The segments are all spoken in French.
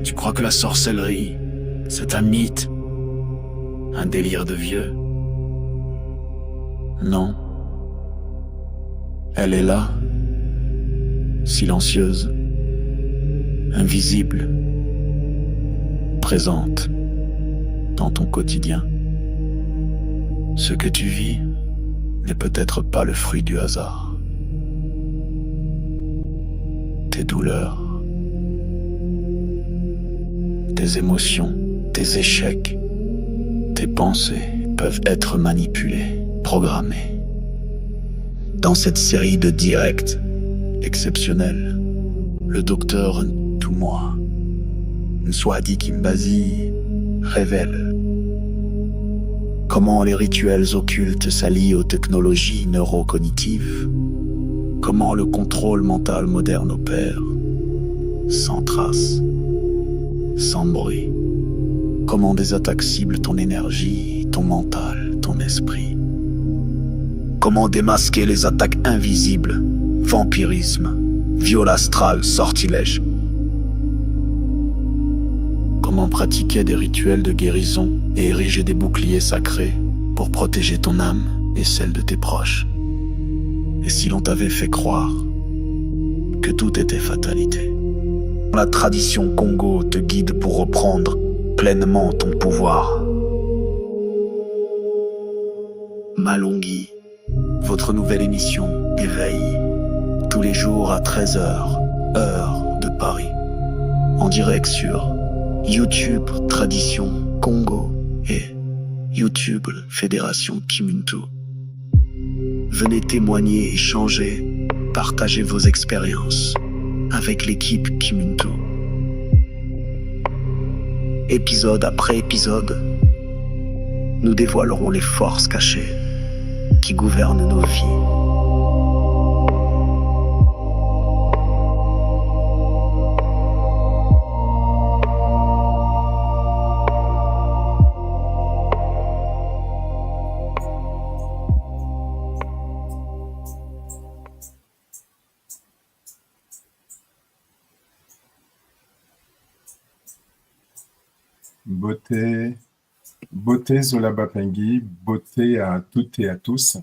Tu crois que la sorcellerie, c'est un mythe, un délire de vieux? Non. Elle est là, silencieuse, invisible, présente dans ton quotidien. Ce que tu vis n'est peut-être pas le fruit du hasard. Tes douleurs, tes émotions, tes échecs, tes pensées peuvent être manipulées, programmées. Dans cette série de directs exceptionnels, le docteur Ntumwa Nswadi Kimbazi révèle comment les rituels occultes s'allient aux technologies neurocognitives, comment le contrôle mental moderne opère, sans trace, sans bruit, comment des attaques ciblent ton énergie, ton mental, ton esprit, comment démasquer les attaques invisibles, vampirisme, viol astral, sortilège, comment pratiquer des rituels de guérison et ériger des boucliers sacrés pour protéger ton âme et celle de tes proches. Et si l'on t'avait fait croire que tout était fatalité? La tradition Congo te guide pour reprendre pleinement ton pouvoir. Malongi, votre nouvelle émission Éveil, tous les jours à 13h, heure de Paris, en direct sur YouTube Tradition Congo et YouTube Fédération Kimuntu. Venez témoigner, échanger, partager vos expériences avec l'équipe Kimuntu. Épisode après épisode, nous dévoilerons les forces cachées qui gouvernent nos vies. Beauté Zola Bapengi, beauté à toutes et à tous.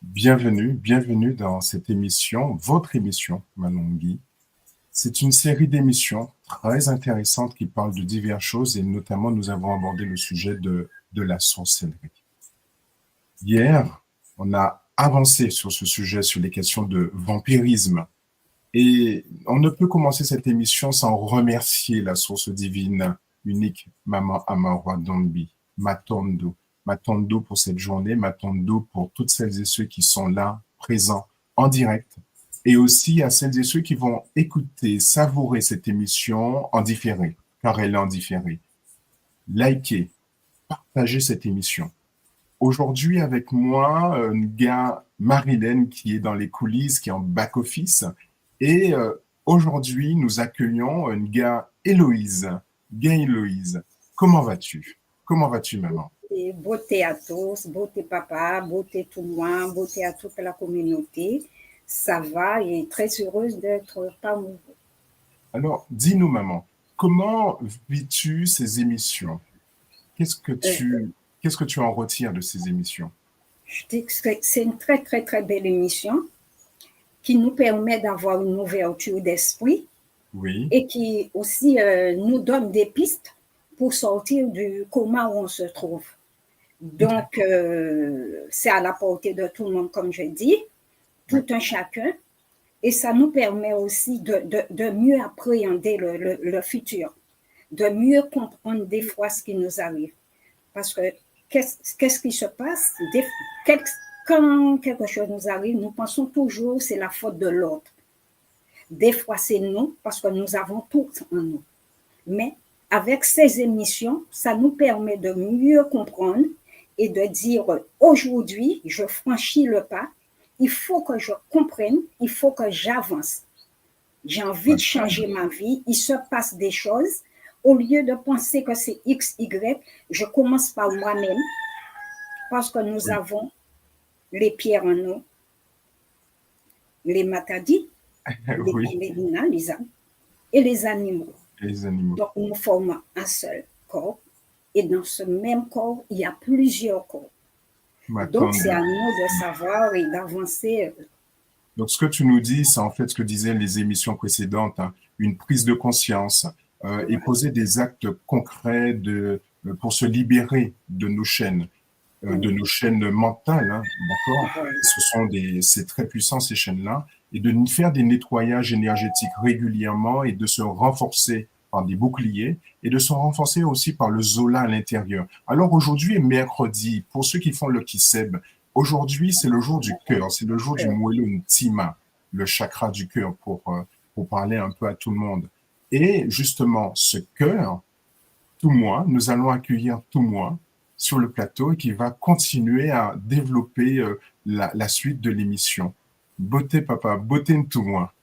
Bienvenue dans cette émission, votre émission, Malongi. C'est une série d'émissions très intéressantes qui parlent de diverses choses et notamment nous avons abordé le sujet de la sorcellerie. Hier, on a avancé sur ce sujet, sur les questions de vampirisme. Et on ne peut commencer cette émission sans remercier la source divine unique, Maman Amawa Dombi, Matondo. Matondo pour cette journée, Matondo pour toutes celles et ceux qui sont là, présents, en direct, et aussi à celles et ceux qui vont écouter, savourer cette émission en différé, car elle est en différé. Likez, partagez cette émission. Aujourd'hui, avec moi, Nga Marilyn qui est dans les coulisses, qui est en back-office, et aujourd'hui, nous accueillons Nga Héloïse. Nga Héloïse, comment vas-tu? Comment vas-tu, maman? Et beauté à tous, beauté papa, beauté tout le monde, beauté à toute la communauté. Ça va et très heureuse d'être parmi vous. Alors, dis-nous, maman, comment vis-tu ces émissions? Qu'est-ce que tu en retires de ces émissions? Je dis que c'est une très, très, très belle émission qui nous permet d'avoir une ouverture d'esprit. Oui. Et qui aussi nous donne des pistes pour sortir du coma où on se trouve. Donc, c'est à la portée de tout le monde, comme je dis, tout un chacun. Et ça nous permet aussi de mieux appréhender le futur, de mieux comprendre des fois ce qui nous arrive. Parce que qu'est-ce qui se passe? Quand quelque chose nous arrive, nous pensons toujours que c'est la faute de l'autre. Des fois, c'est nous, parce que nous avons tout en nous. Mais avec ces émissions, ça nous permet de mieux comprendre et de dire, aujourd'hui, je franchis le pas, il faut que je comprenne, il faut que j'avance. J'ai envie de changer ma vie, il se passe des choses. Au lieu de penser que c'est X, Y, je commence par moi-même, parce que nous avons les pierres en nous, les matadis, les âmes et les animaux. Les animaux. Donc, nous formons un seul corps. Et dans ce même corps, il y a plusieurs corps. Donc, c'est à nous de savoir et d'avancer. Donc, ce que tu nous dis, c'est en fait ce que disaient les émissions précédentes, hein, une prise de conscience et poser des actes concrets pour se libérer de nos chaînes mentales, hein, d'accord? C'est très puissant, ces chaînes-là, et de faire des nettoyages énergétiques régulièrement et de se renforcer par des boucliers et de se renforcer aussi par le Zola à l'intérieur. Alors aujourd'hui est mercredi, pour ceux qui font le Kiseb, aujourd'hui c'est le jour du cœur, c'est le jour du Mwelo Ntima, le chakra du cœur pour parler un peu à tout le monde. Et justement, ce cœur, tout moi, nous allons accueillir tout moi sur le plateau et qui va continuer à développer la suite de l'émission. Beauté, papa, beauté tout moi.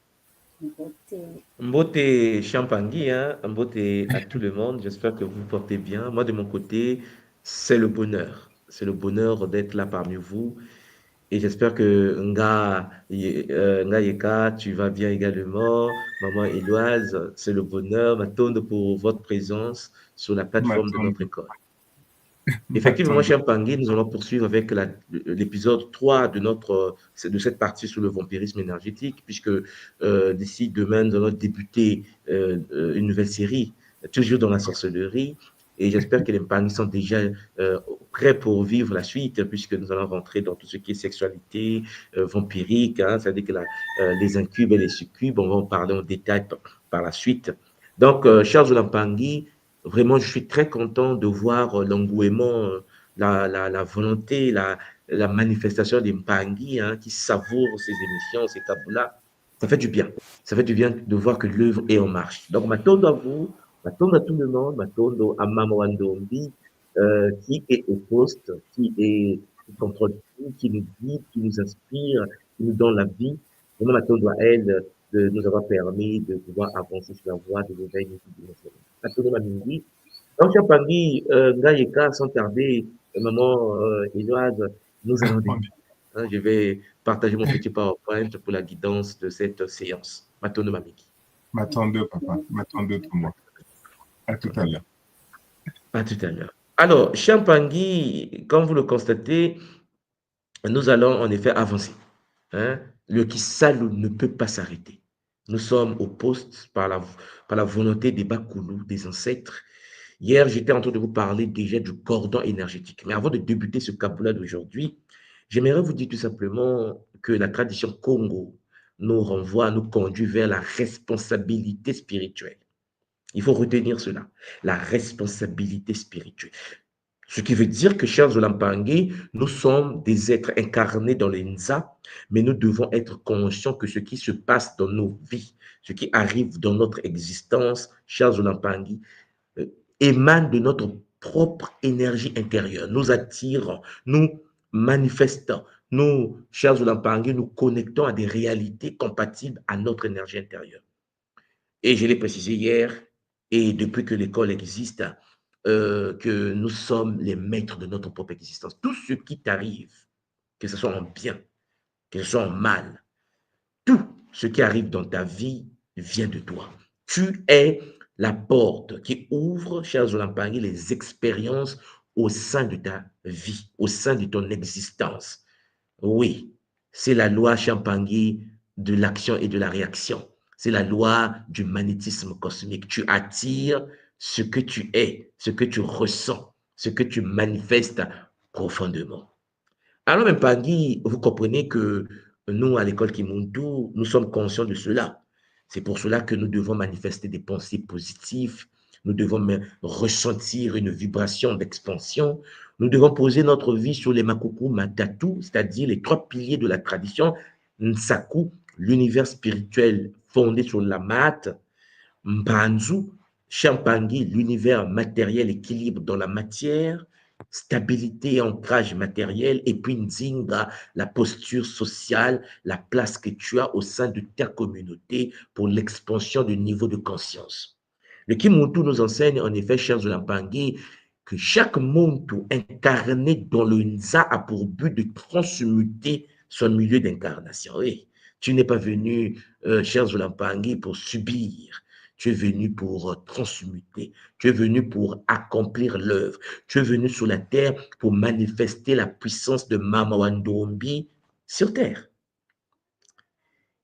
Mbote Champangui, hein, mbote à tout le monde. J'espère que vous vous portez bien. Moi, de mon côté, c'est le bonheur. C'est le bonheur d'être là parmi vous. Et j'espère que Nga Yeka, tu vas bien également. Maman Éloise, c'est le bonheur. M'attendre pour votre présence sur la plateforme de notre école. Effectivement, cher Pangui, nous allons poursuivre avec l'épisode 3 de cette partie sur le vampirisme énergétique, puisque d'ici demain, nous allons débuter une nouvelle série, toujours dans la sorcellerie. Et j'espère que les Pangui sont déjà prêts pour vivre la suite, puisque nous allons rentrer dans tout ce qui est sexualité vampirique, hein, c'est-à-dire que les incubes et les succubes, on va en parler en détail par la suite. Donc, chers Pangui, vraiment, je suis très content de voir l'engouement, la volonté, la manifestation des Mpangui hein, qui savourent ces émissions, ces tabous-là. Ça fait du bien. Ça fait du bien de voir que l'œuvre est en marche. Donc, ma tourne à vous, ma tourne à tout le monde, ma tourne à Mamouandombi, qui est au poste, qui contrôle tout, qui nous guide, qui nous inspire, qui nous donne la vie. Vraiment, ma tourne à elle de nous avoir permis de pouvoir avancer sur la voie de l'éveil multidimensionnel. Donc, cher Pangui, Ngaïka, sans tarder, maman Éloise, nous allons débuter. Hein, je vais partager mon petit PowerPoint pour la guidance de cette séance. Matondo Mamiki. Matondo, papa. Matondo, tout moi. À tout à l'heure. À tout à l'heure. Alors, cher Pangui, comme vous le constatez, nous allons en effet avancer. Hein? Le Kisalu ne peut pas s'arrêter. Nous sommes au poste par la volonté des Bakoulou, des ancêtres. Hier, j'étais en train de vous parler déjà du cordon énergétique. Mais avant de débuter ce Kabbalah d'aujourd'hui, j'aimerais vous dire tout simplement que la tradition Congo nous renvoie, nous conduit vers la responsabilité spirituelle. Il faut retenir cela, la responsabilité spirituelle. Ce qui veut dire que, chers Olampangé, nous sommes des êtres incarnés dans les Nza, mais nous devons être conscients que ce qui se passe dans nos vies, ce qui arrive dans notre existence, chers Olampangé, émane de notre propre énergie intérieure, nous attire, nous manifestons, nous, chers Olampangé, nous connectons à des réalités compatibles à notre énergie intérieure. Et je l'ai précisé hier, et depuis que l'école existe, que nous sommes les maîtres de notre propre existence. Tout ce qui t'arrive, que ce soit en bien, que ce soit en mal, tout ce qui arrive dans ta vie vient de toi. Tu es la porte qui ouvre, chers Olampangé, les expériences au sein de ta vie, au sein de ton existence. Oui, c'est la loi Champangui de l'action et de la réaction. C'est la loi du magnétisme cosmique. Tu attires ce que tu es, ce que tu ressens, ce que tu manifestes profondément. Alors, Mpangui, vous comprenez que nous, à l'école Kimuntu, nous sommes conscients de cela. C'est pour cela que nous devons manifester des pensées positives, nous devons ressentir une vibration d'expansion, nous devons poser notre vie sur les Makuku Matatu, c'est-à-dire les 3 piliers de la tradition, Nsaku, l'univers spirituel fondé sur la mat, Mbanzu, Champangui, l'univers matériel, équilibre dans la matière, stabilité et ancrage matériel, et puis Nzinga, la posture sociale, la place que tu as au sein de ta communauté pour l'expansion du niveau de conscience. Le Kimuntu nous enseigne en effet, chers Olampangui, que chaque Muntu incarné dans le Nza a pour but de transmuter son milieu d'incarnation. Oui, tu n'es pas venu, chers Olampangui, pour subir. Tu es venu pour transmuter. Tu es venu pour accomplir l'œuvre. Tu es venu sur la terre pour manifester la puissance de Mama Wandombi sur terre.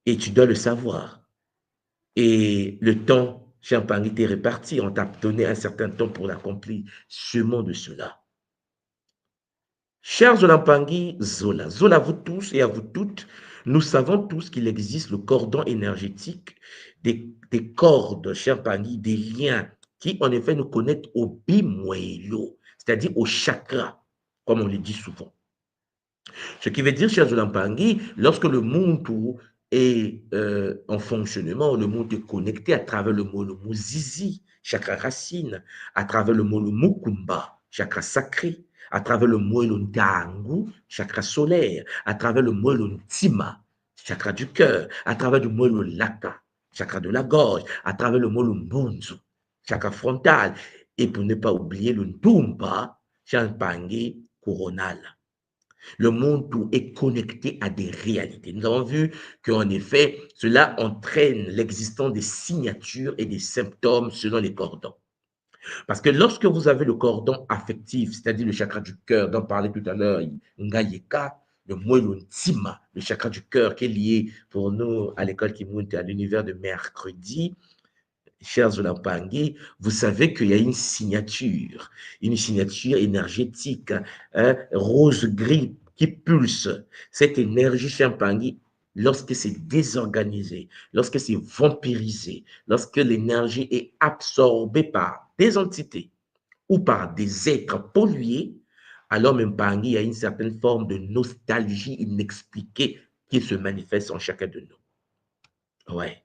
Et tu dois le savoir. Et le temps, cher Pangui, t'est réparti. On t'a donné un certain temps pour l'accomplir. Sûrement de cela. Chers Zolampangi, Zola, Zola, vous tous et à vous toutes, nous savons tous qu'il existe le cordon énergétique, des cordes, chers Pangui, des liens qui, en effet, nous connectent au bimoelo, c'est-à-dire au chakra, comme on le dit souvent. Ce qui veut dire, chers Zolampangi, lorsque le Muntu est en fonctionnement, le Muntu est connecté à travers le mot Zizi, chakra racine, à travers le mot Mukumba, chakra sacré, à travers le moelo Ntangu, chakra solaire, à travers le moelo Ntima, chakra du cœur, à travers le moelo Laka, chakra de la gorge, à travers le moelo Mbunzu, chakra frontal, et pour ne pas oublier le Ntumba, Champangi coronal. Le monde tout est connecté à des réalités. Nous avons vu qu'en effet, cela entraîne l'existence des signatures et des symptômes selon les cordons. Parce que lorsque vous avez le cordon affectif, c'est-à-dire le chakra du cœur, dont parlait tout à l'heure Ngayeka, le moelo Ntima, le chakra du cœur qui est lié pour nous à l'école Kimunte, à l'univers de mercredi, chers Zolampangi, vous savez qu'il y a une signature énergétique, rose-gris qui pulse. Cette énergie Champangui, lorsque c'est désorganisé, lorsque c'est vampirisé, lorsque l'énergie est absorbée par des entités ou par des êtres pollués, alors même Pangui, il y a une certaine forme de nostalgie inexpliquée qui se manifeste en chacun de nous. Ouais.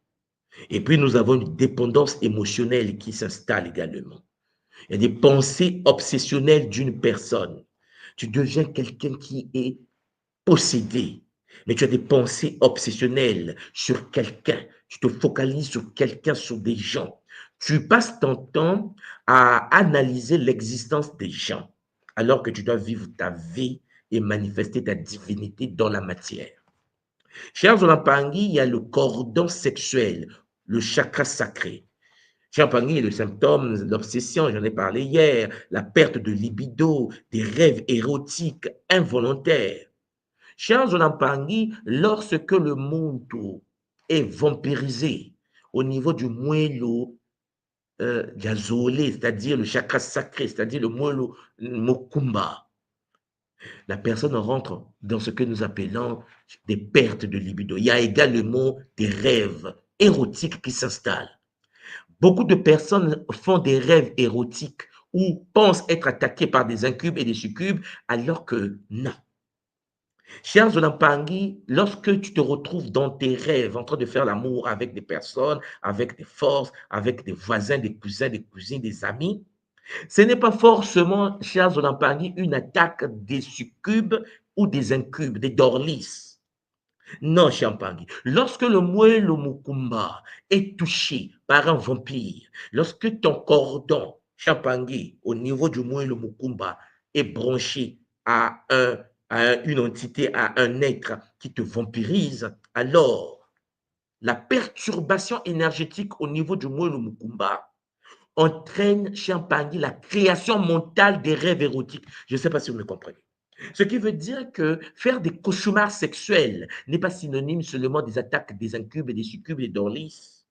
Et puis, nous avons une dépendance émotionnelle qui s'installe également. Il y a des pensées obsessionnelles d'une personne. Tu deviens quelqu'un qui est possédé, mais tu as des pensées obsessionnelles sur quelqu'un. Tu te focalises sur quelqu'un, sur des gens. Tu passes ton temps à analyser l'existence des gens, alors que tu dois vivre ta vie et manifester ta divinité dans la matière. Chers Zolampangi, il y a le cordon sexuel, le chakra sacré. Champagny est le symptôme, l'obsession, j'en ai parlé hier, la perte de libido, des rêves érotiques involontaires. Chers Zolampangi, lorsque le monde est vampirisé au niveau du moello diazolé, c'est-à-dire le chakra sacré, c'est-à-dire le moello mokumba, la personne rentre dans ce que nous appelons des pertes de libido. Il y a également des rêves érotiques qui s'installent. Beaucoup de personnes font des rêves érotiques ou pensent être attaquées par des incubes et des succubes, alors que non. Chers Zolampangi, lorsque tu te retrouves dans tes rêves en train de faire l'amour avec des personnes, avec des forces, avec des voisins, des cousins, des cousines, des amis, ce n'est pas forcément, chers Zolampangi, une attaque des succubes ou des incubes, des dorlis. Non, Champagny. Lorsque le moello mukumba est touché par un vampire, lorsque ton cordon, Champagny, au niveau du moello mukumba, est branché à une entité, à un être qui te vampirise, alors la perturbation énergétique au niveau du moello mukumba entraîne, Champagny, la création mentale des rêves érotiques. Je ne sais pas si vous me comprenez. Ce qui veut dire que faire des cauchemars sexuels n'est pas synonyme seulement des attaques des incubes et des succubes et des dorlis.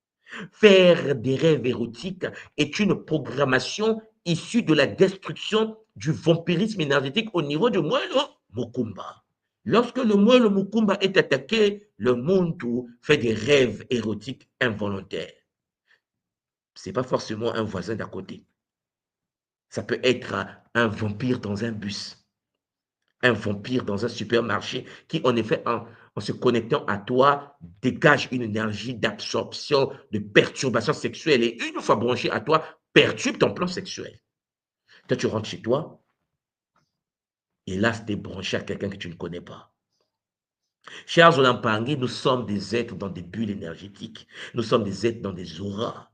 Faire des rêves érotiques est une programmation issue de la destruction du vampirisme énergétique au niveau du moello mukumba. Lorsque le moello mukumba est attaqué, le muntu fait des rêves érotiques involontaires. Ce n'est pas forcément un voisin d'à côté. Ça peut être un vampire dans un bus, un vampire dans un supermarché qui, en effet, en se connectant à toi, dégage une énergie d'absorption, de perturbation sexuelle. Et une fois branché à toi, perturbe ton plan sexuel. Toi, tu rentres chez toi, et là, tu es branché à quelqu'un que tu ne connais pas. Chers Zolampangi, nous sommes des êtres dans des bulles énergétiques. Nous sommes des êtres dans des auras.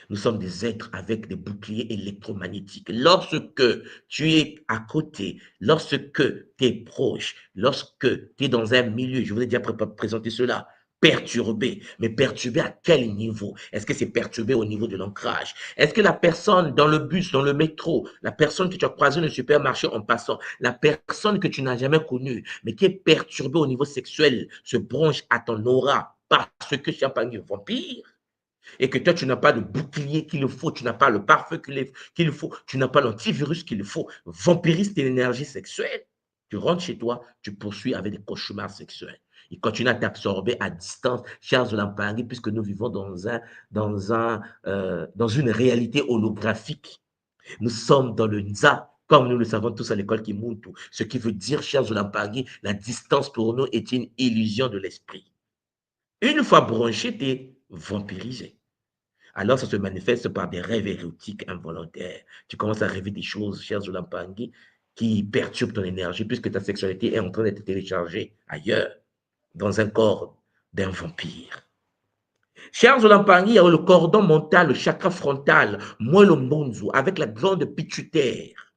Nous sommes des êtres avec des boucliers électromagnétiques. Lorsque tu es à côté, lorsque tu es proche, lorsque tu es dans un milieu, je vous ai déjà présenté cela, perturbé. Mais perturbé à quel niveau? Est-ce que c'est perturbé au niveau de l'ancrage? Est-ce que la personne dans le bus, dans le métro, la personne que tu as croisée dans le supermarché en passant, la personne que tu n'as jamais connue, mais qui est perturbée au niveau sexuel, se branche à ton aura parce que Champagne est vampire? Et que toi, tu n'as pas de bouclier qu'il faut, tu n'as pas le parfum qu'il faut, tu n'as pas l'antivirus qu'il faut, vampirise tes énergies sexuelles, tu rentres chez toi, tu poursuis avec des cauchemars sexuels. Il continue à t'absorber à distance, chers Olampangui, puisque nous vivons dans une réalité holographique. Nous sommes dans le Nza, comme nous le savons tous à l'école Kimuntu, ce qui veut dire, chers Olampangui, la distance pour nous est une illusion de l'esprit. Une fois branché, tu es vampirisé. Alors, ça se manifeste par des rêves érotiques involontaires. Tu commences à rêver des choses, chers Olampangui, qui perturbent ton énergie, puisque ta sexualité est en train d'être téléchargée ailleurs, dans un corps d'un vampire. Chers Olampangui, il y a le cordon mental, le chakra frontal, moelle monzu, avec la glande pituitaire.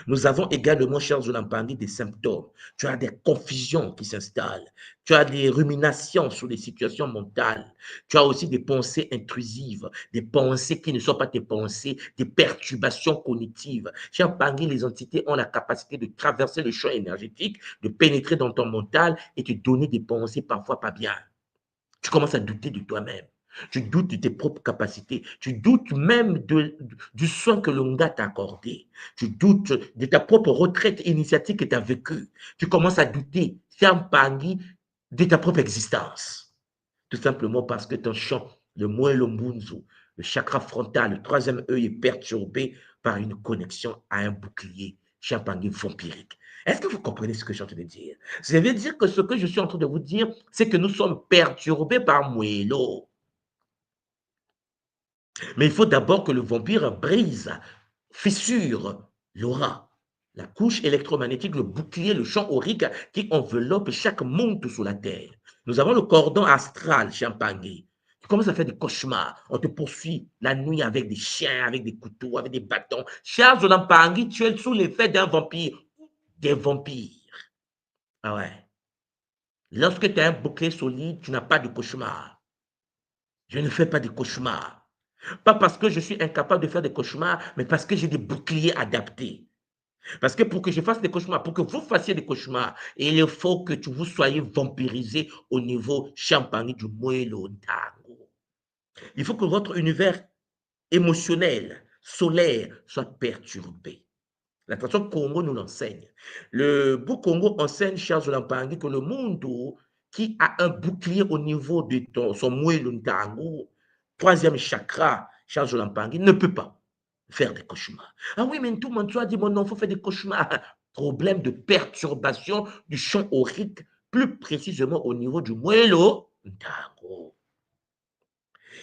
Nous avons également, chers Olampangui, des symptômes. Tu as des confusions qui s'installent. Tu as des ruminations sur des situations mentales. Tu as aussi des pensées intrusives, des pensées qui ne sont pas tes pensées, des perturbations cognitives. Chers Olampangui, les entités ont la capacité de traverser le champ énergétique, de pénétrer dans ton mental et te donner des pensées parfois pas bien. Tu commences à douter de toi-même. Tu doutes de tes propres capacités. Tu doutes même du soin que l'Onga t'a accordé. Tu doutes de ta propre retraite initiatique que tu as vécue. Tu commences à douter, Champagne, de ta propre existence. Tout simplement parce que ton champ, le moelle mbunzu, le chakra frontal, le troisième œil est perturbé par une connexion à un bouclier Champagne vampirique. Est-ce que vous comprenez ce que je suis en train de dire? Ça veut dire que ce que je suis en train de vous dire, c'est que nous sommes perturbés par Moelo. Mais il faut d'abord que le vampire brise, fissure l'aura, la couche électromagnétique, le bouclier, le champ aurique qui enveloppe chaque monde sous la terre. Nous avons le cordon astral, Champagne. Tu commences à faire des cauchemars. On te poursuit la nuit avec des chiens, avec des couteaux, avec des bâtons. Charles Olampangui, tu es sous l'effet d'un vampire, des vampires. Ah ouais. Lorsque tu as un bouclier solide, tu n'as pas de cauchemar. Je ne fais pas de cauchemars. Pas parce que je suis incapable de faire des cauchemars, mais parce que j'ai des boucliers adaptés. Parce que pour que je fasse des cauchemars, pour que vous fassiez des cauchemars, il faut que vous soyez vampirisé au niveau champagne du moelo d'Ango. Il faut que votre univers émotionnel, solaire, soit perturbé. La tradition Congo nous l'enseigne. Le bout Congo enseigne, chers Olampangui, que le monde qui a un bouclier au niveau de son moelo d'Ango, troisième chakra, chers Olampangui, ne peut pas faire des cauchemars. Ah oui, mais tout le monde a dit, mon enfant fait des cauchemars. Problème de perturbation du champ aurique, plus précisément au niveau du moelo d'Ango.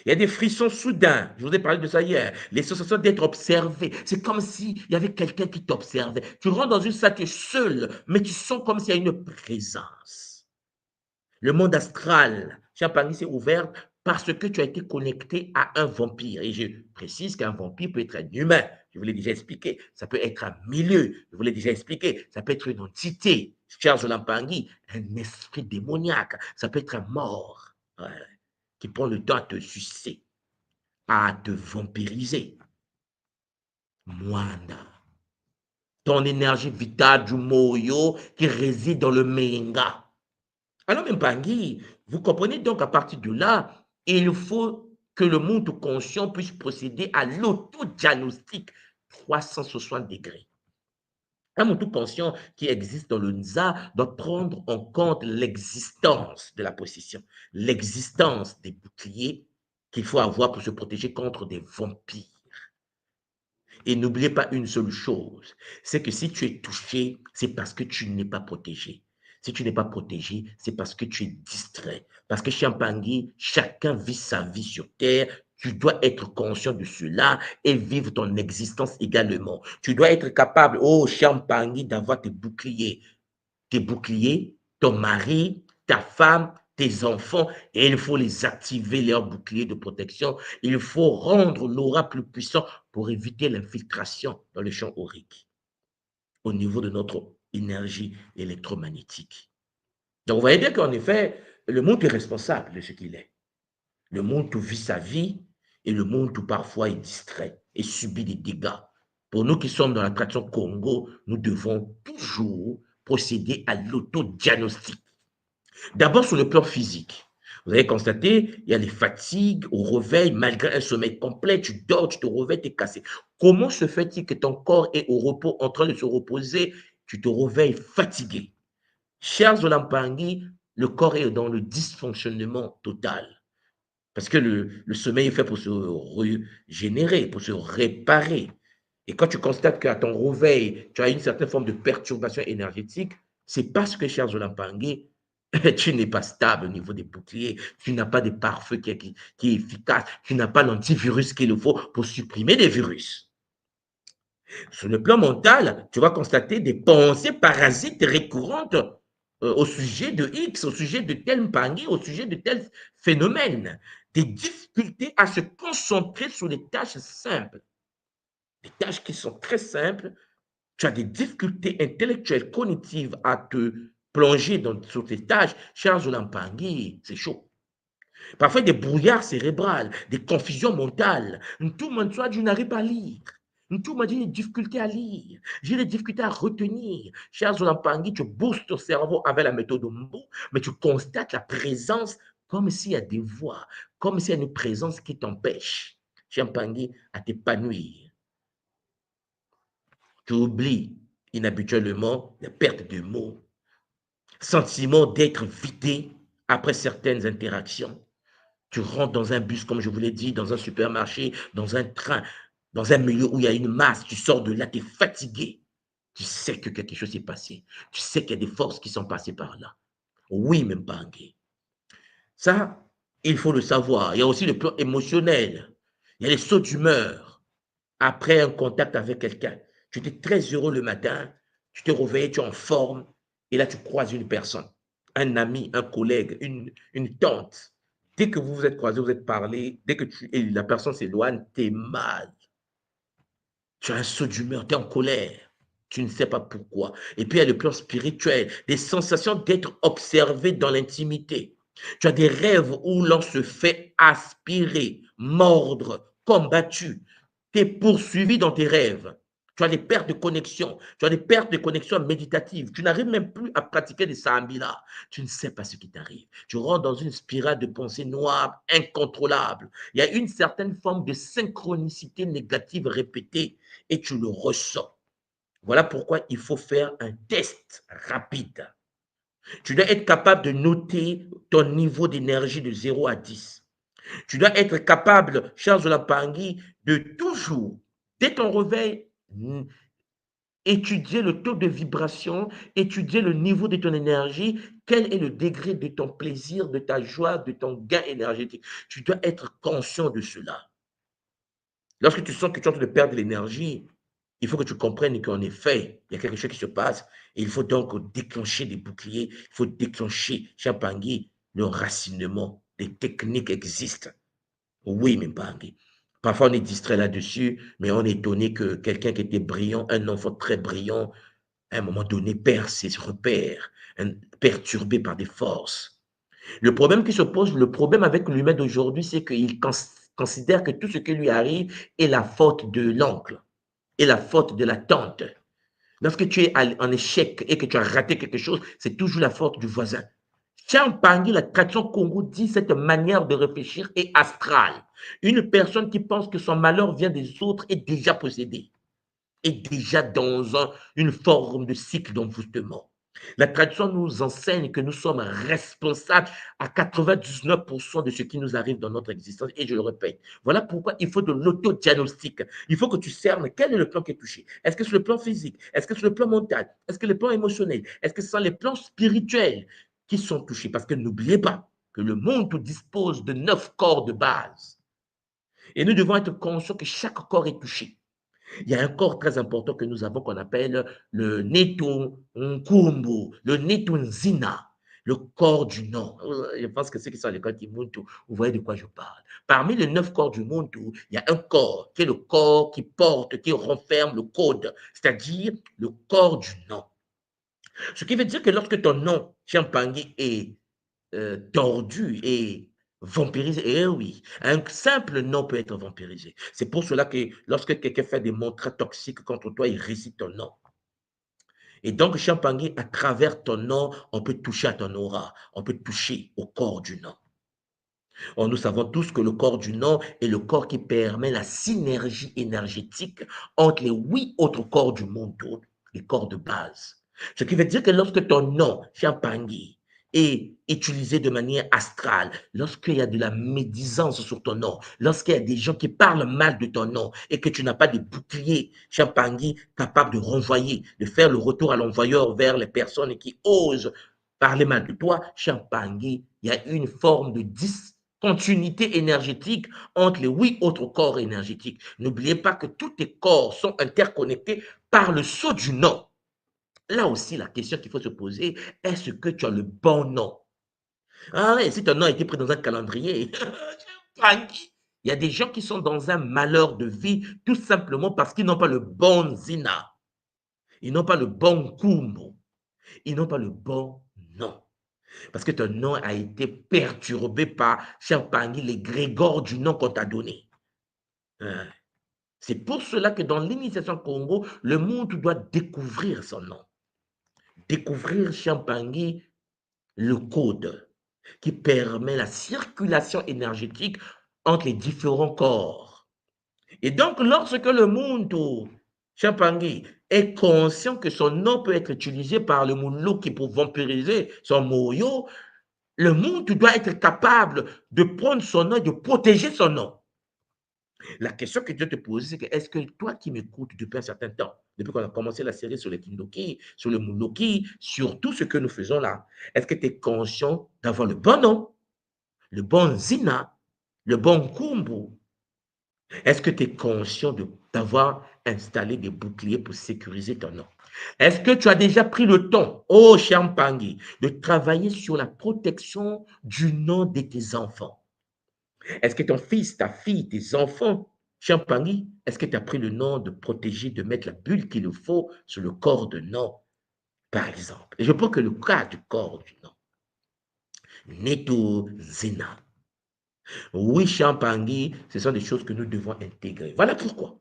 Il y a des frissons soudains. Je vous ai parlé de ça hier. Les sensations d'être observé. C'est comme s'il y avait quelqu'un qui t'observait. Tu rentres dans une salle, tu es seul, mais tu sens comme s'il y a une présence. Le monde astral, Champagne s'est ouvert parce que tu as été connecté à un vampire. Et je précise qu'un vampire peut être un humain. Je vous l'ai déjà expliqué. Ça peut être un milieu. Je vous l'ai déjà expliqué. Ça peut être une entité. Charles Olampangui, un esprit démoniaque. Ça peut être un mort. Ouais, qui prend le temps à te sucer, à te vampiriser. Mwanda. Ton énergie vitale du moyo qui réside dans le menga. Alors, Mpangui, vous comprenez donc à partir de là, il faut que le monde conscient puisse procéder à l'autodiagnostic 360 degrés. Un monde conscient qui existe dans le Nza doit prendre en compte l'existence de la possession, l'existence des boucliers qu'il faut avoir pour se protéger contre des vampires. Et n'oubliez pas une seule chose, c'est que si tu es touché, c'est parce que tu n'es pas protégé. Si tu n'es pas protégé, c'est parce que tu es distrait. Parce que Champagne, chacun vit sa vie sur Terre. Tu dois être conscient de cela et vivre ton existence également. Tu dois être capable, oh Champagne, d'avoir tes boucliers. Tes boucliers, ton mari, ta femme, tes enfants, et il faut les activer, leurs boucliers de protection. Il faut rendre l'aura plus puissant pour éviter l'infiltration dans le champ aurique au niveau de notre énergie électromagnétique. Donc, vous voyez bien qu'en effet, le monde est responsable de ce qu'il est. Le monde où vit sa vie et le monde où parfois il distrait et subit des dégâts. Pour nous qui sommes dans la tradition Congo, nous devons toujours procéder à l'autodiagnostic. D'abord sur le plan physique. Vous avez constaté, il y a les fatigues au réveil, malgré un sommeil complet, tu dors, tu te réveilles, tu es cassé. Comment se fait-il que ton corps est au repos, en train de se reposer, tu te réveilles fatigué? Chers Olampangui, le corps est dans le dysfonctionnement total. Parce que le sommeil est fait pour se régénérer, pour se réparer. Et quand tu constates qu'à ton réveil, tu as une certaine forme de perturbation énergétique, c'est parce que, cher Zolampangui, tu n'es pas stable au niveau des boucliers, tu n'as pas de pare-feu qui est efficace, tu n'as pas l'antivirus qu'il faut pour supprimer des virus. Sur le plan mental, tu vas constater des pensées parasites récurrentes au sujet de X, au sujet de tel Mpangui, au sujet de tel phénomène. Des difficultés à se concentrer sur les tâches simples. Des tâches qui sont très simples. Tu as des difficultés intellectuelles, cognitives à te plonger sur tes tâches. Cher Zolampangui, c'est chaud. Parfois des brouillards cérébrales, des confusions mentales. Tout le monde soit, je n'arrive pas à lire. Tout le monde j'ai des difficultés à lire. J'ai des difficultés à retenir. Cher Zolampangui, tu boostes ton cerveau avec la méthode Mbo, mais tu constates la présence comme s'il y a des voix, comme s'il y a une présence qui t'empêche, cher Pangui, à t'épanouir. Tu oublies inhabituellement la perte de mots, sentiment d'être vidé après certaines interactions. Tu rentres dans un bus, comme je vous l'ai dit, dans un supermarché, dans un train, dans un milieu où il y a une masse, tu sors de là, tu es fatigué. Tu sais que quelque chose s'est passé. Tu sais qu'il y a des forces qui sont passées par là. Oui, même Pangui. Ça, il faut le savoir. Il y a aussi le plan émotionnel. Il y a les sauts d'humeur après un contact avec quelqu'un. Tu étais très heureux le matin, tu te réveilles, tu es en forme, et là tu croises une personne, un ami, un collègue, une tante. Dès que vous vous êtes croisés, vous êtes parlé, dès que la personne s'éloigne, tu es mal. Tu as un saut d'humeur, tu es en colère. Tu ne sais pas pourquoi. Et puis il y a le plan spirituel, des sensations d'être observé dans l'intimité. Tu as des rêves où l'on se fait aspirer, mordre, combattu. Tu es poursuivi dans tes rêves. Tu as des pertes de connexion. Tu as des pertes de connexion méditative. Tu n'arrives même plus à pratiquer des sambila. Tu ne sais pas ce qui t'arrive. Tu rentres dans une spirale de pensée noire, incontrôlable. Il y a une certaine forme de synchronicité négative répétée et tu le ressens. Voilà pourquoi il faut faire un test rapide. Tu dois être capable de noter ton niveau d'énergie de 0 à 10. Tu dois être capable, cher Zolampangui, de toujours, dès ton réveil, étudier le taux de vibration, étudier le niveau de ton énergie, quel est le degré de ton plaisir, de ta joie, de ton gain énergétique. Tu dois être conscient de cela. Lorsque tu sens que tu es en train de perdre de l'énergie, il faut que tu comprennes qu'en effet, il y a quelque chose qui se passe et il faut donc déclencher des boucliers, il faut déclencher, cher Pangui, le racinement. Les techniques existent. Oui, mais Pangui. Parfois, on est distrait là-dessus, mais on est étonné que quelqu'un qui était brillant, un enfant très brillant, à un moment donné, perd ses repères, perturbé par des forces. Le problème qui se pose, le problème avec l'humain d'aujourd'hui, c'est qu'il considère que tout ce qui lui arrive est la faute de l'oncle, est la faute de la tante. Lorsque tu es en échec et que tu as raté quelque chose, c'est toujours la faute du voisin. Champagny, la tradition Congo dit cette manière de réfléchir est astrale. Une personne qui pense que son malheur vient des autres est déjà possédée, est déjà dans une forme de cycle d'envoûtement. La tradition nous enseigne que nous sommes responsables à 99% de ce qui nous arrive dans notre existence. Et je le répète, voilà pourquoi il faut de l'autodiagnostic. Il faut que tu cernes quel est le plan qui est touché. Est-ce que c'est le plan physique? Est-ce que c'est le plan mental? Est-ce que le plan émotionnel? Est-ce que ce sont les plans spirituels qui sont touchés? Parce que n'oubliez pas que le monde dispose de 9 corps de base. Et nous devons être conscients que chaque corps est touché. Il y a un corps très important que nous avons qu'on appelle le Netunkumbu, le Netunzina, le corps du nom. Je pense que ceux qui sont à l'école Kimuntu, vous voyez de quoi je parle. Parmi les 9 corps du Muntu, il y a un corps qui est le corps qui porte, qui renferme le code, c'est-à-dire le corps du nom. Ce qui veut dire que lorsque ton nom, Champangui, est tordu et vampirisé. Eh oui, un simple nom peut être vampirisé. C'est pour cela que lorsque quelqu'un fait des mots très toxiques contre toi, il récite ton nom. Et donc, Champangui, à travers ton nom, on peut toucher à ton aura, on peut toucher au corps du nom. Or, nous savons tous que le corps du nom est le corps qui permet la synergie énergétique entre les 8 autres corps du monde, les corps de base. Ce qui veut dire que lorsque ton nom, Champangui, est utilisé de manière astrale, lorsqu'il y a de la médisance sur ton nom, lorsqu'il y a des gens qui parlent mal de ton nom et que tu n'as pas de bouclier, Champangui, capable de renvoyer, de faire le retour à l'envoyeur vers les personnes qui osent parler mal de toi, Champangui, il y a une forme de continuité énergétique entre les 8 autres corps énergétiques. N'oubliez pas que tous tes corps sont interconnectés par le sceau du nom. Là aussi, la question qu'il faut se poser, est-ce que tu as le bon nom? Ah ouais, si ton nom a été pris dans un calendrier, il y a des gens qui sont dans un malheur de vie tout simplement parce qu'ils n'ont pas le bon zina. Ils n'ont pas le bon kumbo. Ils n'ont pas le bon nom. Parce que ton nom a été perturbé par Champagny, les grégores du nom qu'on t'a donné. C'est pour cela que dans l'initiation Congo, le monde doit découvrir son nom. Découvrir Champagny, le code qui permet la circulation énergétique entre les différents corps. Et donc, lorsque le monde, Champagny, est conscient que son nom peut être utilisé par le Moulouki pour vampiriser son moyo, le monde doit être capable de prendre son nom et de protéger son nom. La question que je dois te poser, c'est que est-ce que toi qui m'écoutes depuis un certain temps, depuis qu'on a commencé la série sur les Kindoki, sur le Mouloki, sur tout ce que nous faisons là, est-ce que tu es conscient d'avoir le bon nom, le bon Zina, le bon Kumbu? Est-ce que tu es conscient d'avoir installé des boucliers pour sécuriser ton nom? Est-ce que tu as déjà pris le temps, oh Champangui, de travailler sur la protection du nom de tes enfants? Est-ce que ton fils, ta fille, tes enfants, Champangui, est-ce que tu as pris le nom de protéger, de mettre la bulle qu'il faut sur le corps de nom, par exemple? Et je prends que le cas du corps du nom. Neto Zena. Oui, Champangui, ce sont des choses que nous devons intégrer. Voilà pourquoi.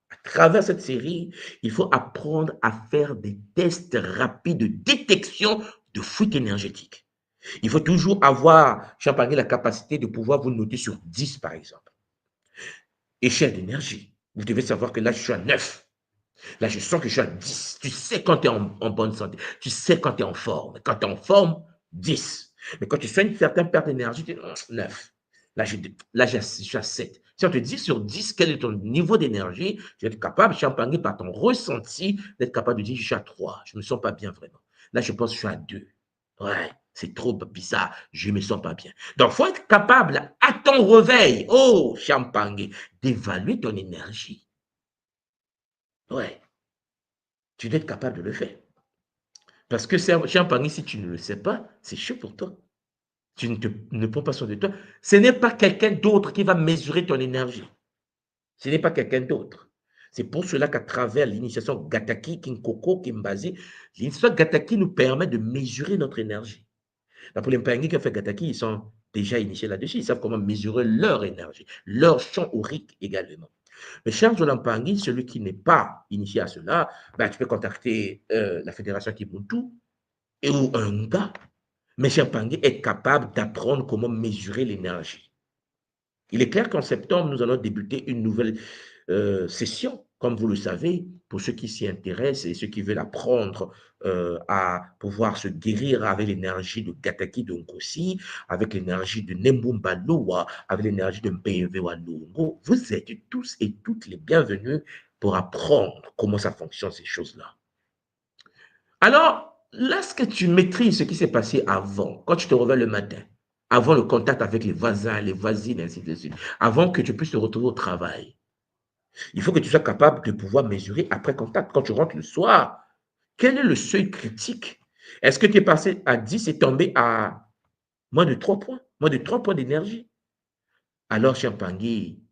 À travers cette série, il faut apprendre à faire des tests rapides de détection de fuite énergétique. Il faut toujours avoir, Champagny, la capacité de pouvoir vous noter sur 10, par exemple. Échelle d'énergie. Vous devez savoir que là, je suis à 9. Là, je sens que je suis à 10. Tu sais quand tu es en bonne santé. Tu sais quand tu es en forme. Quand tu es en forme, 10. Mais quand tu fais une certaine perte d'énergie, tu es 9. Là, je suis à 7. Si on te dit sur 10, quel est ton niveau d'énergie, tu vas être capable, Champagny, par ton ressenti, d'être capable de dire, je suis à 3. Je ne me sens pas bien vraiment. Là, je pense que je suis à 2. Ouais, c'est trop bizarre. Je ne me sens pas bien. Donc, il faut être capable, à ton réveil, oh, Champagny, d'évaluer ton énergie. Ouais. Tu dois être capable de le faire. Parce que Champagny, si tu ne le sais pas, c'est chaud pour toi. Tu ne prends pas soin de toi. Ce n'est pas quelqu'un d'autre qui va mesurer ton énergie. Ce n'est pas quelqu'un d'autre. C'est pour cela qu'à travers l'initiation Gataki, Kinkoko, Kimbazi, l'initiation Gataki nous permet de mesurer notre énergie. Pour les Mpangui qui ont fait Gataki, ils sont déjà initiés là-dessus. Ils savent comment mesurer leur énergie, leur champ aurique également. Mais Charles Mpangui, celui qui n'est pas initié à cela, ben, tu peux contacter la Fédération Kibuntu ou un gars. Mais Champangui est capable d'apprendre comment mesurer l'énergie. Il est clair qu'en septembre, nous allons débuter une nouvelle session, comme vous le savez, pour ceux qui s'y intéressent et ceux qui veulent apprendre à pouvoir se guérir avec l'énergie de Gataki de Nkosi, avec l'énergie de Nembumba Loa, avec l'énergie de Mpeve Walongo. Vous êtes tous et toutes les bienvenus pour apprendre comment ça fonctionne, ces choses-là. Alors, lorsque tu maîtrises ce qui s'est passé avant, quand tu te réveilles le matin, avant le contact avec les voisins, les voisines, ainsi de suite, avant que tu puisses te retrouver au travail, il faut que tu sois capable de pouvoir mesurer après contact. Quand tu rentres le soir, quel est le seuil critique? Est-ce que tu es passé à 10 et tombé à moins de 3 points, moins de 3 points d'énergie? Alors, Champangui,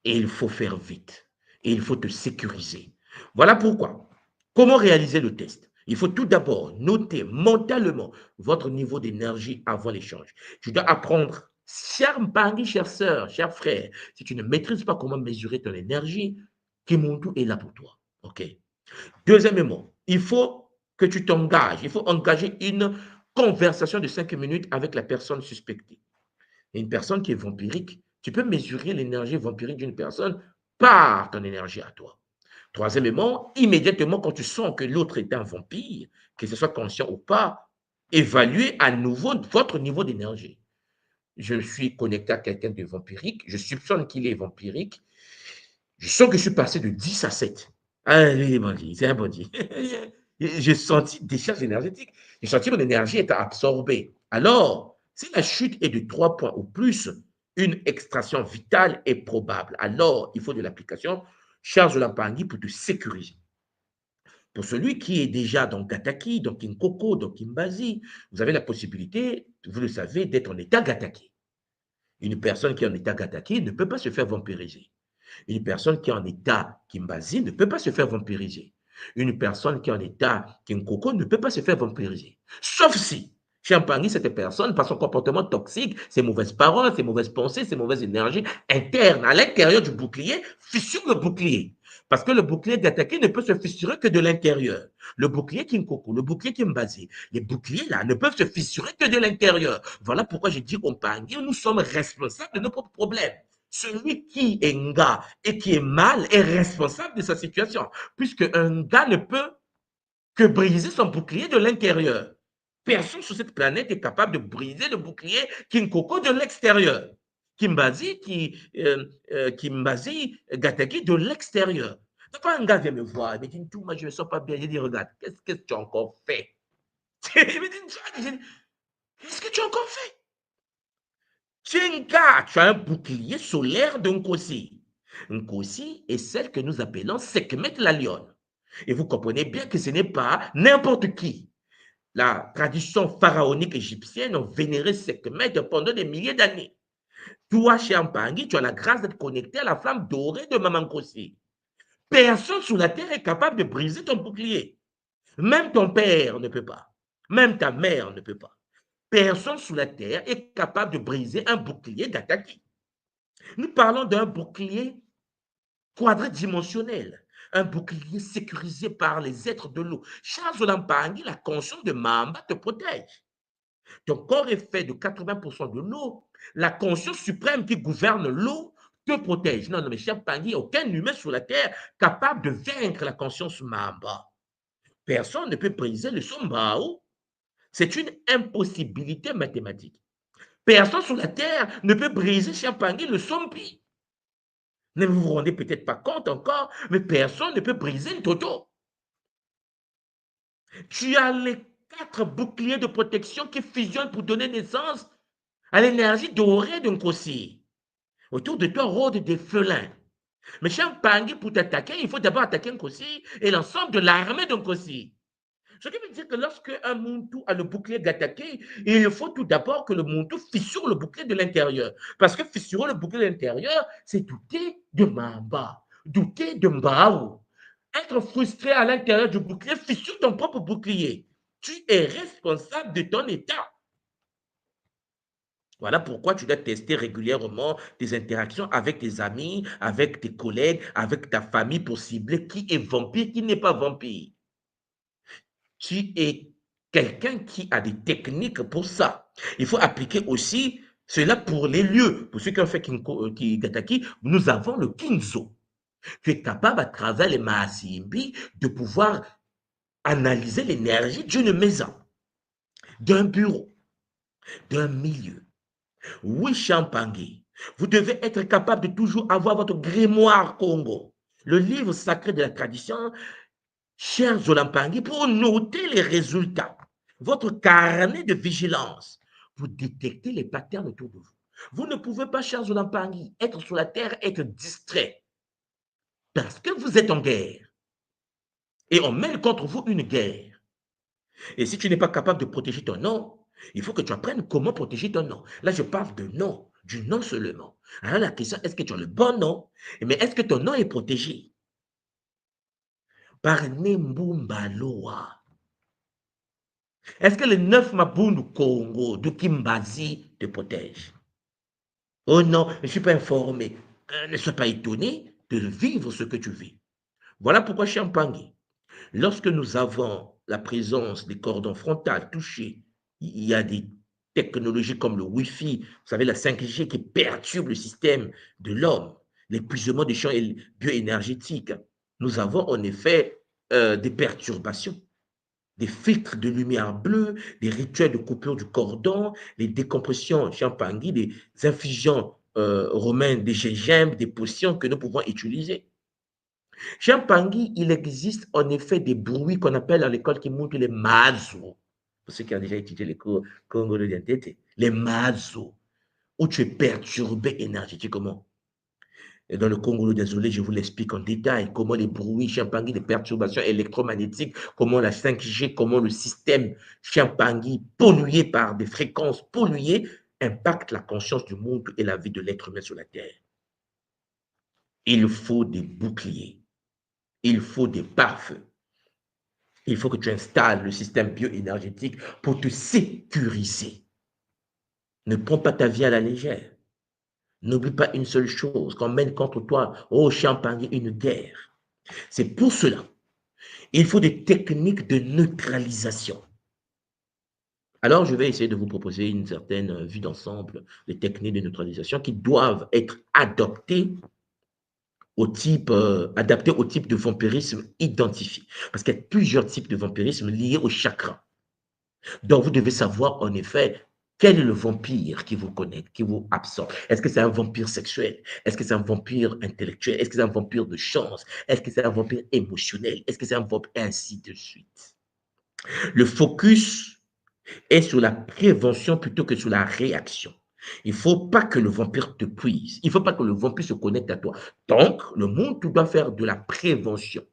il faut faire vite et il faut te sécuriser. Voilà pourquoi. Comment réaliser le test? Il faut tout d'abord noter mentalement votre niveau d'énergie avant l'échange. Tu dois apprendre, cher Mpangi, chère sœur, cher frère, si tu ne maîtrises pas comment mesurer ton énergie, Kimuntu est là pour toi. OK? Deuxièmement, il faut que tu t'engages. Il faut engager une conversation de 5 minutes avec la personne suspectée. Une personne qui est vampirique, tu peux mesurer l'énergie vampirique d'une personne par ton énergie à toi. Troisièmement, immédiatement quand tu sens que l'autre est un vampire, que ce soit conscient ou pas, évaluez à nouveau votre niveau d'énergie. Je suis connecté à quelqu'un de vampirique, je soupçonne qu'il est vampirique, je sens que je suis passé de 10 à 7. Ah, il est bandit, c'est un bandit. J'ai senti des charges énergétiques, j'ai senti mon énergie être absorbée. Alors, si la chute est de 3 points ou plus, une extraction vitale est probable. Alors, il faut de l'application charge Lampangui pour te sécuriser. Pour celui qui est déjà dans Gataki, dans Kinkoko, dans Kimbazi, vous avez la possibilité, vous le savez, d'être en état Gataki. Une personne qui est en état Gataki ne peut pas se faire vampiriser. Une personne qui est en état Kimbazi ne peut pas se faire vampiriser. Une personne qui est en état Kinkoko ne peut pas se faire vampiriser. Sauf si, Champagny, cette personne, par son comportement toxique, ses mauvaises paroles, ses mauvaises pensées, ses mauvaises énergies internes à l'intérieur du bouclier, fissure le bouclier. Parce que le bouclier d'attaquer ne peut se fissurer que de l'intérieur. Le bouclier Kinkoko, le bouclier Kimbazi, les boucliers là ne peuvent se fissurer que de l'intérieur. Voilà pourquoi j'ai dit Champagny, nous sommes responsables de nos propres problèmes. Celui qui est nga et qui est mal est responsable de sa situation, puisque un gars ne peut que briser son bouclier de l'intérieur. Personne sur cette planète est capable de briser le bouclier Kinkoko de l'extérieur. Kimbazi, Kimbazi, Gataki de l'extérieur. Donc, quand un gars vient me voir, il me dit, tout, moi, je ne me sens pas bien. Je dis, regarde, qu'est-ce que tu as encore fait? Il me dit, qu'est-ce que tu as encore fait? Tu es un gars, tu as un bouclier solaire d'un Nkosi. Nkosi est celle que nous appelons Sekhmet la lionne. Et vous comprenez bien que ce n'est pas n'importe qui. La tradition pharaonique égyptienne a vénéré Sekhmet pendant des milliers d'années. Toi, chez Ampangui, tu as la grâce d'être connecté à la flamme dorée de Maman Nkosi. Personne sur la terre est capable de briser ton bouclier. Même ton père ne peut pas. Même ta mère ne peut pas. Personne sur la terre est capable de briser un bouclier d'Ataki. Nous parlons d'un bouclier quadridimensionnel, un bouclier sécurisé par les êtres de l'eau. Charles Lampangui, la conscience de Mamba te protège. Ton corps est fait de 80% de l'eau. La conscience suprême qui gouverne l'eau te protège. Non, mais cher Pangui, aucun humain sur la terre capable de vaincre la conscience Mamba. Personne ne peut briser le son Mao. C'est une impossibilité mathématique. Personne sur la terre ne peut briser, cher Pangui, le son Pi. Ne vous vous rendez peut-être pas compte encore, mais personne ne peut briser le Toto. Tu as les 4 boucliers de protection qui fusionnent pour donner naissance à l'énergie dorée d'un Nkosi. Autour de toi rôdent des félins. Mais cher Pangui, pour t'attaquer, il faut d'abord attaquer un Nkosi et l'ensemble de l'armée d'un Nkosi. Ce qui veut dire que lorsque un Muntu a le bouclier d'attaquer, il faut tout d'abord que le Muntu fissure le bouclier de l'intérieur. Parce que fissurer le bouclier de l'intérieur, c'est douter de Mamba, douter de Mbao. Être frustré à l'intérieur du bouclier, fissure ton propre bouclier. Tu es responsable de ton état. Voilà pourquoi tu dois tester régulièrement tes interactions avec tes amis, avec tes collègues, avec ta famille pour cibler qui est vampire, qui n'est pas vampire. Tu es quelqu'un qui a des techniques pour ça. Il faut appliquer aussi cela pour les lieux. Pour ceux qui ont fait Gataki, nous avons le Kinzo. Tu es capable, à travers les Maasimbi, de pouvoir analyser l'énergie d'une maison, d'un bureau, d'un milieu. Oui, Champangui, vous devez être capable de toujours avoir votre grimoire Congo, le livre sacré de la tradition, cher Zolampangui, pour noter les résultats, votre carnet de vigilance, pour détecter les patterns autour de vous. Vous ne pouvez pas, cher Zolampangui, être sur la terre, être distrait, parce que vous êtes en guerre. Et on mène contre vous une guerre. Et si tu n'es pas capable de protéger ton nom, il faut que tu apprennes comment protéger ton nom. Là, je parle de nom, du nom seulement. Alors la question, est-ce que tu as le bon nom? Mais est-ce que ton nom est protégé? Par Nembumbaloa. Est-ce que les 9 Mabou du Congo, de Kimbazi, te protègent? Oh non, je ne suis pas informé. Ne sois pas étonné de vivre ce que tu vis. Voilà pourquoi Champagne, lorsque nous avons la présence des cordons frontales touchés, il y a des technologies comme le Wi-Fi, vous savez, la 5G qui perturbe le système de l'homme, l'épuisement des champs bioénergétiques. Nous avons en effet des perturbations, des filtres de lumière bleue, des rituels de coupure du cordon, les décompressions champagny, des infusions romaines, des gingembre, des potions que nous pouvons utiliser. Champagny, il existe en effet des bruits qu'on appelle à l'école qui montrent les mazos. Pour ceux qui ont déjà étudié les cours congolais d'identité, les mazos, où tu es perturbé énergétiquement. Et dans le Congo, désolé, je vous l'explique en détail, comment les bruits Champagny, les perturbations électromagnétiques, comment la 5G, comment le système Champagny, pollué par des fréquences polluées, impacte la conscience du monde et la vie de l'être humain sur la Terre. Il faut des boucliers, il faut des pare-feux. Il faut que tu installes le système bioénergétique pour te sécuriser. Ne prends pas ta vie à la légère. N'oublie pas une seule chose, qu'on mène contre toi, oh Champagne, une guerre. C'est pour cela, il faut des techniques de neutralisation. Alors, je vais essayer de vous proposer une certaine vue d'ensemble des techniques de neutralisation qui doivent être adoptées adapté au type de vampirisme identifié. Parce qu'il y a plusieurs types de vampirisme liés au chakra. Donc, vous devez savoir, en effet, quel est le vampire qui vous connecte, qui vous absorbe. Est-ce que c'est un vampire sexuel? Est-ce que c'est un vampire intellectuel? Est-ce que c'est un vampire de chance? Est-ce que c'est un vampire émotionnel? Est-ce que c'est un vampire ainsi de suite? Le focus est sur la prévention plutôt que sur la réaction. Il ne faut pas que le vampire te puise. Il ne faut pas que le vampire se connecte à toi. Donc, le monde, tu dois faire de la prévention.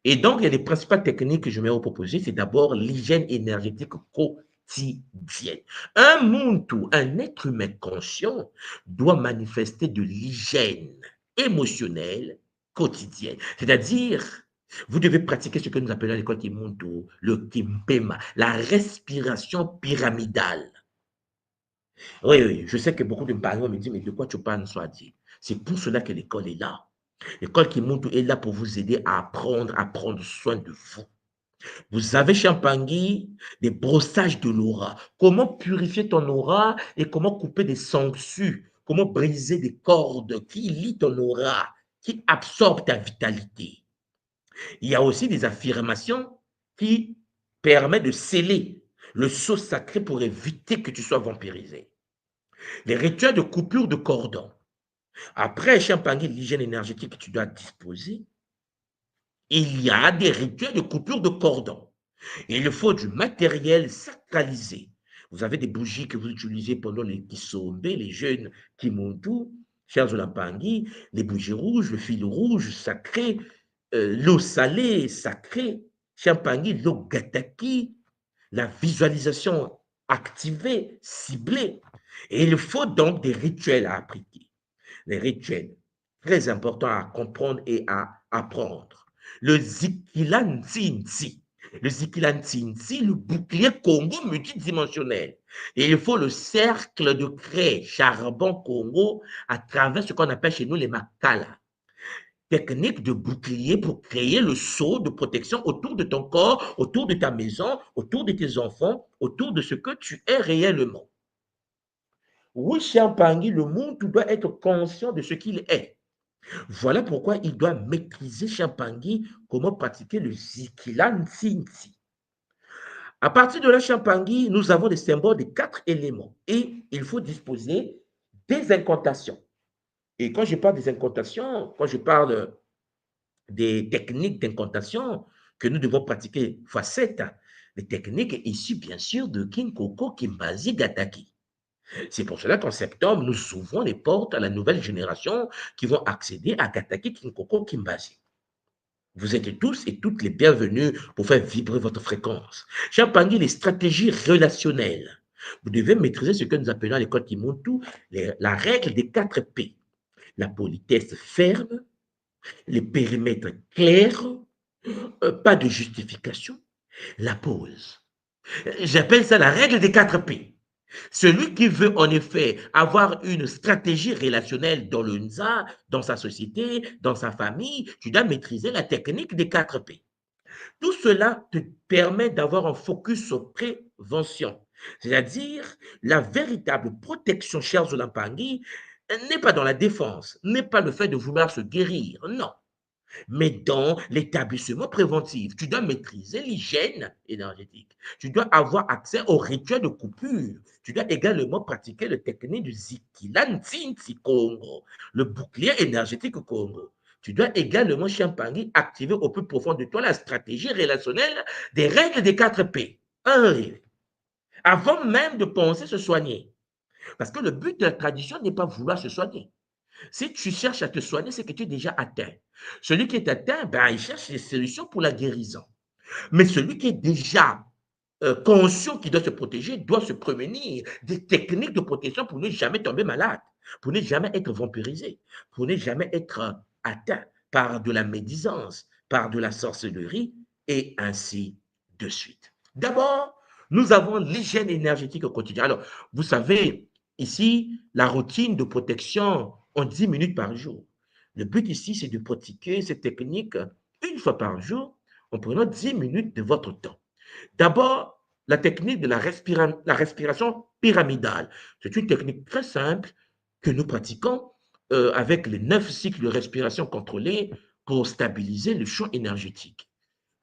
Et donc, il y a les principales techniques que je vais vous proposer. C'est d'abord l'hygiène énergétique quotidienne. Un Muntu, un être humain conscient, doit manifester de l'hygiène émotionnelle quotidienne. C'est-à-dire, vous devez pratiquer ce que nous appelons à l'école Kimuntu, le Kimpema, la respiration pyramidale. Oui, oui, je sais que beaucoup de parents me disent, mais de quoi tu parles, soit dit. C'est pour cela que l'école est là. L'école Kimuntu est là pour vous aider à apprendre, à prendre soin de vous. Vous avez Champagny, des brossages de l'aura. Comment purifier ton aura et comment couper des sangsues, comment briser des cordes qui lient ton aura, qui absorbent ta vitalité. Il y a aussi des affirmations qui permettent de sceller le sceau sacré pour éviter que tu sois vampirisé. Les rituels de coupure de cordon. Après Champagny, l'hygiène énergétique que tu dois disposer, il y a des rituels de coupure de cordon. Il faut du matériel sacralisé. Vous avez des bougies que vous utilisez pendant les Kisombe, les jeunes Kimuntu, chers Olapangui, les bougies rouges, le fil rouge sacré, l'eau salée sacrée, Champagny, l'eau gataki, la visualisation activée, ciblée. Et il faut donc des rituels à appliquer. Les rituels, très importants à comprendre et à apprendre. Le Zikilan Tsinti. Le Zikilan Tsinti, le bouclier Congo multidimensionnel. Et il faut le cercle de craie, charbon Congo, à travers ce qu'on appelle chez nous les Makala. Technique de bouclier pour créer le sceau de protection autour de ton corps, autour de ta maison, autour de tes enfants, autour de ce que tu es réellement. Oui, Champagny, le monde doit être conscient de ce qu'il est. Voilà pourquoi il doit maîtriser Champagny, comment pratiquer le Zikilan Tsinti. À partir de là, Champagny, nous avons des symboles de 4 éléments et il faut disposer des incantations. Et quand je parle des incantations, quand je parle des techniques d'incantation que nous devons pratiquer facettes, les techniques issues bien sûr de Kinkoko Kimbazi Gataki. C'est pour cela qu'en septembre, nous ouvrons les portes à la nouvelle génération qui vont accéder à Gataki Kinkoko Kimbazi. Vous êtes tous et toutes les bienvenus pour faire vibrer votre fréquence. Champagny, les stratégies relationnelles. Vous devez maîtriser ce que nous appelons à l'école Kimuntu la règle des 4 P. La politesse ferme, les périmètres clairs, pas de justification, la pause. J'appelle ça la règle des 4 P. Celui qui veut en effet avoir une stratégie relationnelle dans le NSA, dans sa société, dans sa famille, tu dois maîtriser la technique des 4 P. Tout cela te permet d'avoir un focus sur prévention, c'est-à-dire la véritable protection, chers Zolampangui, n'est pas dans la défense, n'est pas le fait de vouloir se guérir, non, mais dans l'établissement préventif. Tu dois maîtriser l'hygiène énergétique. Tu dois avoir accès aux rituels de coupure. Tu dois également pratiquer le technique du Zikilantinti Congo, le bouclier énergétique Congo. Tu dois également, Champagny, activer au plus profond de toi la stratégie relationnelle des règles des 4 P. Avant même de penser se soigner. Parce que le but de la tradition n'est pas vouloir se soigner. Si tu cherches à te soigner, c'est que tu es déjà atteint. Celui qui est atteint, ben, il cherche des solutions pour la guérison. Mais celui qui est déjà conscient qu'il doit se protéger, doit se prévenir des techniques de protection pour ne jamais tomber malade, pour ne jamais être vampirisé, pour ne jamais être atteint par de la médisance, par de la sorcellerie, et ainsi de suite. D'abord, nous avons l'hygiène énergétique au quotidien. Alors, vous savez, ici, la routine de protection en 10 minutes par jour. Le but ici, c'est de pratiquer cette technique une fois par jour en prenant 10 minutes de votre temps. D'abord, la technique de la respiration pyramidale. C'est une technique très simple que nous pratiquons avec les 9 cycles de respiration contrôlés pour stabiliser le champ énergétique.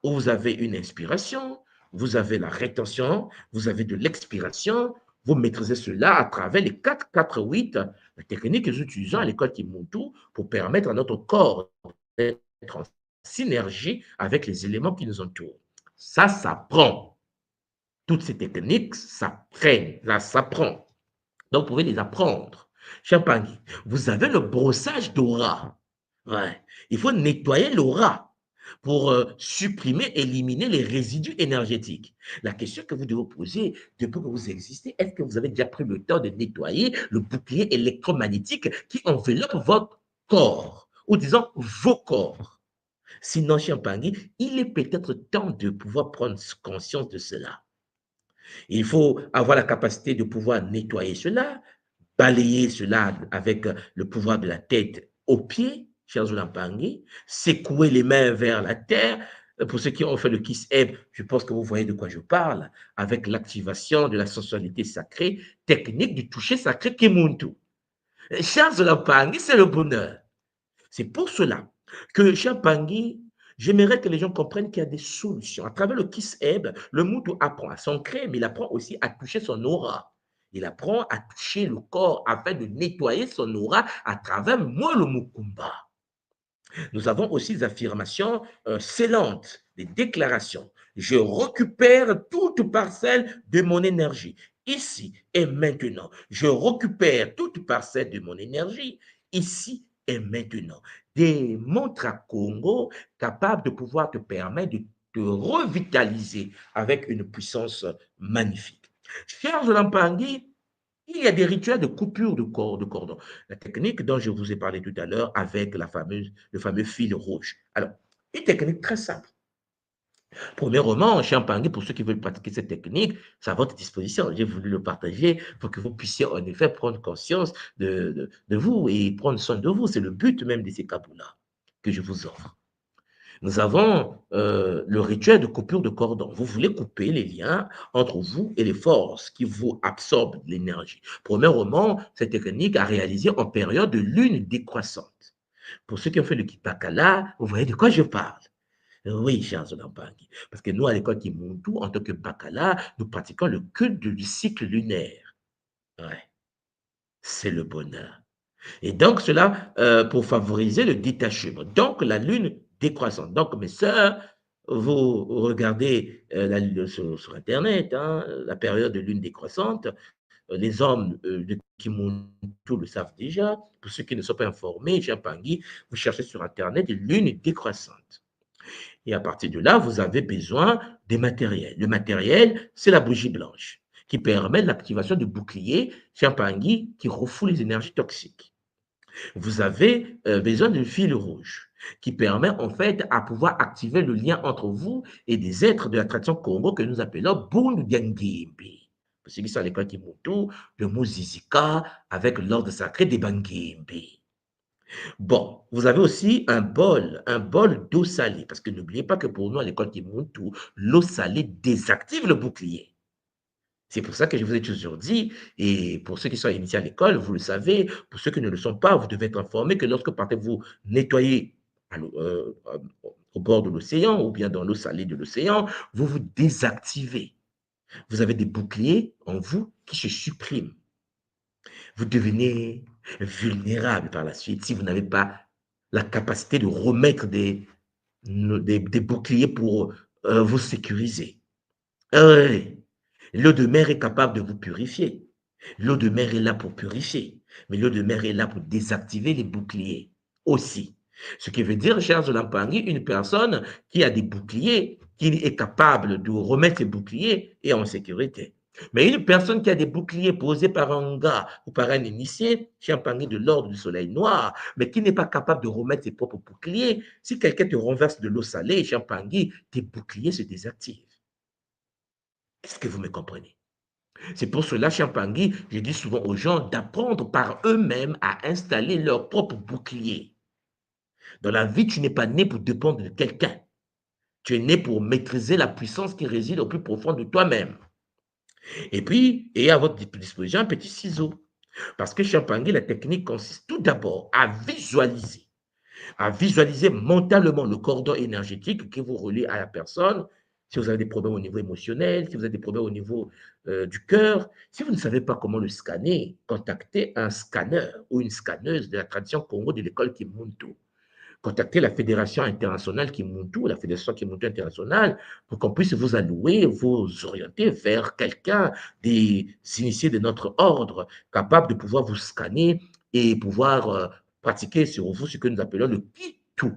Vous avez une inspiration, vous avez la rétention, vous avez de l'expiration, vous maîtrisez cela à travers les 4-4-8, la technique que nous utilisons à l'école Kimuntu pour permettre à notre corps d'être en synergie avec les éléments qui nous entourent. Ça s'apprend. Toutes ces techniques s'apprend. Donc, vous pouvez les apprendre. Champagne, vous avez le brossage d'aura. Ouais. Il faut nettoyer l'aura pour supprimer, éliminer les résidus énergétiques. La question que vous devez vous poser depuis que vous existez, est-ce que vous avez déjà pris le temps de nettoyer le bouclier électromagnétique qui enveloppe votre corps, ou disons vos corps? Sinon, Champagne, il est peut-être temps de pouvoir prendre conscience de cela. Il faut avoir la capacité de pouvoir nettoyer cela, balayer cela avec le pouvoir de la tête aux pieds, chers Olampangui, secouer les mains vers la terre. Pour ceux qui ont fait le Kiss Ebb, je pense que vous voyez de quoi je parle, avec l'activation de la sensualité sacrée, technique du toucher sacré Kimuntu. Chers Olampangui, c'est le bonheur. C'est pour cela que, cher Pangui, j'aimerais que les gens comprennent qu'il y a des solutions. À travers le Kiss Ebb, le Moutou apprend à s'ancrer, mais il apprend aussi à toucher son aura. Il apprend à toucher le corps afin de nettoyer son aura à travers moi le Mukumba. Nous avons aussi des affirmations scellantes, des déclarations. Je récupère toute parcelle de mon énergie, ici et maintenant. Je récupère toute parcelle de mon énergie, ici et maintenant. Des montres à Congo capables de pouvoir te permettre de te revitaliser avec une puissance magnifique. Chers Lampangui, il y a des rituels de coupure de cordon. La technique dont je vous ai parlé tout à l'heure avec le fameux fil rouge. Alors, une technique très simple. Premièrement, Champagne, pour ceux qui veulent pratiquer cette technique, c'est à votre disposition. J'ai voulu le partager pour que vous puissiez en effet prendre conscience de vous et prendre soin de vous. C'est le but même de ces kaboulas que je vous offre. Nous avons le rituel de coupure de cordon. Vous voulez couper les liens entre vous et les forces qui vous absorbent l'énergie. Premièrement, cette technique a réalisé en période de lune décroissante. Pour ceux qui ont fait le Kipakala, vous voyez de quoi je parle. Oui, chers Olampangui, parce que nous, à l'école Kimuntu, en tant que Bakala, nous pratiquons le culte du cycle lunaire. Ouais, c'est le bonheur. Et donc, cela pour favoriser le détachement. Donc, la lune décroissante. Donc, mes sœurs, vous regardez sur Internet, hein, la période de lune décroissante. Les hommes de Kimuntu le savent déjà. Pour ceux qui ne sont pas informés, Champangui, vous cherchez sur Internet lune décroissante. Et à partir de là, vous avez besoin des matériels. Le matériel, c'est la bougie blanche qui permet l'activation du bouclier Champangui qui refoule les énergies toxiques. Vous avez besoin d'un fil rouge. qui permet en fait à pouvoir activer le lien entre vous et des êtres de la tradition Congo que nous appelons Bundiangimbe. Pour ceux qui sont à l'école Kimutu, le mot Zizika avec l'ordre sacré des Bangimbe. Bon, vous avez aussi un bol d'eau salée, parce que n'oubliez pas que pour nous, à l'école Kimuntu, l'eau salée désactive le bouclier. C'est pour ça que je vous ai toujours dit, et pour ceux qui sont initiés à l'école, vous le savez, pour ceux qui ne le sont pas, vous devez être informés que lorsque partez vous nettoyer au bord de l'océan ou bien dans l'eau salée de l'océan, vous vous désactivez. Vous avez des boucliers en vous qui se suppriment. Vous devenez vulnérable par la suite si vous n'avez pas la capacité de remettre des boucliers pour vous sécuriser. Oui, l'eau de mer est capable de vous purifier. L'eau de mer est là pour purifier, mais l'eau de mer est là pour désactiver les boucliers aussi. Ce qui veut dire, chers Olampangi, une personne qui a des boucliers, qui est capable de remettre ses boucliers est en sécurité. Mais une personne qui a des boucliers posés par un gars ou par un initié, Chiampangui de l'ordre du soleil noir, mais qui n'est pas capable de remettre ses propres boucliers, si quelqu'un te renverse de l'eau salée, Chiampangui, tes boucliers se désactivent. Est-ce que vous me comprenez? C'est pour cela, Chiampangui, je dis souvent aux gens d'apprendre par eux-mêmes à installer leur propre bouclier. Dans la vie, tu n'es pas né pour dépendre de quelqu'un. Tu es né pour maîtriser la puissance qui réside au plus profond de toi-même. Et puis, ayez à votre disposition un petit ciseau. Parce que Chiampangui, la technique consiste tout d'abord à visualiser mentalement le cordon énergétique qui vous relie à la personne. Si vous avez des problèmes au niveau émotionnel, si vous avez des problèmes au niveau du cœur, si vous ne savez pas comment le scanner, contactez un scanneur ou une scanneuse de la tradition Congo de l'école Kimuntu. Contactez la Fédération internationale Kimuntu, la Fédération Kimuntu internationale, pour qu'on puisse vous allouer, vous orienter vers quelqu'un des initiés de notre ordre, capable de pouvoir vous scanner et pouvoir pratiquer sur vous ce que nous appelons le Kitu,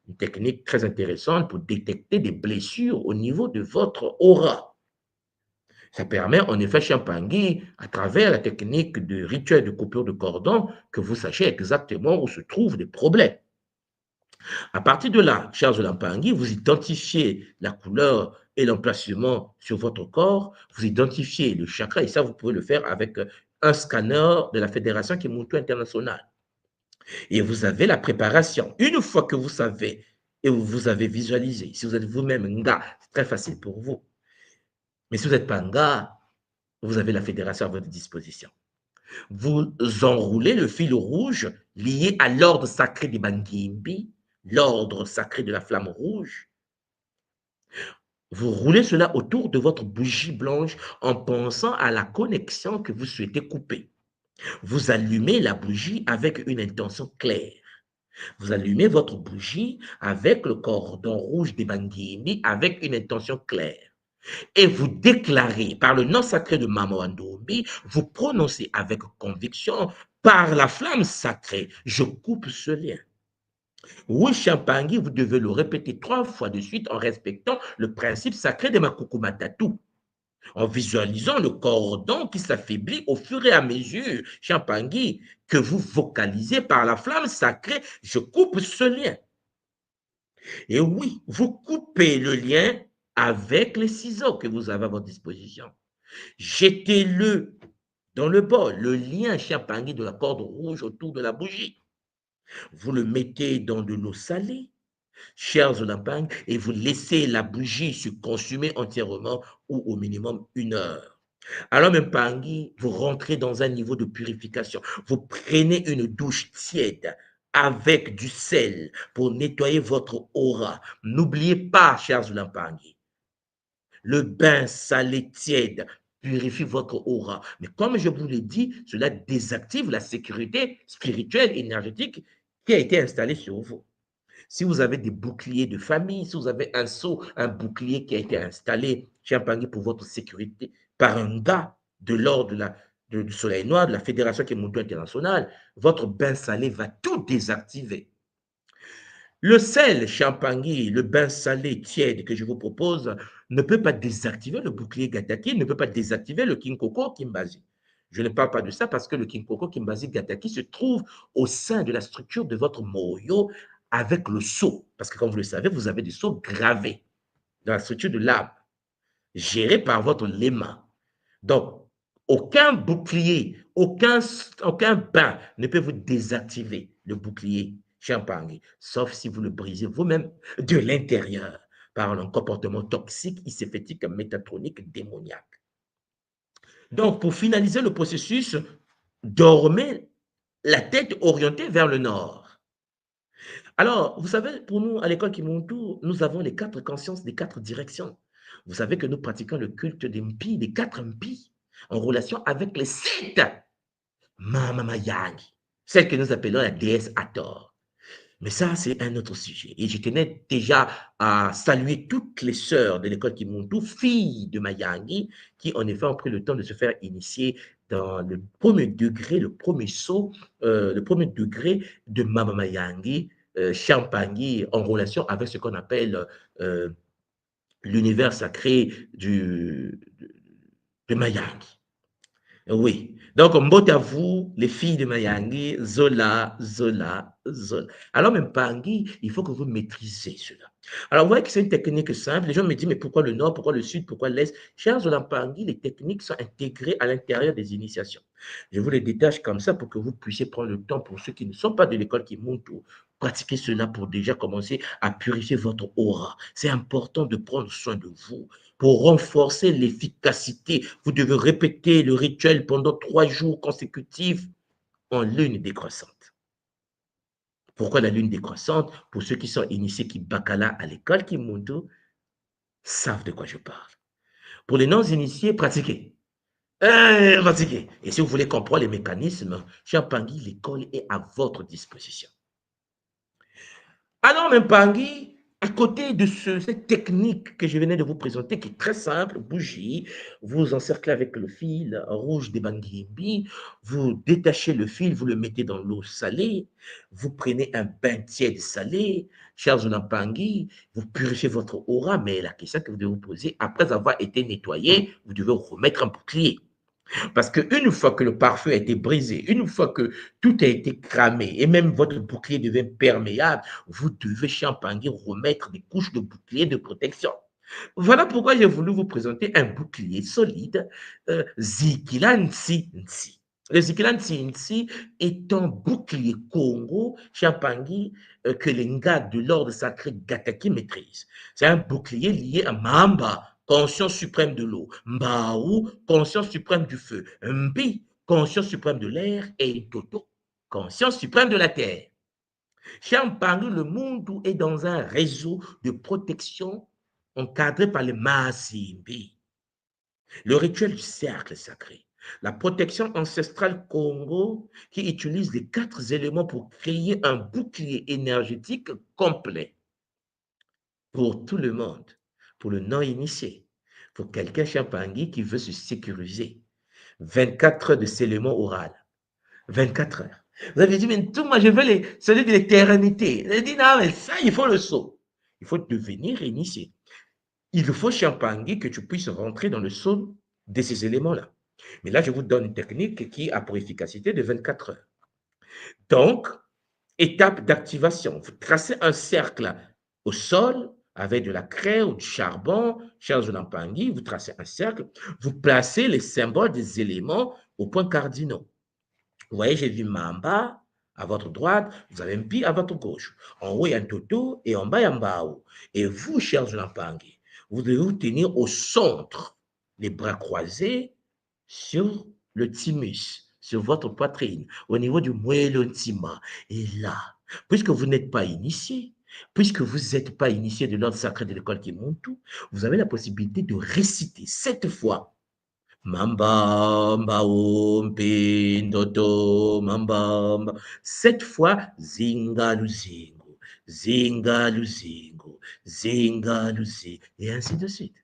une technique très intéressante pour détecter des blessures au niveau de votre aura. Ça permet en effet, Chiampangui, à travers la technique de rituel de coupure de cordon, que vous sachiez exactement où se trouvent les problèmes. À partir de là, chers Olampangi, vous identifiez la couleur et l'emplacement sur votre corps, vous identifiez le chakra, et ça, vous pouvez le faire avec un scanner de la Fédération Kimuntu internationale. Et vous avez la préparation. Une fois que vous savez et vous avez visualisé, si vous êtes vous-même Nga, c'est très facile pour vous. Mais si vous n'êtes pas Nga, vous avez la Fédération à votre disposition. Vous enroulez le fil rouge lié à l'ordre sacré des Bangimbi, l'ordre sacré de la flamme rouge. Vous roulez cela autour de votre bougie blanche en pensant à la connexion que vous souhaitez couper. Vous allumez la bougie avec une intention claire. Vous allumez votre bougie avec le cordon rouge des Bangimbi avec une intention claire. Et vous déclarez par le nom sacré de Mama Wandombi, vous prononcez avec conviction, par la flamme sacrée, je coupe ce lien. Oui, Chiampangui, vous devez le répéter 3 fois de suite en respectant le principe sacré de Makuku Matatu, en visualisant le cordon qui s'affaiblit au fur et à mesure, Chiampangui, que vous vocalisez par la flamme sacrée, je coupe ce lien. Et oui, vous coupez le lien avec les ciseaux que vous avez à votre disposition. Jetez-le dans le bol, le lien Chiampangui de la corde rouge autour de la bougie. Vous le mettez dans de l'eau salée, chers Olampangi, et vous laissez la bougie se consumer entièrement ou au minimum 1 heure. Alors, Mpangi, vous rentrez dans un niveau de purification. Vous prenez une douche tiède avec du sel pour nettoyer votre aura. N'oubliez pas, chers Olampangi, le bain salé tiède purifie votre aura. Mais comme je vous l'ai dit, cela désactive la sécurité spirituelle, énergétique qui a été installée sur vous. Si vous avez des boucliers de famille, si vous avez un seau, un bouclier qui a été installé, Chiampangui, pour votre sécurité, par un gars de l'ordre du Soleil Noir, de la Fédération Kimuntu internationale, votre bain salé va tout désactiver. Le sel, Chiampangui, le bain salé tiède que je vous propose, ne peut pas désactiver le bouclier Gataki, ne peut pas désactiver le Kinkoko Kimbazi. Je ne parle pas de ça parce que le Kinkoko Kimbazi Gataki se trouve au sein de la structure de votre Moyo, avec le sceau. Parce que comme vous le savez, vous avez des sceaux gravés dans la structure de l'âme, gérés par votre léma. Donc, aucun bouclier, aucun bain ne peut vous désactiver le bouclier Champagne, sauf si vous le brisez vous-même de l'intérieur par un comportement toxique, iséphètique, métatronique, démoniaque. Donc, pour finaliser le processus, dormez la tête orientée vers le nord. Alors, vous savez, pour nous, à l'école Kimuntu, nous avons les 4 consciences des 4 directions. Vous savez que nous pratiquons le culte des Mpi, des 4 Mpi, en relation avec les 7 Mamamayagi, celle que nous appelons la déesse Hathor. Mais ça, c'est un autre sujet. Et je tenais déjà à saluer toutes les sœurs de l'école Kimuntu, filles de Mayangi, qui en effet ont pris le temps de se faire initier dans le premier degré, le premier saut, le premier degré de Mama Mayangi, Champagne, en relation avec ce qu'on appelle l'univers sacré de Mayangi. Oui. Donc, mbote à vous, les filles de Mayangi, Zola, Zola, Zola. Alors, même Pangui, il faut que vous maîtrisez cela. Alors, vous voyez que c'est une technique simple. Les gens me disent, mais pourquoi le nord, pourquoi le sud, pourquoi l'est? Cher Zola Pangui, les techniques sont intégrées à l'intérieur des initiations. Je vous les détache comme ça pour que vous puissiez prendre le temps, pour ceux qui ne sont pas de l'école qui montent, pratiquer cela pour déjà commencer à purifier votre aura. C'est important de prendre soin de vous. Pour renforcer l'efficacité, vous devez répéter le rituel pendant 3 jours consécutifs en lune décroissante. Pourquoi la lune décroissante? Pour ceux qui sont initiés, qui bacala à l'école, qui montent, savent de quoi je parle. Pour les non-initiés, pratiquez. Pratiquez. Et si vous voulez comprendre les mécanismes, Champangui, l'école est à votre disposition. Alors, Mpangui, à côté de cette technique que je venais de vous présenter, qui est très simple, bougie, vous encerclez avec le fil rouge des Bangimbi, vous détachez le fil, vous le mettez dans l'eau salée, vous prenez un bain tiède salé, cher Mpangui, vous purifiez votre aura, mais la question que vous devez vous poser, après avoir été nettoyé, vous devez remettre un bouclier. Parce qu'une fois que le parfum a été brisé, une fois que tout a été cramé, et même votre bouclier devient perméable, vous devez, Champagne, remettre des couches de bouclier de protection. Voilà pourquoi j'ai voulu vous présenter un bouclier solide, Zikilansi Nsi. Le Zikilansi Nsi est un bouclier Congo, Champagne, que les Nga de l'ordre sacré Gataki maîtrisent. C'est un bouclier lié à Mamba, conscience suprême de l'eau, Mbaou, conscience suprême du feu, Mbi, conscience suprême de l'air, et Toto, conscience suprême de la terre. Champagne, le monde est dans un réseau de protection encadré par les Masimbi. Le rituel du cercle sacré, la protection ancestrale Congo qui utilise les 4 éléments pour créer un bouclier énergétique complet pour tout le monde. Pour le non-initié, pour quelqu'un Champangui qui veut se sécuriser. 24 heures de scellement oral. 24 heures. Vous avez dit, mais tout, moi, je veux celui de l'éternité. Vous avez dit, non, mais ça, il faut le saut. Il faut devenir initié. Il faut Champangui que tu puisses rentrer dans le saut de ces éléments-là. Mais là, je vous donne une technique qui a pour efficacité de 24 heures. Donc, étape d'activation. Vous tracez un cercle au sol, avec de la craie ou du charbon, cher Zoulampangui, vous tracez un cercle, vous placez les symboles des éléments aux points cardinaux. Vous voyez, j'ai vu Mamba à votre droite, vous avez un Pi à votre gauche. En haut, il y a un Toto et en bas, il y a un Mbao. Et vous, cher Zoulampangui, vous devez vous tenir au centre, les bras croisés sur le thymus, sur votre poitrine, au niveau du moellontima. Et là, puisque vous n'êtes pas initié, puisque vous n'êtes pas initié de l'ordre sacré de l'école Kimuntu, vous avez la possibilité de réciter 7 fois Mamba, Mbao, Mpindoto, Mamba, 7 fois Zinga Luzingo, Zinga Luzingo, Zinga Luzingo, et ainsi de suite.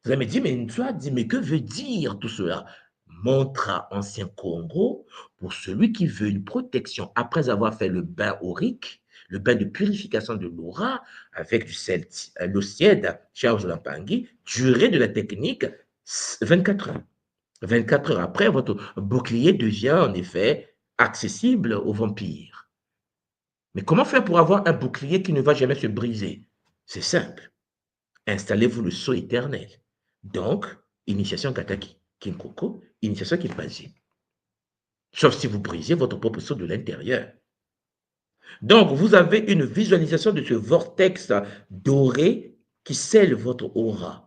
Vous allez me dire, mais que veut dire tout cela? Mantra ancien Congo pour celui qui veut une protection après avoir fait le bain aurique, le bain de purification de l'aura avec du sel, l'eau tiède, charge Lampangui, durée de la technique 24 heures. 24 heures après, votre bouclier devient en effet accessible aux vampires. Mais comment faire pour avoir un bouclier qui ne va jamais se briser? C'est simple. Installez-vous le sceau éternel. Donc, initiation Gataki, Kinkoko, initiation Kimpazi. Sauf si vous brisez votre propre sceau de l'intérieur. Donc, vous avez une visualisation de ce vortex doré qui scelle votre aura.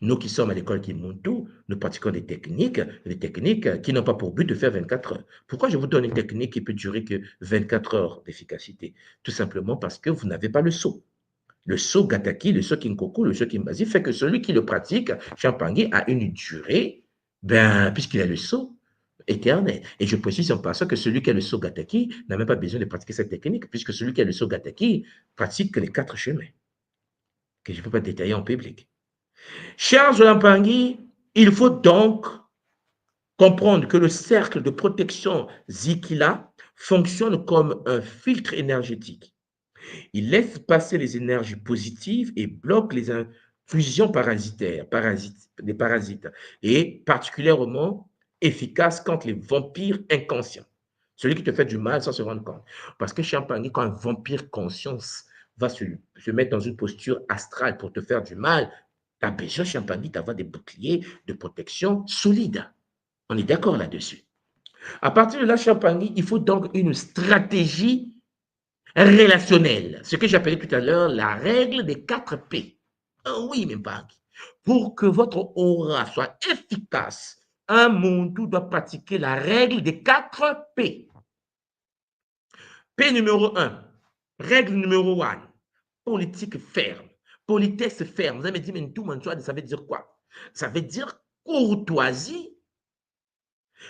Nous qui sommes à l'école Kimuntu, nous pratiquons des techniques qui n'ont pas pour but de faire 24 heures. Pourquoi je vous donne une technique qui peut durer que 24 heures d'efficacité? Tout simplement parce que vous n'avez pas le sceau. Le sceau Gataki, le sceau Kinkoku, le sceau Kimbazi fait que celui qui le pratique, Champangui, a une durée, puisqu'il a le sceau éternel. Et je précise en passant que celui qui a le sceau Gataki n'a même pas besoin de pratiquer cette technique, puisque celui qui a le sceau Gataki pratique les 4 chemins, que je ne peux pas détailler en public. Chers Champangui, il faut donc comprendre que le cercle de protection Zikila fonctionne comme un filtre énergétique. Il laisse passer les énergies positives et bloque les infusions des parasites, et particulièrement efficace contre les vampires inconscients. Celui qui te fait du mal sans se rendre compte. Parce que Champagny, quand un vampire conscience va se mettre dans une posture astrale pour te faire du mal, tu as besoin, Champagny, d'avoir des boucliers de protection solides. On est d'accord là-dessus. À partir de là, Champagny, il faut donc une stratégie relationnelle, ce que j'appelais tout à l'heure la règle des 4 P. Oui, mes bagues. Pour que votre aura soit efficace, un Muntu doit pratiquer la règle des 4 P. P numéro 1, règle numéro 1, politique ferme, politesse ferme. Vous allez me dire, mais tout le monde, ça veut dire quoi? Ça veut dire courtoisie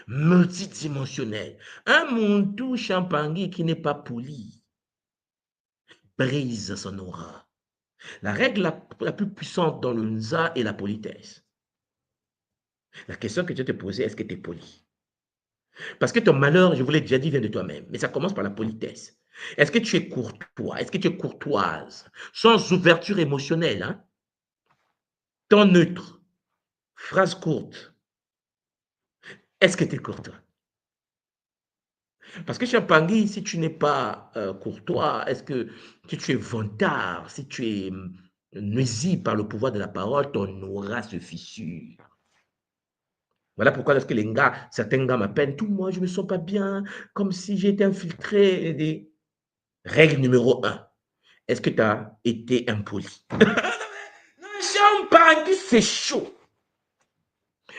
multidimensionnelle. Un Muntu Champangui qui n'est pas poli brise son aura. La règle la plus puissante dans le Nza est la politesse. La question que tu te poser, est-ce que tu es poli? Parce que ton malheur, je vous l'ai déjà dit, vient de toi-même. Mais ça commence par la politesse. Est-ce que tu es courtois? Est-ce que tu es courtoise? Sans ouverture émotionnelle. Hein? Ton neutre. Phrase courte. Est-ce que tu es courtois? Parce que Champangui, si tu n'es pas courtois, est-ce que si tu es vantard, si tu es nuisible par le pouvoir de la parole, ton aura se fissure. Voilà pourquoi lorsque certains gars m'appellent, tout moi, je ne me sens pas bien, comme si j'étais infiltré. Règle numéro 1, est-ce que tu as été impoli? Champagne, c'est chaud.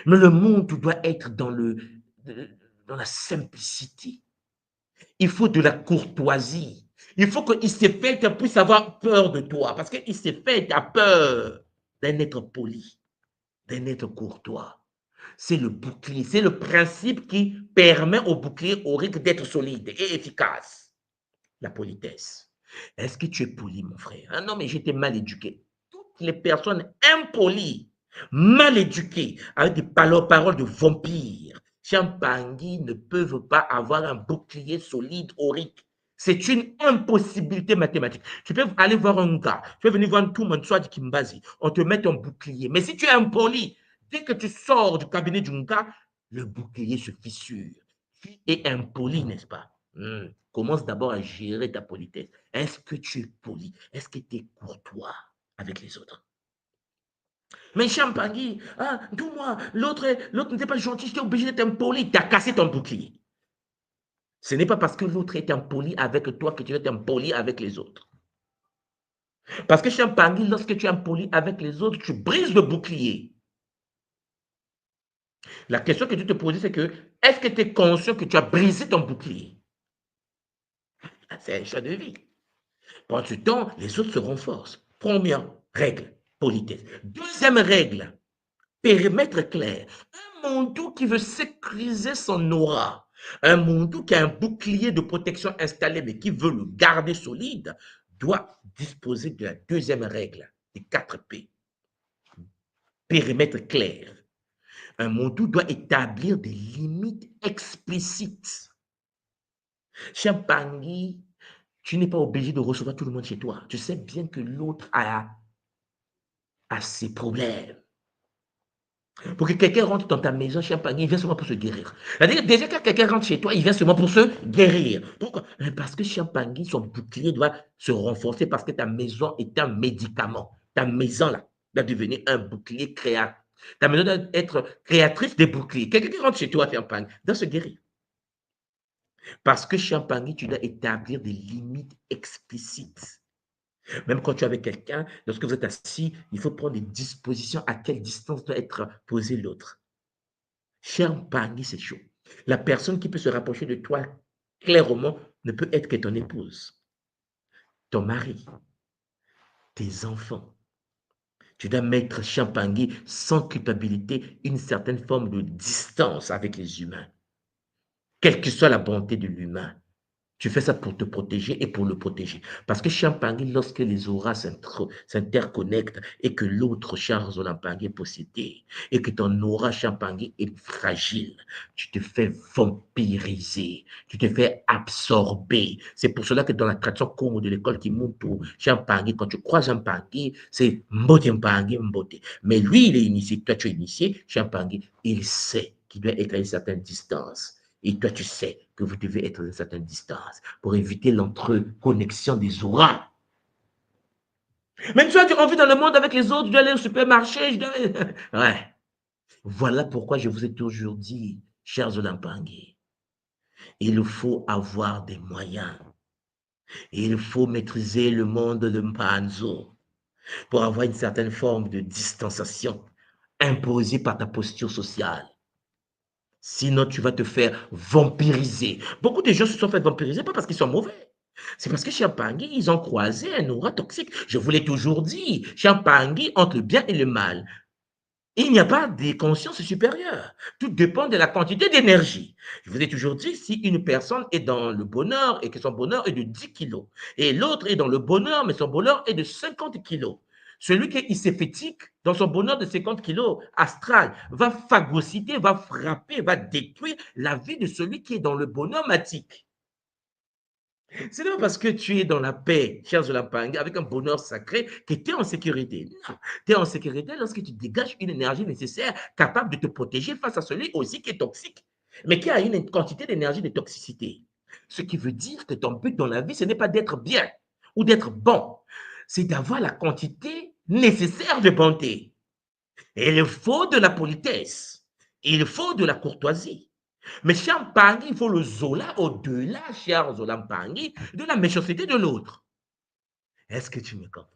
Mais le monde doit être dans la simplicité. Il faut de la courtoisie. Il faut que Isséphète puisse avoir peur de toi, parce que Isséphète a peur d'un être poli, d'un être courtois. C'est le bouclier, c'est le principe qui permet au bouclier aurique d'être solide et efficace. La politesse. Est-ce que tu es poli, mon frère? Ah non, mais j'étais mal éduqué. Toutes les personnes impolies, mal éduquées, avec des paroles de vampires, Champangui ne peuvent pas avoir un bouclier solide aurique. C'est une impossibilité mathématique. Tu peux aller voir un gars, tu peux venir voir tout le monde, soit du Kimbazi, on te met un bouclier. Mais si tu es impoli, dès que tu sors du cabinet d'un gars, le bouclier se fissure. Tu es impoli, n'est-ce pas? Commence d'abord à gérer ta politesse. Est-ce que tu es poli? Est-ce que tu es courtois avec les autres? Mais Champagny, dis-moi, l'autre n'était pas gentil, j'étais obligé d'être impoli. Tu as cassé ton bouclier. Ce n'est pas parce que l'autre est impoli avec toi que tu vas être impoli avec les autres. Parce que Champagny, lorsque tu es impoli avec les autres, tu brises le bouclier. La question que tu te poses, c'est que est-ce que tu es conscient que tu as brisé ton bouclier? C'est un choix de vie. Pendant ce temps, les autres se renforcent. Première règle, politesse. Deuxième règle, périmètre clair. Un Muntu qui veut sécuriser son aura, un Muntu qui a un bouclier de protection installé mais qui veut le garder solide, doit disposer de la deuxième règle, des 4 P. Périmètre clair. Un Muntu doit établir des limites explicites. Champangui, tu n'es pas obligé de recevoir tout le monde chez toi. Tu sais bien que l'autre a ses problèmes. Pour que quelqu'un rentre dans ta maison, Champagne, il vient seulement pour se guérir. C'est-à-dire, déjà, quand quelqu'un rentre chez toi, il vient seulement pour se guérir. Pourquoi? Parce que Champagne, son bouclier doit se renforcer parce que ta maison est un médicament. Ta maison, là, doit devenir un bouclier créateur. Ta maison doit être créatrice des boucliers. Quelqu'un qui rentre chez toi, Champagne, doit se guérir. Parce que Champagne, tu dois établir des limites explicites. Même quand tu es avec quelqu'un, lorsque vous êtes assis, il faut prendre des dispositions à quelle distance doit être posé l'autre. Champagne, c'est chaud. La personne qui peut se rapprocher de toi clairement ne peut être que ton épouse, ton mari, tes enfants. Tu dois mettre Champagne sans culpabilité, une certaine forme de distance avec les humains, quelle que soit la bonté de l'humain. Tu fais ça pour te protéger et pour le protéger. Parce que Champagne, lorsque les auras s'interconnectent et que l'autre Charles Olampangui est possédé et que ton aura Champagne est fragile, tu te fais vampiriser, tu te fais absorber. C'est pour cela que dans la tradition Congo de l'école qui monte au Champagne, quand tu crois Champagne, c'est Mbote Mpangi Mbote. Mais lui, il est initié, toi tu es initié, Champagne, il sait qu'il doit être à une certaine distance. Et toi, tu sais que vous devez être à une certaine distance pour éviter l'entreconnexion des auras. Même toi, tu envie dans le monde avec les autres, je dois aller au supermarché, je dois... Ouais. Voilà pourquoi je vous ai toujours dit, chers Olampangui, il faut avoir des moyens. Il faut maîtriser le monde de Mpanzo pour avoir une certaine forme de distanciation imposée par ta posture sociale. Sinon, tu vas te faire vampiriser. Beaucoup de gens se sont fait vampiriser, pas parce qu'ils sont mauvais. C'est parce que Champagne, ils ont croisé un aura toxique. Je vous l'ai toujours dit, Champagne, entre le bien et le mal. Il n'y a pas de conscience supérieure. Tout dépend de la quantité d'énergie. Je vous ai toujours dit, si une personne est dans le bonheur et que son bonheur est de 10 kilos, et l'autre est dans le bonheur, mais son bonheur est de 50 kilos, celui qui est icephétique, dans son bonheur de 50 kilos astral, va phagocyter, va frapper, va détruire la vie de celui qui est dans le bonheur matique. Ce n'est pas parce que tu es dans la paix, cher Zolapang, avec un bonheur sacré, que tu es en sécurité. Non, tu es en sécurité lorsque tu dégages une énergie nécessaire, capable de te protéger face à celui aussi qui est toxique, mais qui a une quantité d'énergie de toxicité. Ce qui veut dire que ton but dans la vie, ce n'est pas d'être bien ou d'être bon, c'est d'avoir la quantité nécessaire de bonté. Et il faut de la politesse, il faut de la courtoisie. Mais Champagne, il faut le Zola au-delà, cher Zolampangui, de la méchanceté de l'autre. Est-ce que tu me comprends?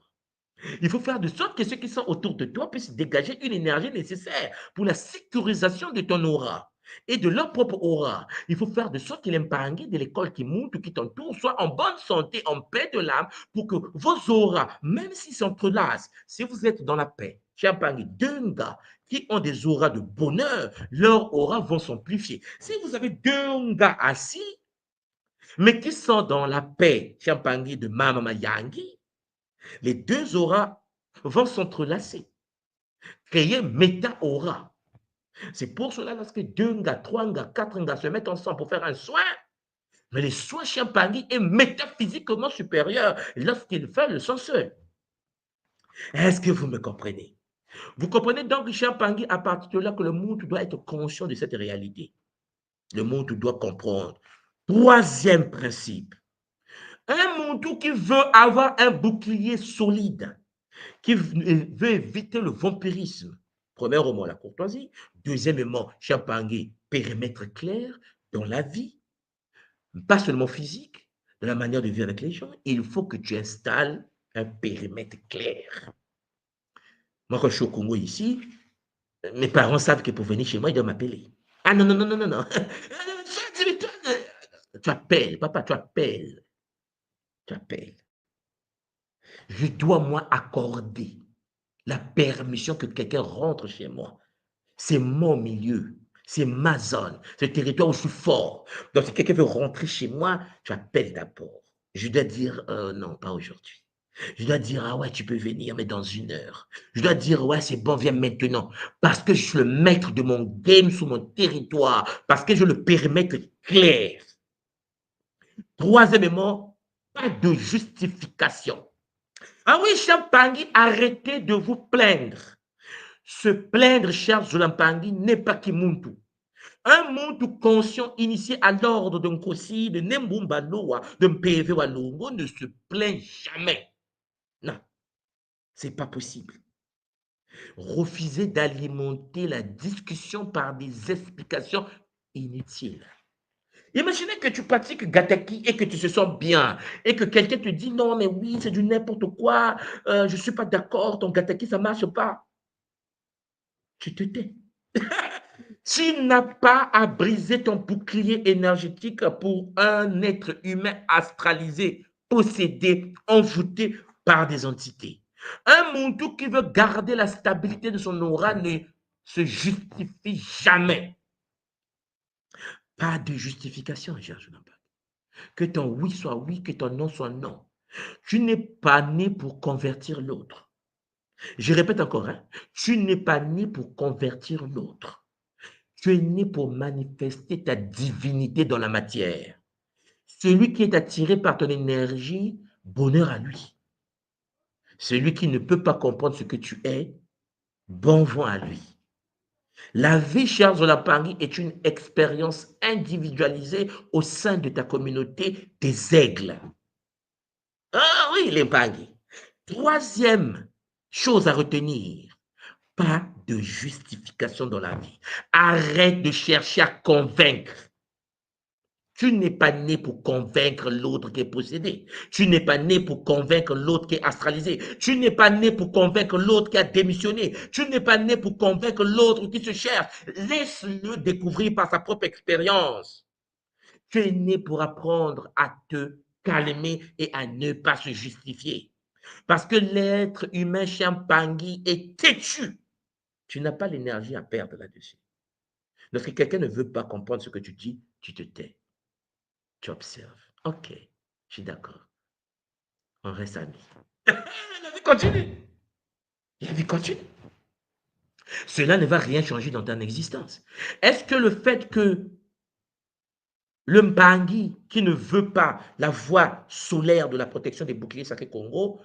Il faut faire de sorte que ceux qui sont autour de toi puissent dégager une énergie nécessaire pour la sécurisation de ton aura et de leur propre aura. Il faut faire de sorte que l'impangui de l'école qui monte ou qui t'entoure soit en bonne santé, en paix de l'âme, pour que vos auras, même s'ils s'entrelacent, si vous êtes dans la paix, Champagne, deux gars qui ont des auras de bonheur, leurs auras vont s'amplifier. Si vous avez deux gars assis, mais qui sont dans la paix, Champagne de Mama Yangi, les deux auras vont s'entrelacer, créer méta-aura. C'est pour cela lorsque deux gars, trois gars, quatre gars se mettent ensemble pour faire un soin, mais le soin Champagne est métaphysiquement supérieur lorsqu'il fait le soin seul. Est-ce que vous me comprenez? Vous comprenez donc, Champagne, à partir de là que le monde doit être conscient de cette réalité. Le monde doit comprendre. Troisième principe. Un monde qui veut avoir un bouclier solide, qui veut éviter le vampirisme. Premièrement, la courtoisie. Deuxièmement, Champagne, périmètre clair dans la vie, pas seulement physique, dans la manière de vivre avec les gens. Il faut que tu installes un périmètre clair. Moi, quand je suis au Congo ici, mes parents savent que pour venir chez moi, ils doivent m'appeler. Ah non, non, non, non, non, non. Tu appelles, papa, tu appelles. Tu appelles. Je dois, moi, accorder la permission que quelqu'un rentre chez moi. C'est mon milieu, c'est ma zone, c'est le territoire où je suis fort. Donc, si quelqu'un veut rentrer chez moi, tu appelles d'abord. Je dois dire non, pas aujourd'hui. Je dois dire, ah ouais, tu peux venir, mais dans 1 heure. Je dois dire, ouais, c'est bon, viens maintenant. Parce que je suis le maître de mon game sur mon territoire. Parce que je le périmètre clair. Troisièmement, pas de justification. Ah oui, Champagne, arrêtez de vous plaindre. Se plaindre, cher Zolampangui, n'est pas Kimuntu. Un monde conscient initié à l'ordre d'un Kosi, de Nembumba Loa, d'un PV Walongo ne se plaint jamais. Non, c'est pas possible. Refuser d'alimenter la discussion par des explications inutiles. Imaginez que tu pratiques Gataki et que tu te sens bien et que quelqu'un te dit non, mais oui, c'est du n'importe quoi, je ne suis pas d'accord, ton Gataki, ça ne marche pas. Tu te tais. Tu n'as pas à briser ton bouclier énergétique pour un être humain astralisé, possédé, envoûté par des entités. Un Muntu qui veut garder la stabilité de son aura ne se justifie jamais. Pas de justification, cher Jonathan. Que ton oui soit oui, que ton non soit non. Tu n'es pas né pour convertir l'autre. Je répète encore, hein, tu n'es pas né pour convertir l'autre. Tu es né pour manifester ta divinité dans la matière. Celui qui est attiré par ton énergie, bonheur à lui. Celui qui ne peut pas comprendre ce que tu es, bon vent à lui. La vie, chers Zolapangi, est une expérience individualisée au sein de ta communauté des aigles. Ah oui, les Pangi. Troisième chose à retenir, pas de justification dans la vie. Arrête de chercher à convaincre. Tu n'es pas né pour convaincre l'autre qui est possédé. Tu n'es pas né pour convaincre l'autre qui est astralisé. Tu n'es pas né pour convaincre l'autre qui a démissionné. Tu n'es pas né pour convaincre l'autre qui se cherche. Laisse-le découvrir par sa propre expérience. Tu es né pour apprendre à te calmer et à ne pas se justifier. Parce que l'être humain Champangui est têtu. Tu n'as pas l'énergie à perdre là-dessus. Lorsque quelqu'un ne veut pas comprendre ce que tu dis, tu te tais. Tu observes. Ok, je suis d'accord. On reste amis. La vie continue. La vie continue. Cela ne va rien changer dans ton existence. Est-ce que le fait que le Mbangi, qui ne veut pas la voie solaire de la protection des boucliers sacrés Congo,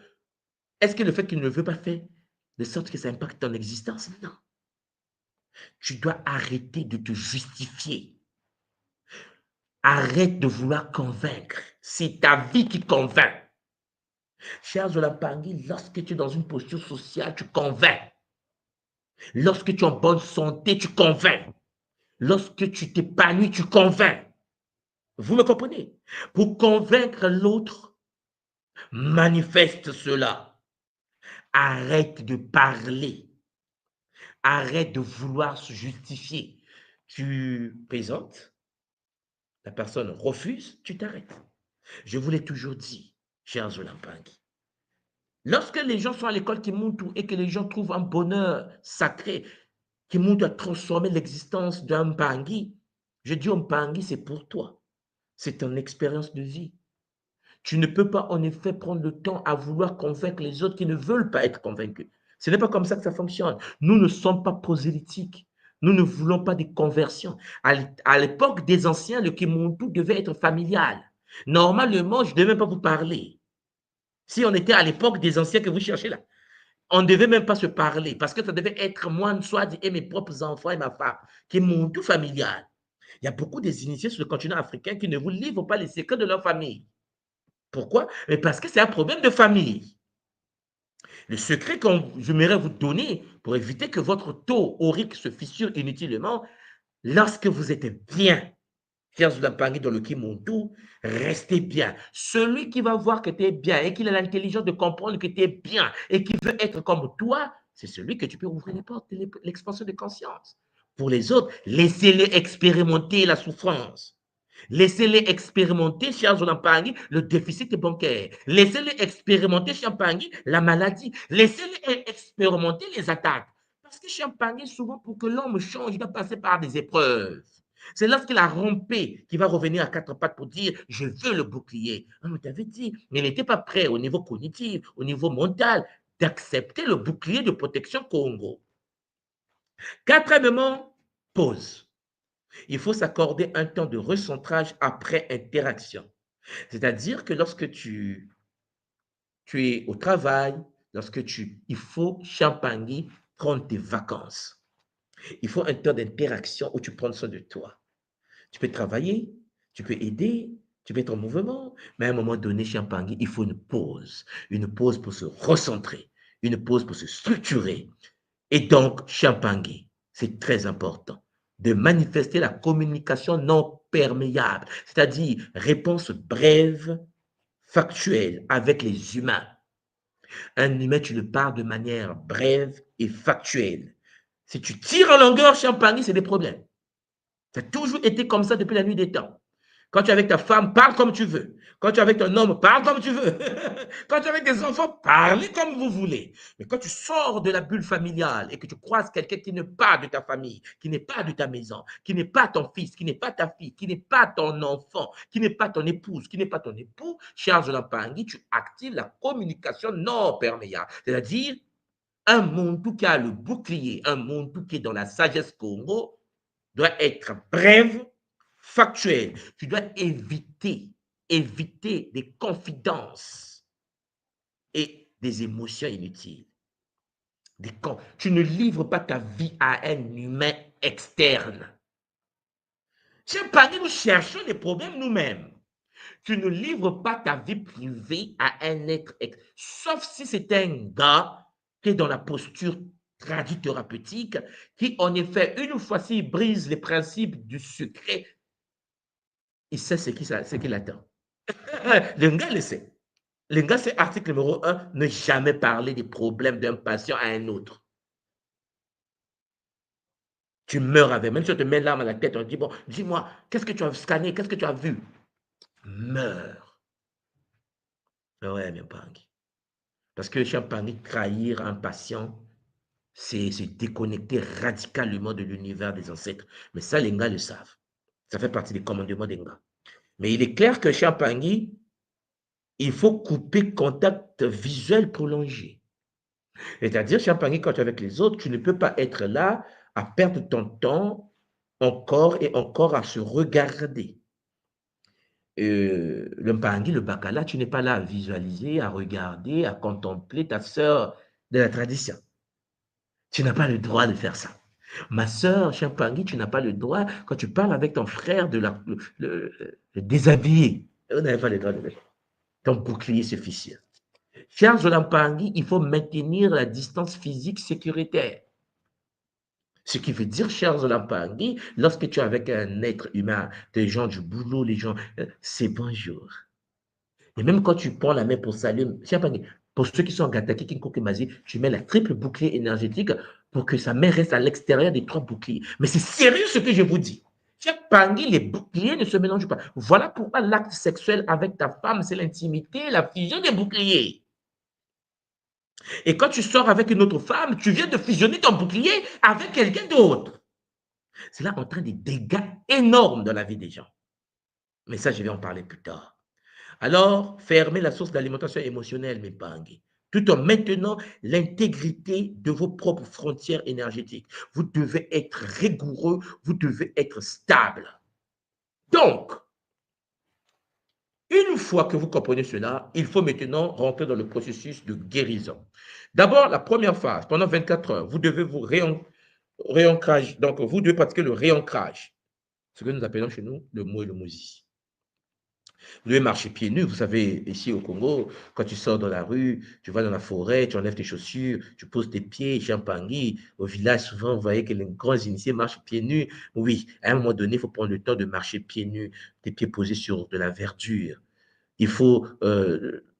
est-ce que le fait qu'il ne veut pas faire de sorte que ça impacte ton existence? Non. Tu dois arrêter de te justifier. Arrête de vouloir convaincre. C'est ta vie qui convainc. Cher Zolapangi, lorsque tu es dans une posture sociale, tu convaincs. Lorsque tu es en bonne santé, tu convaincs. Lorsque tu t'épanouis, tu convaincs. Vous me comprenez? Pour convaincre l'autre, manifeste cela. Arrête de parler. Arrête de vouloir se justifier. Tu présentes, la personne refuse, tu t'arrêtes. Je vous l'ai toujours dit, cher Zolapangi. Lorsque les gens sont à l'école Kimuntu et que les gens trouvent un bonheur sacré, Kimuntu a transformé l'existence d'un Mpangi, je dis au Mpangi, c'est pour toi. C'est ton expérience de vie. Tu ne peux pas en effet prendre le temps à vouloir convaincre les autres qui ne veulent pas être convaincus. Ce n'est pas comme ça que ça fonctionne. Nous ne sommes pas prosélytiques. Nous ne voulons pas des conversions. À l'époque des anciens, le Kimuntu devait être familial. Normalement, je ne devais même pas vous parler. Si on était à l'époque des anciens que vous cherchez là, on ne devait même pas se parler parce que ça devait être moi, soit et mes propres enfants et ma femme, qui est mon tout familial. Il y a beaucoup des initiés sur le continent africain qui ne vous livrent pas les secrets de leur famille. Pourquoi? Mais parce que c'est un problème de famille. Le secret que j'aimerais vous donner pour éviter que votre taux aurique se fissure inutilement, lorsque vous êtes bien, cher Zulapangi dans le Kimuntu, restez bien. Celui qui va voir que tu es bien et qui a l'intelligence de comprendre que tu es bien et qui veut être comme toi, c'est celui que tu peux ouvrir les portes de l'expansion de conscience. Pour les autres, laissez-les expérimenter la souffrance. Laissez-les expérimenter, cher Zolapangi, le déficit bancaire. Laissez-les expérimenter, Champangui, la maladie. Laissez-les expérimenter les attaques. Parce que Champangui, souvent, pour que l'homme change, il doit passer par des épreuves. C'est lorsqu'il a rompé qu'il va revenir à quatre pattes pour dire « je veux le bouclier ». On t'avait dit, mais il n'était pas prêt au niveau cognitif, au niveau mental, d'accepter le bouclier de protection Congo. Quatrièmement, pause. Il faut s'accorder un temps de recentrage après interaction. C'est-à-dire que lorsque tu es au travail, il faut Champangui prendre tes vacances. Il faut un temps d'interaction où tu prends soin de toi. Tu peux travailler, tu peux aider, tu peux être en mouvement, mais à un moment donné, chez un Pangui, il faut une pause pour se recentrer, une pause pour se structurer. Et donc, chez un Pangui, c'est très important de manifester la communication non perméable, c'est-à-dire réponse brève, factuelle avec les humains. Un humain, tu le parles de manière brève et factuelle. Si tu tires en longueur, chez un Pangui, c'est des problèmes. Ça a toujours été comme ça depuis la nuit des temps. Quand tu es avec ta femme, parle comme tu veux. Quand tu es avec ton homme, parle comme tu veux. Quand tu es avec tes enfants, parlez comme vous voulez. Mais quand tu sors de la bulle familiale et que tu croises quelqu'un qui n'est pas de ta famille, qui n'est pas de ta maison, qui n'est pas ton fils, qui n'est pas ta fille, qui n'est pas ton enfant, qui n'est pas ton épouse, qui n'est pas ton époux, Charles Lampangui, tu actives la communication non perméable. C'est-à-dire, un monde qui a le bouclier, un monde qui est dans la sagesse Congo, doit être brève, factuelle. Tu dois éviter des confidences et des émotions inutiles. Tu ne livres pas ta vie à un humain externe. Chez Pangui, nous cherchons des problèmes nous-mêmes. Tu ne livres pas ta vie privée à un être externe, sauf si c'est un gars qui est dans la posture thérapeutique, qui en effet, une fois s'il brise les principes du secret, il sait ce qu'il attend. Le gars le sait. Le gars, c'est article numéro 1, ne jamais parler des problèmes d'un patient à un autre. Tu meurs avec, même si on te met l'arme à la tête, on te dit, bon, dis-moi, qu'est-ce que tu as scanné, qu'est-ce que tu as vu? Meurs. Ouais, bien Pangui. Parce que chez Pangui, trahir un patient, c'est se déconnecter radicalement de l'univers des ancêtres. Mais ça, les gars le savent. Ça fait partie des commandements des gars. Mais il est clair que chez Pangui, il faut couper contact visuel prolongé. C'est-à-dire, chez Pangui, quand tu es avec les autres, tu ne peux pas être là à perdre ton temps encore et encore à se regarder. Le Pangui, le Bakala, tu n'es pas là à visualiser, à regarder, à contempler ta sœur de la tradition. Tu n'as pas le droit de faire ça. Ma sœur, chez Pangui, tu n'as pas le droit, quand tu parles avec ton frère, de le déshabiller. On n'avait pas le droit de le faire. Ton bouclier suffisant. Cher Zolampangi, il faut maintenir la distance physique sécuritaire. Ce qui veut dire, cher Zolampangi, lorsque tu es avec un être humain, des gens du boulot, les gens, c'est bonjour. Et même quand tu prends la main pour saluer, cher Pangui, pour ceux qui sont en Gataki, Kinkokimazi, tu mets la triple bouclier énergétique pour que sa main reste à l'extérieur des 3 boucliers. Mais c'est sérieux ce que je vous dis. Cher Pangui, les boucliers ne se mélangent pas. Voilà pourquoi l'acte sexuel avec ta femme, c'est l'intimité, la fusion des boucliers. Et quand tu sors avec une autre femme, tu viens de fusionner ton bouclier avec quelqu'un d'autre. C'est là entraîne des dégâts énormes dans la vie des gens. Mais ça, je vais en parler plus tard. Alors, fermez la source d'alimentation émotionnelle, mes Pangui, tout en maintenant l'intégrité de vos propres frontières énergétiques. Vous devez être rigoureux, vous devez être stable. Donc, une fois que vous comprenez cela, il faut maintenant rentrer dans le processus de guérison. D'abord, la première phase, pendant 24 heures, vous devez vous réancrage. Donc, vous devez pratiquer le réancrage, ce que nous appelons chez nous le mot et le mosi. Vous devez marcher pieds nus. Vous savez, ici au Congo, quand tu sors dans la rue, tu vas dans la forêt, tu enlèves tes chaussures, tu poses tes pieds, chez un Pangui. Au village, souvent, vous voyez que les grands initiés marchent pieds nus. Oui, à un moment donné, il faut prendre le temps de marcher pieds nus, tes pieds posés sur de la verdure. Il faut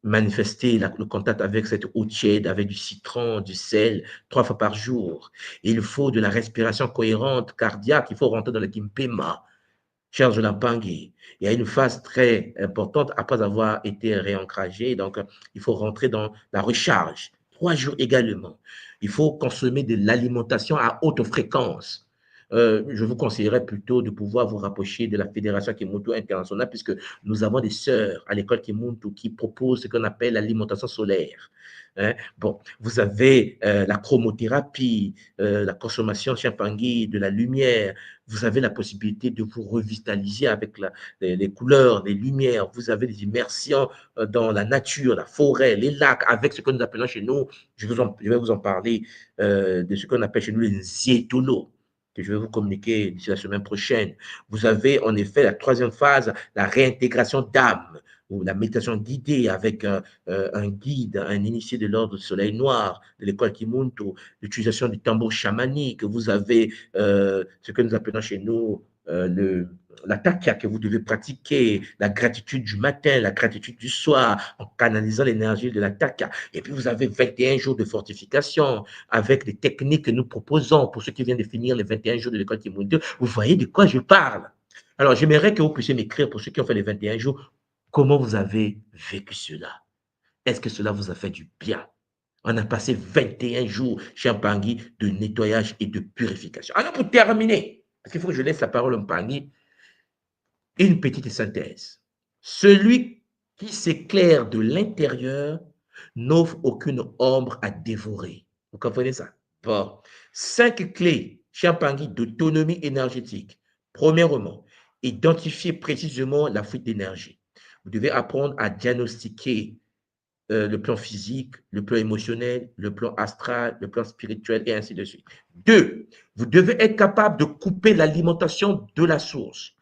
manifester le contact avec cette eau tiède, avec du citron, du sel, 3 fois par jour. Il faut de la respiration cohérente, cardiaque. Il faut rentrer dans le Kimpema. Cher Zolampangi, il y a une phase très importante après avoir été réancragé. Donc, il faut rentrer dans la recharge. 3 jours également. Il faut consommer de l'alimentation à haute fréquence. je vous conseillerais plutôt de pouvoir vous rapprocher de la Fédération Kimoto Internationale, puisque nous avons des sœurs à l'école Kimoto qui proposent ce qu'on appelle l'alimentation solaire. Hein. Bon, vous avez la chromothérapie, la consommation Chiampangui, de la lumière. Vous avez la possibilité de vous revitaliser avec les couleurs, les lumières. Vous avez des immersions dans la nature, la forêt, les lacs, avec ce que nous appelons chez nous, je vais vous en parler, de ce qu'on appelle chez nous les nzietolo, que je vais vous communiquer d'ici la semaine prochaine. Vous avez en effet la troisième phase, la réintégration d'âme, ou la méditation guidée avec un guide, un initié de l'ordre du soleil noir, de l'école Kimuntu, l'utilisation du tambour chamanique. Vous avez ce que nous appelons chez nous la takia que vous devez pratiquer, la gratitude du matin, la gratitude du soir, en canalisant l'énergie de la takia. Et puis vous avez 21 jours de fortification avec les techniques que nous proposons pour ceux qui viennent de finir les 21 jours de l'école Kimuntu. Vous voyez de quoi je parle. Alors, j'aimerais que vous puissiez m'écrire pour ceux qui ont fait les 21 jours. Comment vous avez vécu cela? Est-ce que cela vous a fait du bien? On a passé 21 jours chez Mpangui de nettoyage et de purification. Alors, pour terminer, parce qu'il faut que je laisse la parole à Mpangui, une petite synthèse. Celui qui s'éclaire de l'intérieur n'offre aucune ombre à dévorer. Vous comprenez ça? Bon. 5 clés chez Mpangui d'autonomie énergétique. Premièrement, identifier précisément la fuite d'énergie. Vous devez apprendre à diagnostiquer le plan physique, le plan émotionnel, le plan astral, le plan spirituel et ainsi de suite. 2, vous devez être capable de couper l'alimentation de la source,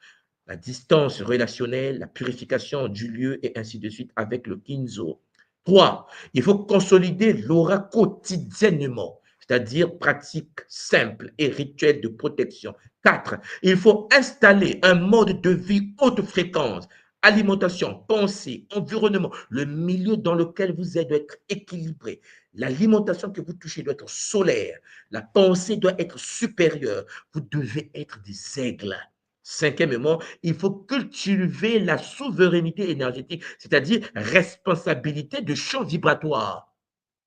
la distance relationnelle, la purification du lieu et ainsi de suite avec le Kinzo. 3, il faut consolider l'aura quotidiennement, c'est-à-dire pratique simple et rituel de protection. 4, il faut installer un mode de vie haute fréquence. Alimentation, pensée, environnement, le milieu dans lequel vous êtes doit être équilibré. L'alimentation que vous touchez doit être solaire. La pensée doit être supérieure. Vous devez être des aigles. 5e, il faut cultiver la souveraineté énergétique, c'est-à-dire responsabilité de champ vibratoire.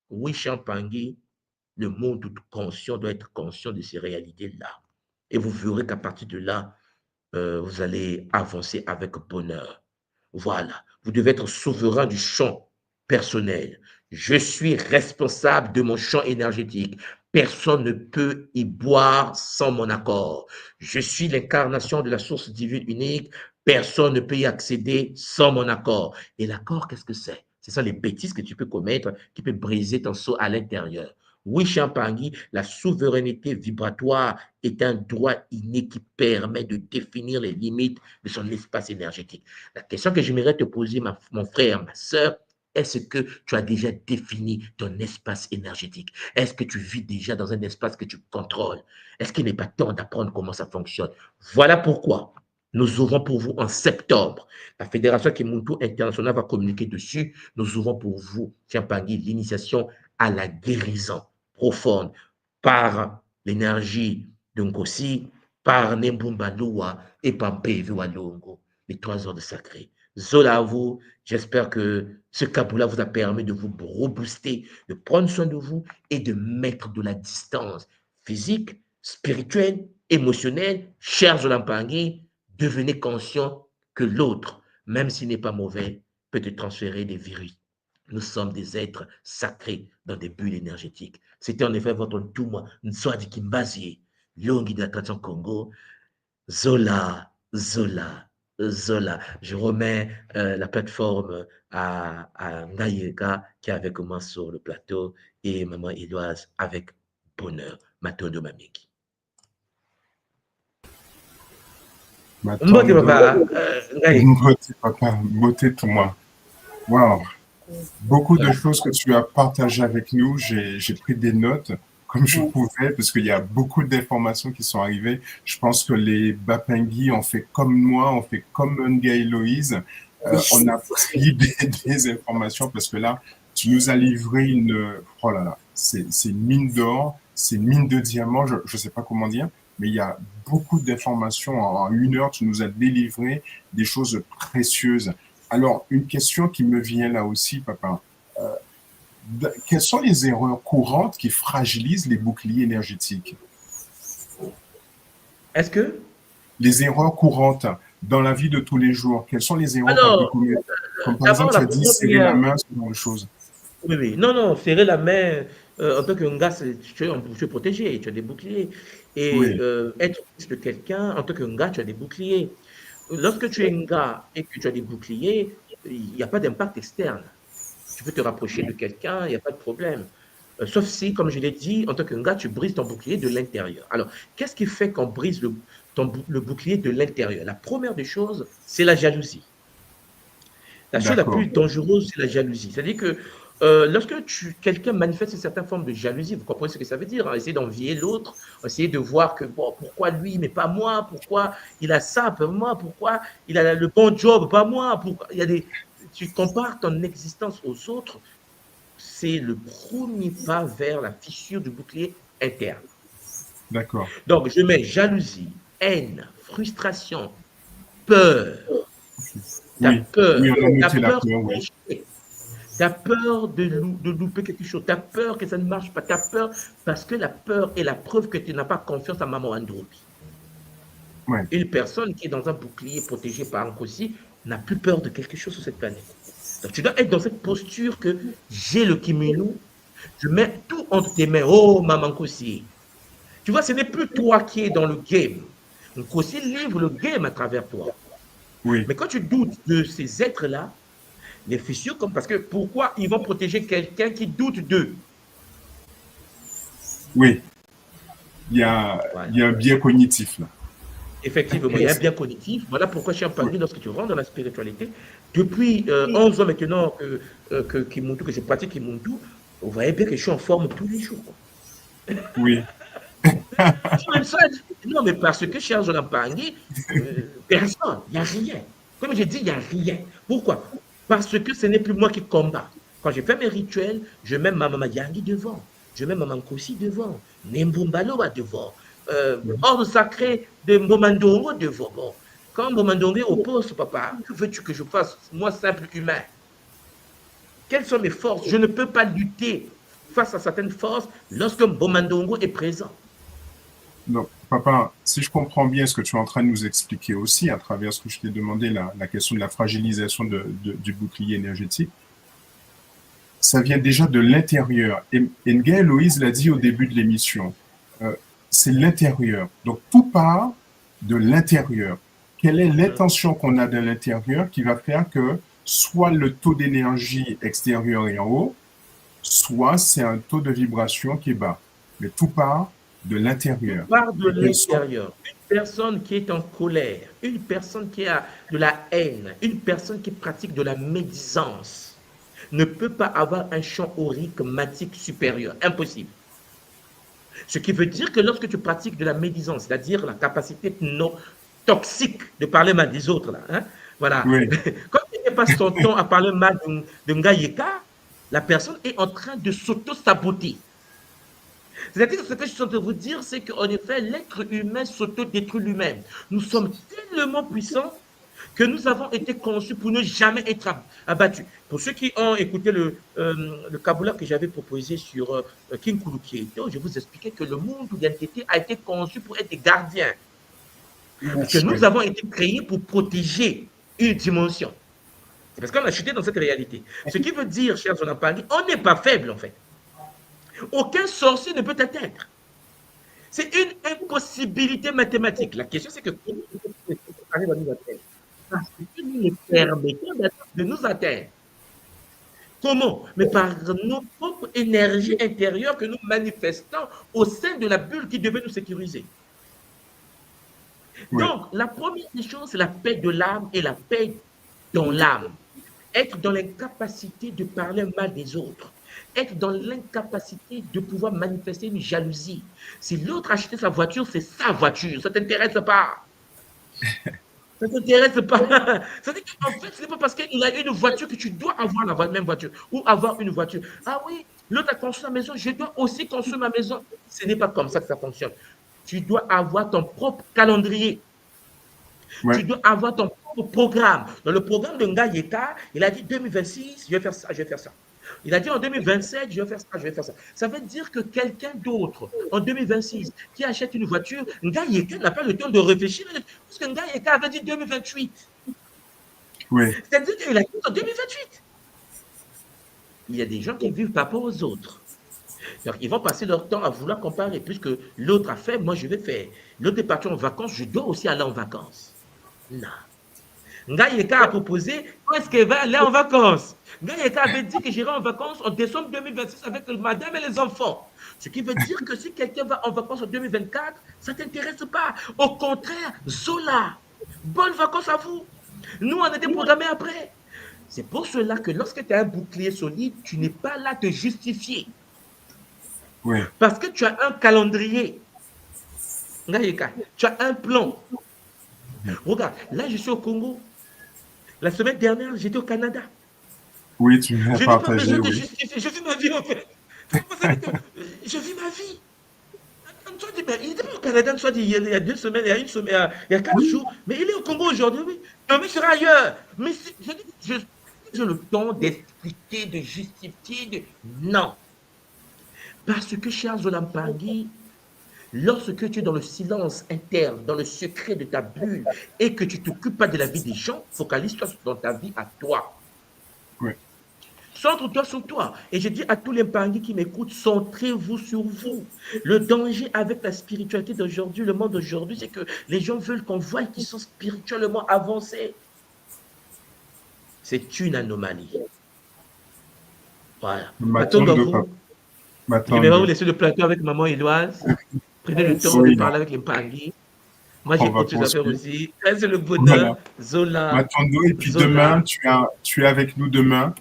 Oui, Champangui, le monde conscient doit être conscient de ces réalités-là. Et vous verrez qu'à partir de là, vous allez avancer avec bonheur. Voilà, vous devez être souverain du champ personnel. Je suis responsable de mon champ énergétique. Personne ne peut y boire sans mon accord. Je suis l'incarnation de la source divine unique. Personne ne peut y accéder sans mon accord. Et l'accord, qu'est-ce que c'est? Ce sont les bêtises que tu peux commettre qui peuvent briser ton sceau à l'intérieur. Oui, Champangui, la souveraineté vibratoire est un droit inné qui permet de définir les limites de son espace énergétique. La question que j'aimerais te poser, mon frère, ma soeur, est-ce que tu as déjà défini ton espace énergétique? Est-ce que tu vis déjà dans un espace que tu contrôles? Est-ce qu'il n'est pas temps d'apprendre comment ça fonctionne? Voilà pourquoi nous ouvrons pour vous en septembre. La Fédération Kimuntu Internationale va communiquer dessus. Nous ouvrons pour vous, Champangui, l'initiation à la guérison profonde par l'énergie de Nkosi, par Nembumbalua et par Mpevi Walongo, les 3 ordres sacrés. Zola à vous, j'espère que ce Kabula vous a permis de vous rebooster, de prendre soin de vous et de mettre de la distance physique, spirituelle, émotionnelle. Chers Zolampangi, devenez conscient que l'autre, même s'il n'est pas mauvais, peut te transférer des virus. Nous sommes des êtres sacrés dans des bulles énergétiques. C'était en effet votre Ntouma Nswadi Kimbazi, Longi de la tradition Congo. Zola, Zola, Zola. Je remets la plateforme à Ngayega qui est avec moi sur le plateau et Maman Éloise avec bonheur. Matondo Mamiki. Mbote papa, beauté tout moi. Wow. Beaucoup de choses que tu as partagées avec nous, j'ai pris des notes comme je pouvais parce qu'il y a beaucoup d'informations qui sont arrivées. Je pense que les Bapingui ont fait comme moi, ont fait comme Nga Héloïse. On a pris des informations parce que là, tu nous as livré oh là là, c'est une mine d'or, c'est une mine de diamants, je ne sais pas comment dire, mais il y a beaucoup d'informations. En 1 heure, tu nous as délivré des choses précieuses. Alors, une question qui me vient là aussi, papa. Quelles sont les erreurs courantes qui fragilisent les boucliers énergétiques? Est-ce que? Les erreurs courantes dans la vie de tous les jours, quelles sont les erreurs qu'on peut Alors, commettre? Comme par exemple, d'abord, tu la as dit serrer la première, main, ce genre de choses. oui, oui. Non, non, serrer la main en tant qu'un gars, tu es protégé, tu as des boucliers. Et Oui, être proche de quelqu'un, en tant qu'un gars, tu as des boucliers. Lorsque tu es un gars et que tu as des boucliers, il n'y a pas d'impact externe. Tu peux te rapprocher de quelqu'un, il n'y a pas de problème. Sauf si, comme je l'ai dit, en tant qu'un gars, tu brises ton bouclier de l'intérieur. Alors, qu'est-ce qui fait qu'on brise le bouclier de l'intérieur? La première des choses, c'est la jalousie. La chose la d'accord. plus dangereuse, c'est la jalousie. C'est-à-dire que lorsque quelqu'un manifeste une certaine forme de jalousie, vous comprenez ce que ça veut dire, hein, essayer d'envier l'autre, essayer de voir que bon, pourquoi lui, mais pas moi, pourquoi il a ça, pas moi, pourquoi il a le bon job, pas moi, pourquoi il y a des. Tu compares ton existence aux autres, c'est le premier pas vers la fissure du bouclier interne. D'accord. Donc, je mets jalousie, haine, frustration, peur. Ta Oui, oui, peur, on a ta noté la peur peur, oui. d'échouer. Tu as peur de louper quelque chose. Tu as peur que ça ne marche pas. Tu as peur parce que la peur est la preuve que tu n'as pas confiance à Maman Andropi. Ouais, Une personne qui est dans un bouclier protégé par un Kossi n'a plus peur de quelque chose sur cette planète. Donc tu dois être dans cette posture que j'ai le Kimunu, je mets tout entre tes mains. Oh, Maman Kossi. Tu vois, ce n'est plus toi qui es dans le game. Kossi livre le game à travers toi. oui, Mais quand tu doutes de ces êtres-là, les fissures, comme parce que pourquoi ils vont protéger quelqu'un qui doute d'eux? oui. Il Voilà. y a un biais cognitif là. Effectivement, il y a un bien cognitif. Voilà pourquoi chez Ampagui, lorsque tu rentres dans la spiritualité, depuis 11 ans maintenant que je pratique Kimuntu, vous voyez bien que je suis en forme tous les jours. Oui, Même ça, non, mais parce que chez Ampagui, personne, il n'y a rien. Comme j'ai dit, il n'y a rien. Pourquoi? Parce que ce n'est plus moi qui combat. Quand je fais mes rituels, je mets ma Mama Yangi devant, je mets Maman Kosi devant, Nembumbaloa devant, ordre sacré de Mbomandongo devant. Bon, quand Mbomandongo oppose, papa, que veux-tu que je fasse, moi, simple humain? Quelles sont mes forces? Je ne peux pas lutter face à certaines forces lorsque Mbomandongo est présent. donc papa, si je comprends bien ce que tu es en train de nous expliquer aussi à travers ce que je t'ai demandé, la question de la fragilisation du bouclier énergétique, ça vient déjà de l'intérieur. Et Nga Eloïse l'a dit au début de l'émission, c'est l'intérieur. Donc tout part de l'intérieur. Quelle est l'intention qu'on a de l'intérieur qui va faire que soit le taux d'énergie extérieur est en haut, soit c'est un taux de vibration qui est bas. Mais tout part de l'intérieur. Tout part de l'intérieur. Une personne qui est en colère, une personne qui a de la haine, une personne qui pratique de la médisance ne peut pas avoir un champ aurique matique supérieur. Impossible. Ce qui veut dire que lorsque tu pratiques de la médisance, c'est-à-dire la capacité toxique de parler mal des autres, là, hein, voilà. Oui. Quand tu passes ton temps à parler mal de Ngayeka, la personne est en train de s'auto-saboter. C'est-à-dire que ce que je suis en train de vous dire, c'est qu'en effet, l'être humain s'auto-détruit lui-même. Nous sommes tellement puissants que nous avons été conçus pour ne jamais être abattus. Pour ceux qui ont écouté le Kabbalah que j'avais proposé sur King Kulukieto, je vous expliquais que le monde de l'entité a été conçu pour être des gardiens. Que nous avons été créés pour protéger une dimension. C'est parce qu'on a chuté dans cette réalité. Ce qui veut dire, chers Zonampani, on n'est pas faible en fait. Aucun sorcier ne peut atteindre. C'est une impossibilité mathématique. La question, c'est que comment on arrive à nous atteindre? Parce que nous nous permettons de nous atteindre. Comment? Mais par nos propres énergies intérieures que nous manifestons au sein de la bulle qui devait nous sécuriser. Oui. Donc, la première des choses, c'est la paix de l'âme et la paix dans l'âme. Être dans l'incapacité de parler mal des autres. Être dans l'incapacité de pouvoir manifester une jalousie. Si l'autre a acheté sa voiture, c'est sa voiture. Ça ne t'intéresse pas. Ça ne t'intéresse pas. C'est-à-dire qu'en fait, ce n'est pas parce qu'il a une voiture que tu dois avoir la même voiture ou avoir une voiture. Ah oui, l'autre a construit la maison, je dois aussi construire ma maison. Ce n'est pas comme ça que ça fonctionne. Tu dois avoir ton propre calendrier. Ouais. Tu dois avoir ton propre programme. Dans le programme de Ngayeka, il a dit 2026, je vais faire ça, je vais faire ça. Il a dit en 2027, je vais faire ça, je vais faire ça. Ça veut dire que quelqu'un d'autre, en 2026, qui achète une voiture, Ngayeka n'a pas le temps de réfléchir, parce que Ngayeka avait dit 2028. Oui. C'est-à-dire qu'il a dit en 2028. Il y a des gens qui vivent par rapport aux autres. Donc, ils vont passer leur temps à vouloir comparer, puisque l'autre a fait, moi je vais faire. L'autre est parti en vacances, je dois aussi aller en vacances. Non. Ngayeka a proposé quand est-ce qu'elle va aller en vacances. Ngayeka avait dit que j'irai en vacances en décembre 2026 avec madame et les enfants. Ce qui veut dire que si quelqu'un va en vacances en 2024, ça ne t'intéresse pas. Au contraire, Zola, bonnes vacances à vous. Nous, on était programmés après. C'est pour cela que lorsque tu as un bouclier solide, tu n'es pas là te justifier. Oui. Parce que tu as un calendrier. Ngayeka, tu as un plan. Regarde, là, je suis au Congo. La semaine dernière, j'étais au Canada. Oui, tu m'as Je n'ai pas partagé, besoin de oui. justifier. Je vis ma vie, en fait. Vous savez que je vis ma vie. Il n'était pas au Canada, soit dit, il y a 2 semaines, il y a 1 semaine, il y a 4 jours. Mais il est au Congo aujourd'hui, oui. Demain, il sera ailleurs. Mais j'ai le temps d'expliquer, de justifier. Non. Parce que, cher Zolampangui, lorsque tu es dans le silence interne, dans le secret de ta bulle, et que tu ne t'occupes pas de la vie des gens, focalise-toi dans ta vie à toi. Oui. Centre-toi sur toi. Et je dis à tous les Mpangui qui m'écoutent, centrez-vous sur vous. Le danger avec la spiritualité d'aujourd'hui, le monde d'aujourd'hui, c'est que les gens veulent qu'on voie qu'ils sont spirituellement avancés. C'est une anomalie. Voilà. Matondo, Je vais Matondo. vous laisser le plateau avec maman Éloise. Prenez le temps Oui. de parler avec les Mpangui. Moi, On j'ai va autre chose à faire poursuivre. aussi. C'est le bonheur. Voilà. Zola. Matondo, et puis Zola. demain, tu es avec nous demain,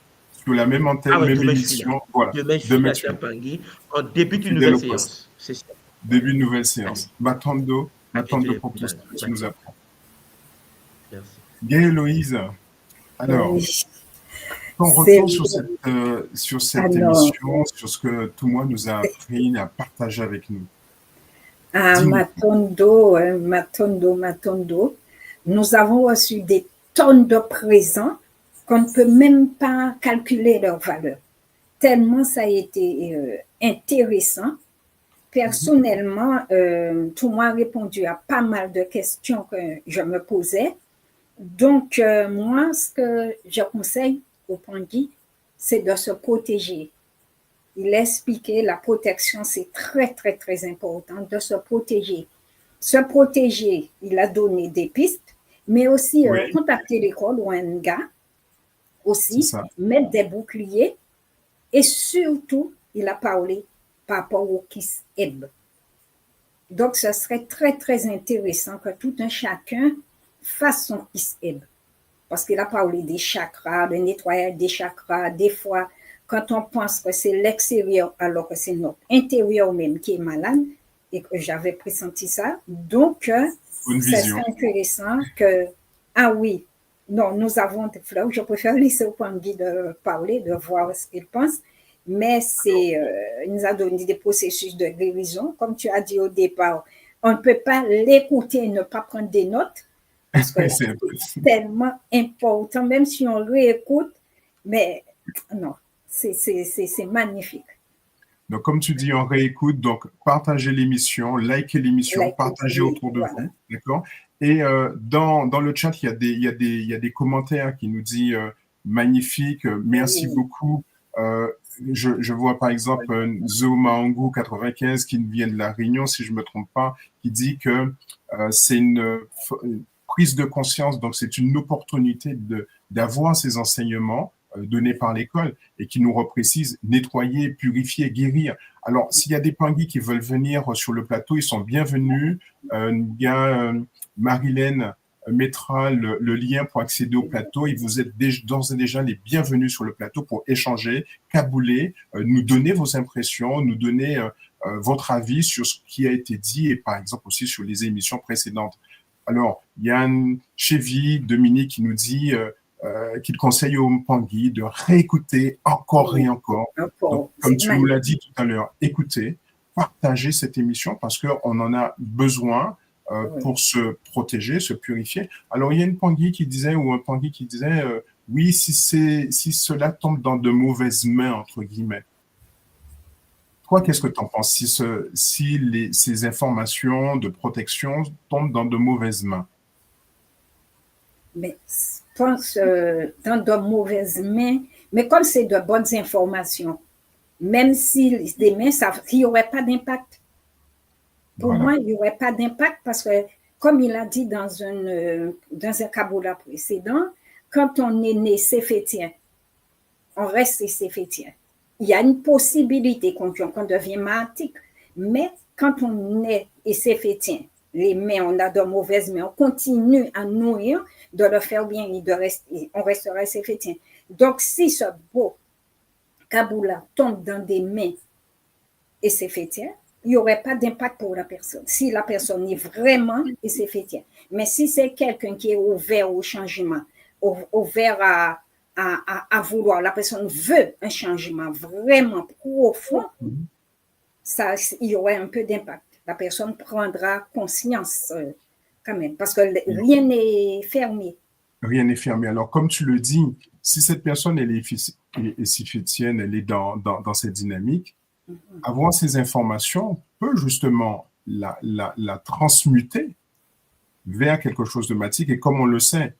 sur la même antenne, Ah ouais, même demain, je suis là. émission. Voilà. Demain, je suis Demain, là, tu es cher Pangui. On débute une fidèle nouvelle au poste. séance. C'est ça. Début de nouvelle séance. Matondo, À bientôt, Matondo les pour tout ce copains. que tu nous apprends. Merci. Bien, Héloïse. Alors, Oui. ton C'est retour sur cette alors, émission, sur ce que tout le monde nous a appris, a partagé avec nous. à Dis-nous. Matondo, nous avons reçu des tonnes de présents qu'on ne peut même pas calculer leur valeur. Tellement ça a été intéressant. Personnellement, tout le monde a répondu à pas mal de questions que je me posais. Donc, moi, ce que je conseille aux Pangui, c'est de se protéger. Il a expliqué la protection, c'est très, très, très important de se protéger. Se protéger, il a donné des pistes, mais aussi Oui. Contacter l'école ou un gars, aussi, C'est ça. mettre des boucliers, et surtout, il a parlé par rapport au Kiss Ebb. Donc, ce serait très, très intéressant que tout un chacun fasse son Kiss Ebb. Parce qu'il a parlé des chakras, le nettoyage des chakras. Des fois, quand on pense que c'est l'extérieur, alors que c'est notre intérieur même qui est malade, et que j'avais pressenti ça. Donc, Bonne c'est vision. intéressant que, ah oui, non, nous avons des fleurs. Je préfère laisser au Pangui de parler, de voir ce qu'il pense. Mais il nous a donné des processus de guérison. Comme tu as dit au départ, on ne peut pas l'écouter et ne pas prendre des notes. Parce que c'est tellement important, même si on réécoute, mais non, c'est magnifique. Donc, comme tu dis, on réécoute, donc partagez l'émission, likez l'émission, partagez autour de vous, d'accord? Et dans le chat, il y a des commentaires qui nous disent magnifique, merci beaucoup. Je vois par exemple Zomaangu 95 qui vient de La Réunion, si je ne me trompe pas, qui dit que c'est une prise de conscience, donc c'est une opportunité d'avoir ces enseignements donnés par l'école et qui nous reprécisent nettoyer, purifier, guérir. Alors, s'il y a des Pangui qui veulent venir sur le plateau, ils sont bienvenus. Marilène mettra le lien pour accéder au plateau et vous êtes d'ores et déjà les bienvenus sur le plateau pour échanger, cabouler, nous donner vos impressions, nous donner votre avis sur ce qui a été dit et par exemple aussi sur les émissions précédentes. Alors, Yann Chevy, Dominique qui nous dit qu'il conseille aux Pangui de réécouter encore et encore. Donc, comme tu nous l'as dit tout à l'heure, écoutez, partagez cette émission parce qu'on en a besoin pour se protéger, se purifier. Alors, il y a une Pangui qui disait, ou un Pangui qui disait, oui, si cela tombe dans de mauvaises mains, entre guillemets. Toi, qu'est-ce que tu en penses si ces informations de protection tombent dans de mauvaises mains? Mais je pense dans de mauvaises mains, mais comme c'est de bonnes informations, même si des mains, il n'y aurait pas d'impact. Pour Voilà. moi, il n'y aurait pas d'impact parce que, comme il a dit dans un Kaboula précédent, quand on est né céphétien, on reste céphétien. Il y a une possibilité qu'on devient matique, mais quand on est céphétien, les mains, on a de mauvaises mains, on continue à nourrir, de le faire bien et on restera céphétien. Donc, si ce beau Kaboula tombe dans des mains céphétiennes, il n'y aurait pas d'impact pour la personne, si la personne est vraiment céphétienne. Mais si c'est quelqu'un qui est ouvert au changement, ouvert à vouloir, la personne veut un changement vraiment profond, il y aurait un peu d'impact. La personne prendra conscience quand même, parce que rien n'est fermé. Rien n'est fermé. Alors, comme tu le dis, si cette personne elle est céphétienne, elle est dans cette dynamique, avoir ces informations peut justement la transmuter vers quelque chose de matique. Et comme on le sait,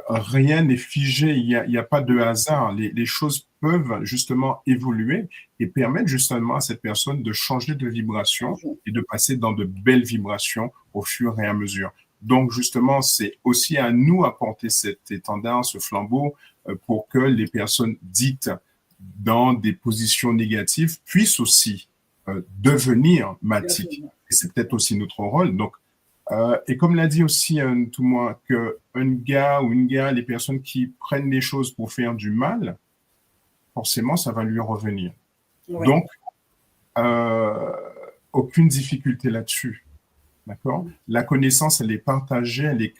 rien n'est figé, il n'y a pas de hasard. Les choses peuvent justement évoluer et permettre justement à cette personne de changer de vibration et de passer dans de belles vibrations au fur et à mesure. Donc justement, c'est aussi à nous à porter cet étendard, ce flambeau, pour que les personnes dites dans des positions négatives puissent aussi devenir matiques. Et c'est peut-être aussi notre rôle. Donc, et comme l'a dit aussi tout moi, qu'un gars ou une gars, les personnes qui prennent les choses pour faire du mal, forcément, ça va lui revenir. Ouais. Donc, aucune difficulté là-dessus. D'accord? La connaissance, elle est partagée, elle est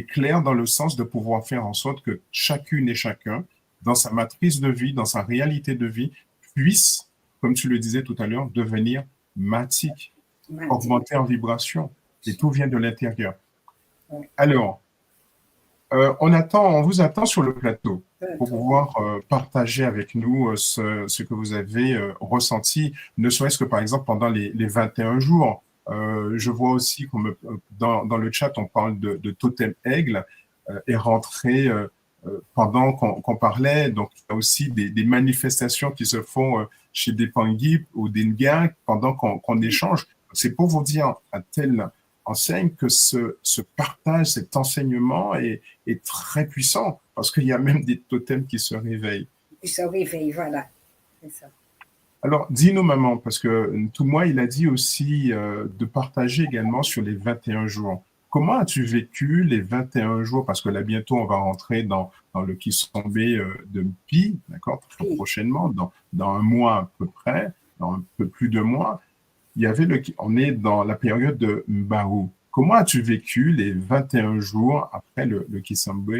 claire dans le sens de pouvoir faire en sorte que chacune et chacun, dans sa matrice de vie, dans sa réalité de vie, puisse, comme tu le disais tout à l'heure, devenir matique, augmenter en vibration. Et tout vient de l'intérieur. Alors, on vous attend sur le plateau pour pouvoir partager avec nous ce que vous avez ressenti, ne serait-ce que par exemple pendant les 21 jours. Je vois aussi comme dans le chat, on parle de totem aigle est rentré pendant qu'on parlait. Donc, il y a aussi des manifestations qui se font chez des Pangui ou des Nga pendant qu'on échange. C'est pour vous dire à telle enseigne que ce partage, cet enseignement est très puissant parce qu'il y a même des totems qui se réveillent. Qui se réveillent, voilà. C'est ça. Alors, dis-nous, maman, parce que tout moi, il a dit aussi de partager également sur les 21 jours. Comment as-tu vécu les 21 jours? Parce que là, bientôt, on va rentrer dans le Kisombe de Mpi, d'accord, très prochainement, dans un mois à peu près, dans un peu plus de mois. On est dans la période de Mbaou. Comment as-tu vécu les 21 jours après le Kisombe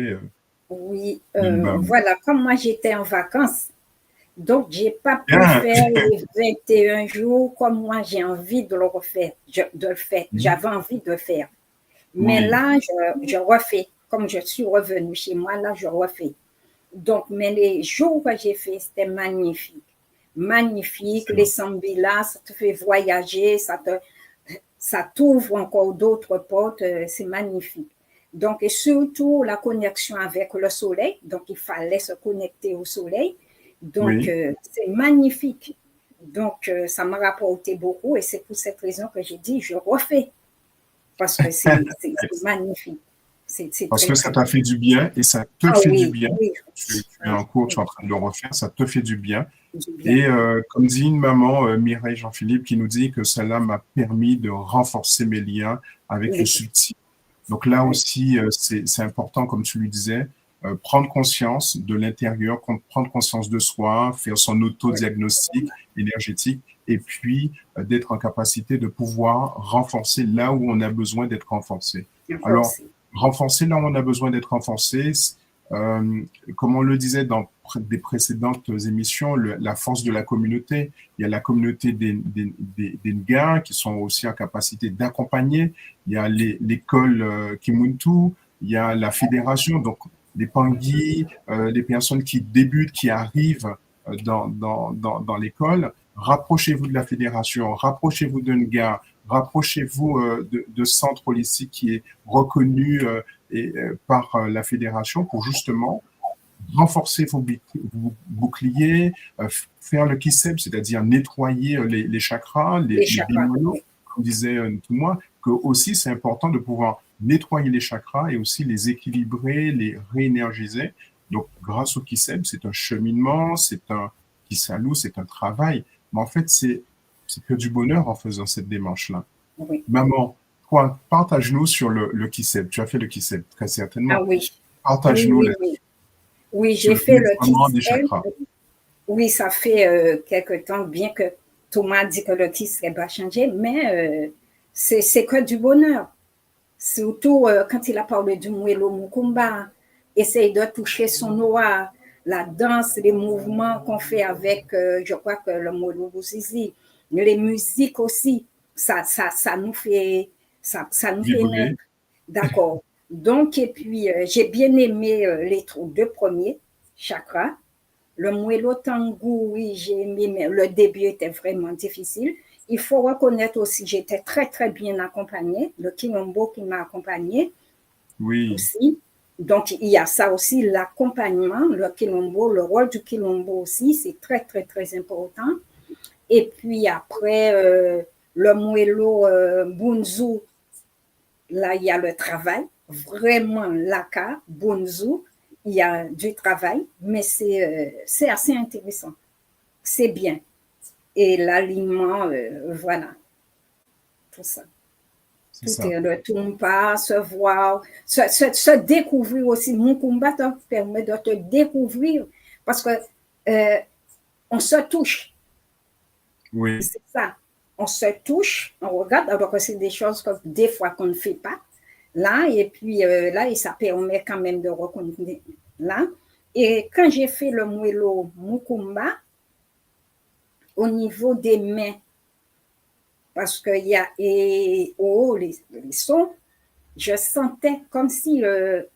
Oui, voilà, comme moi, j'étais en vacances, donc, je n'ai pas pu faire les 21 jours comme moi, j'ai envie de le refaire, J'avais envie de le faire. Mais là, je refais. Comme je suis revenue chez moi, là, je refais. Donc, mais les jours que j'ai fait, c'était magnifique. Magnifique. Les Sambila, ça te fait voyager, ça t'ouvre encore d'autres portes. C'est magnifique. Donc, et surtout, la connexion avec le soleil. Donc, il fallait se connecter au soleil. Donc, c'est magnifique. Donc, ça m'a rapporté beaucoup et c'est pour cette raison que j'ai dit, je refais. Parce que c'est magnifique. Parce que ça t'a fait du bien et ça te fait du bien. Oui. Tu es en cours, tu es en train de le refaire, ça te fait du bien. Et comme dit une maman, Mireille Jean-Philippe, qui nous dit que cela m'a permis de renforcer mes liens avec le subtil. Donc là aussi, c'est important, comme tu lui disais, prendre conscience de l'intérieur, prendre conscience de soi, faire son autodiagnostic énergétique et puis d'être en capacité de pouvoir renforcer là où on a besoin d'être renforcé. Alors, renforcer là où on a besoin d'être renforcé, comme on le disait dans des précédentes émissions, la force de la communauté. Il y a la communauté des Nga qui sont aussi en capacité d'accompagner. Il y a l'école Kimuntu, il y a la fédération. Donc, les Pangui, les personnes qui débutent, qui arrivent dans l'école, rapprochez-vous de la fédération, rapprochez-vous de NGA, rapprochez-vous de centre holistique qui est reconnu par la fédération pour justement renforcer vos boucliers, faire le kiseb, c'est-à-dire nettoyer les chakras, les bimonos, comme disait Ntumwa, que aussi c'est important de pouvoir nettoyer les chakras et aussi les équilibrer, les réénergiser. Donc, grâce au kiseb, c'est un cheminement, c'est un kisalou, c'est un travail. Mais en fait, c'est que du bonheur en faisant cette démarche-là. Oui. Maman, toi, partage-nous sur le kiseb. Tu as fait le kiseb, très certainement. Ah oui. Partage-nous Oui, j'ai fait le kiseb. Oui, ça fait quelque temps, bien que Thomas dit que le kiseb va changer, mais c'est que du bonheur. Surtout quand il a parlé du Mwelo Mukumba, essaye de toucher son noir, la danse, les mouvements qu'on fait avec, je crois que le Mwelo Bouzizi, les musiques aussi, ça nous fait, ça nous fait naître. D'accord. Donc, et puis, j'ai bien aimé les deux premiers chakras. Le Mwelo Tangou, oui, j'ai aimé, mais le début était vraiment difficile. Il faut reconnaître aussi, j'étais très, très bien accompagnée. Le Kilombo qui m'a accompagnée aussi. Donc, il y a ça aussi, l'accompagnement, le Kilombo, le rôle du Kilombo aussi, c'est très, très, très important. Et puis après, le Mwelo Bunzu, là, il y a le travail. Vraiment, Laka, Bunzu, il y a du travail, mais c'est assez intéressant. C'est bien. Et l'aliment, voilà, tout ça. Tout est le Tumpa, se voir, se découvrir aussi. Mon combat te permet de te découvrir parce que on se touche. Oui. C'est ça. On se touche, on regarde, alors que c'est des choses que des fois qu'on ne fait pas. Là, et puis là, et ça permet quand même de reconnaître. Là. Et quand j'ai fait le Mwelo Mukumba, au niveau des mains, parce qu'il y a les sons, je sentais comme si,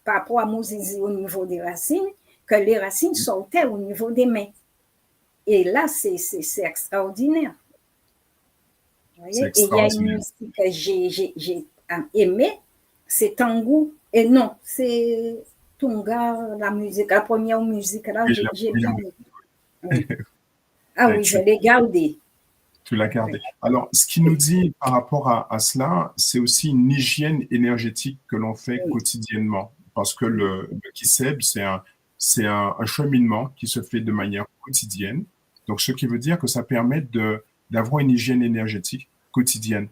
par rapport à Mouzizi au niveau des racines, que les racines sortaient au niveau des mains. Et là, c'est extraordinaire. Vous voyez? Et il y a une musique que j'ai aimée, c'est Tango, et non, c'est Tunga, la musique, la première musique, là, j'ai bien aimé. Oui. Ah oui, je l'ai gardé. Tu l'as gardé. Alors, ce qui nous dit par rapport à cela, c'est aussi une hygiène énergétique que l'on fait quotidiennement. Parce que le kiseb, c'est un cheminement qui se fait de manière quotidienne. Donc, ce qui veut dire que ça permet d'avoir une hygiène énergétique quotidienne.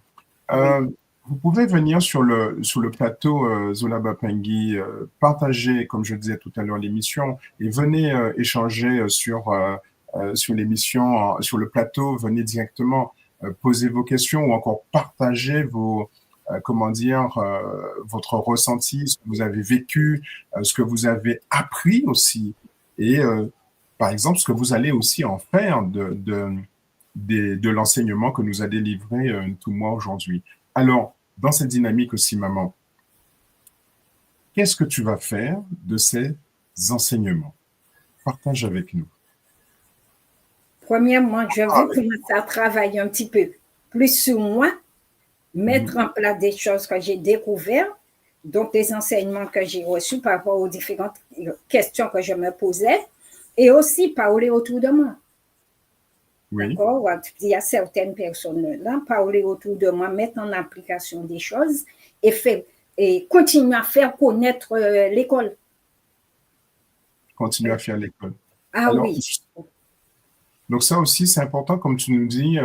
Vous pouvez venir sur le plateau Zola Bapengui, partager, comme je disais tout à l'heure, l'émission et venez échanger sur l'émission, sur le plateau, venez directement poser vos questions ou encore partager votre ressenti, ce que vous avez vécu, ce que vous avez appris aussi et par exemple ce que vous allez aussi en faire de l'enseignement que nous a délivré Ntumwa aujourd'hui. Alors, dans cette dynamique aussi, maman, qu'est-ce que tu vas faire de ces enseignements? Partage avec nous. Premièrement, je veux commencer à travailler un petit peu plus sur moi, mettre en place des choses que j'ai découvertes, donc des enseignements que j'ai reçus par rapport aux différentes questions que je me posais, et aussi parler autour de moi. Oui. D'accord? Il y a certaines personnes là, parler autour de moi, mettre en application des choses et continuer à faire connaître l'école. Continuer à faire l'école. Alors, oui. Donc ça aussi, c'est important, comme tu nous dis,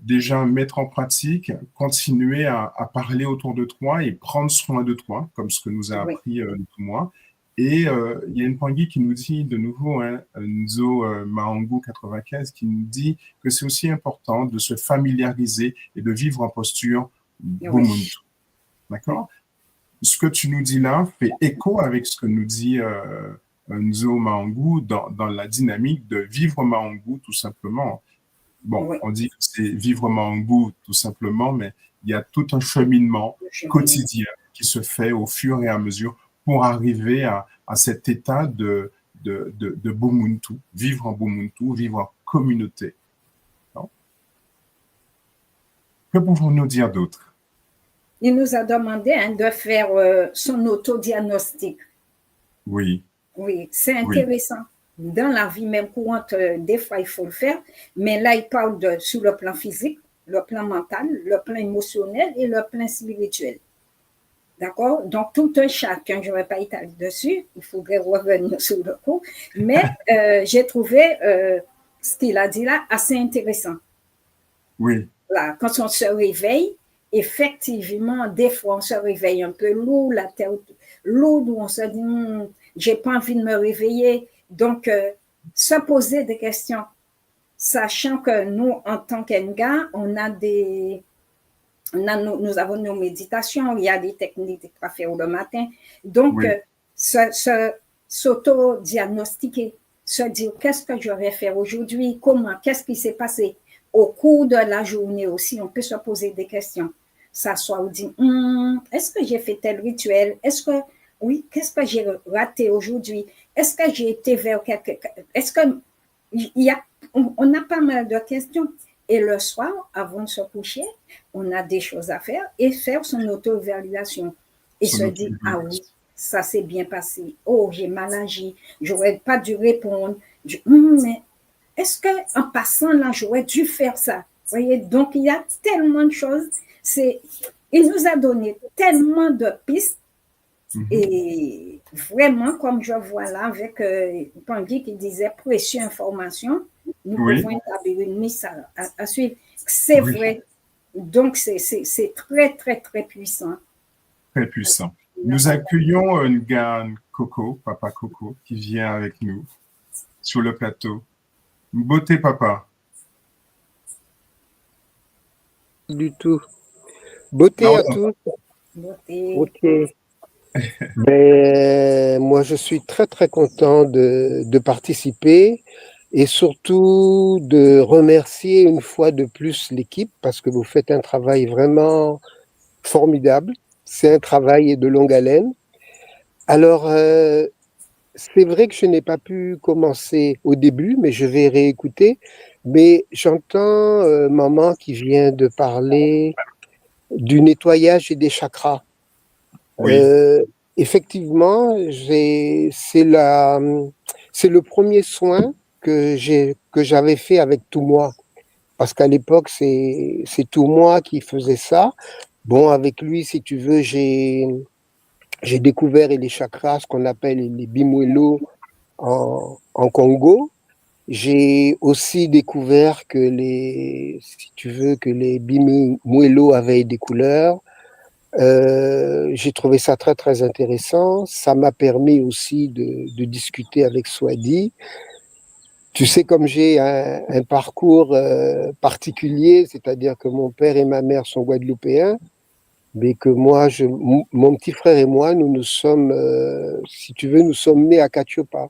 déjà mettre en pratique, continuer à parler autour de toi et prendre soin de toi, comme ce que nous a appris Ntumwa. Et il y a une Pangui qui nous dit de nouveau, Nzo Maangu 95, qui nous dit que c'est aussi important de se familiariser et de vivre en posture Bumuntu. D'accord? Ce que tu nous dis là fait écho avec ce que nous dit Nzo Maangu dans la dynamique de vivre Maangu tout simplement. Bon, on dit que c'est vivre Maangu tout simplement, mais il y a tout un cheminement quotidien qui se fait au fur et à mesure pour arriver à cet état de Ubuntu, vivre en Ubuntu, vivre en communauté. Non? Que pouvons-nous dire d'autre? Il nous a demandé de faire son autodiagnostic. Oui. Oui, c'est intéressant. Oui. Dans la vie même courante, des fois, il faut le faire, mais là, il parle sur le plan physique, le plan mental, le plan émotionnel et le plan spirituel. D'accord? Donc, tout un chacun, je ne vais pas étaler dessus, il faudrait revenir sur le coup, mais j'ai trouvé ce qu'il a dit là assez intéressant. Oui. Là, quand on se réveille, effectivement, des fois, on se réveille un peu lourd, la tête lourde, où on se dit, j'ai pas envie de me réveiller. Donc, se poser des questions, sachant que nous, en tant qu'ENGA, nous avons nos méditations, il y a des techniques à faire le matin. Donc, oui. S'auto-diagnostiquer, se dire qu'est-ce que je vais faire aujourd'hui, comment, qu'est-ce qui s'est passé. Au cours de la journée aussi, on peut se poser des questions. S'asseoir ou dire, est-ce que j'ai fait tel rituel? Est-ce que, oui, qu'est-ce que j'ai raté aujourd'hui? Est-ce que j'ai été vers quelque... Est-ce que... On a pas mal de questions. Et le soir, avant de se coucher, on a des choses à faire et faire son auto-évaluation. Et se dire, ah oui, ça s'est bien passé. Oh, j'ai mal agi. J'aurais pas dû répondre. Mais est-ce qu'en passant là, j'aurais dû faire ça? Vous voyez, donc il y a tellement de choses. Il nous a donné tellement de pistes. Et vraiment, comme je vois là avec Tanguy qui disait précieuse information, nous pouvons établir une mise à suivre. C'est vrai. Donc, c'est très, très, très puissant. Très puissant. Nous accueillons Ngan Coco, Papa Coco, qui vient avec nous sur le plateau. Beauté, papa. Du tout. Beauté à tous. Beauté. Ok. Ben, moi, je suis très, très content de participer et surtout de remercier une fois de plus l'équipe parce que vous faites un travail vraiment formidable. C'est un travail de longue haleine. Alors, c'est vrai que je n'ai pas pu commencer au début, mais je vais réécouter. Mais j'entends maman qui vient de parler du nettoyage et des chakras. Oui. Effectivement, c'est le premier soin que j'avais fait avec tout moi. Parce qu'à l'époque, c'est tout moi qui faisait ça. Bon, avec lui, si tu veux, j'ai découvert les chakras, ce qu'on appelle les bimuelo en Congo. J'ai aussi découvert que les bimuelo avaient des couleurs. J'ai trouvé ça très, très intéressant. Ça m'a permis aussi de discuter avec Swadi. Tu sais, comme j'ai un parcours particulier, c'est-à-dire que mon père et ma mère sont guadeloupéens, mais que moi, mon petit frère et moi, nous sommes, si tu veux, nous sommes nés à Katiopa.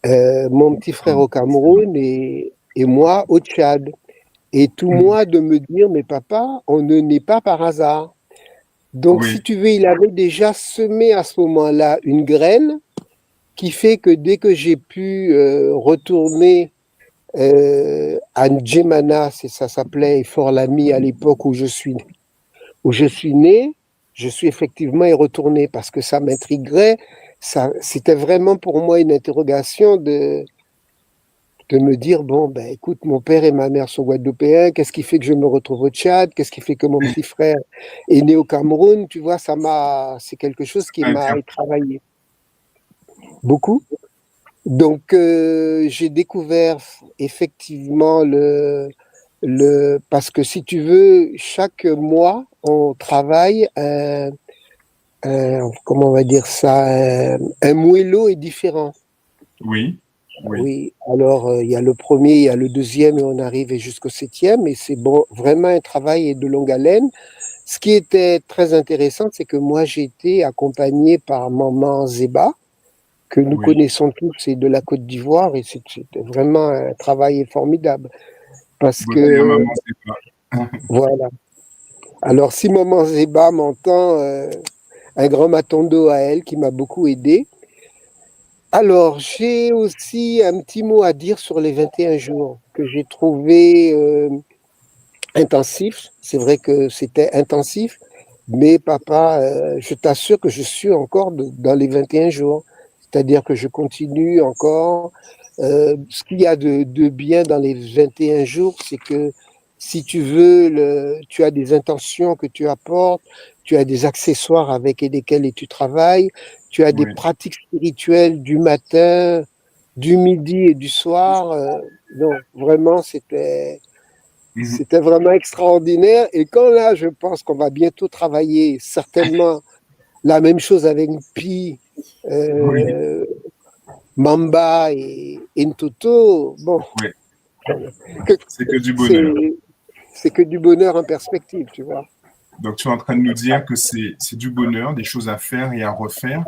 Mon petit frère au Cameroun et moi au Tchad. Et tout moi de me dire, mais papa, on ne naît pas par hasard. Donc, si tu veux, il avait déjà semé à ce moment-là une graine qui fait que dès que j'ai pu retourner à N'Djemana, ça s'appelait Fort Lamy à l'époque où je suis né, je suis effectivement y retourné parce que ça m'intriguait. C'était vraiment pour moi une interrogation de me dire, bon, ben écoute, mon père et ma mère sont guadeloupéens, qu'est-ce qui fait que je me retrouve au Tchad, qu'est-ce qui fait que mon petit frère est né au Cameroun, tu vois, c'est quelque chose qui m'a travaillé beaucoup. Donc, j'ai découvert effectivement parce que si tu veux, chaque mois, on travaille comment on va dire ça, un moello est différent. Oui, alors il y a le premier, il y a le deuxième et on arrive jusqu'au 7e et c'est vraiment un travail de longue haleine. Ce qui était très intéressant, c'est que moi j'ai été accompagné par maman Zeba, que nous connaissons tous, c'est de la Côte d'Ivoire et c'était vraiment un travail formidable. Parce que maman Zeba. Voilà. Alors si maman Zeba m'entend, un grand matondo à elle qui m'a beaucoup aidé. Alors, j'ai aussi un petit mot à dire sur les 21 jours que j'ai trouvé intensifs. C'est vrai que c'était intensif, mais papa, je t'assure que je suis encore dans les 21 jours. C'est-à-dire que je continue encore. Ce qu'il y a de bien dans les 21 jours, c'est que si tu veux, tu as des intentions que tu apportes, tu as des accessoires avec lesquels tu travailles, tu as des Oui. pratiques spirituelles du matin, du midi et du soir. Donc, vraiment, Mhm. c'était vraiment extraordinaire. Et quand là, je pense qu'on va bientôt travailler certainement la même chose avec Pi, Oui, Mamba et Ntoto, bon, oui. que- C'est que du c'est bonheur. c'est que du bonheur en perspective, tu vois. Donc, tu es en train de nous dire que c'est du bonheur, des choses à faire et à refaire.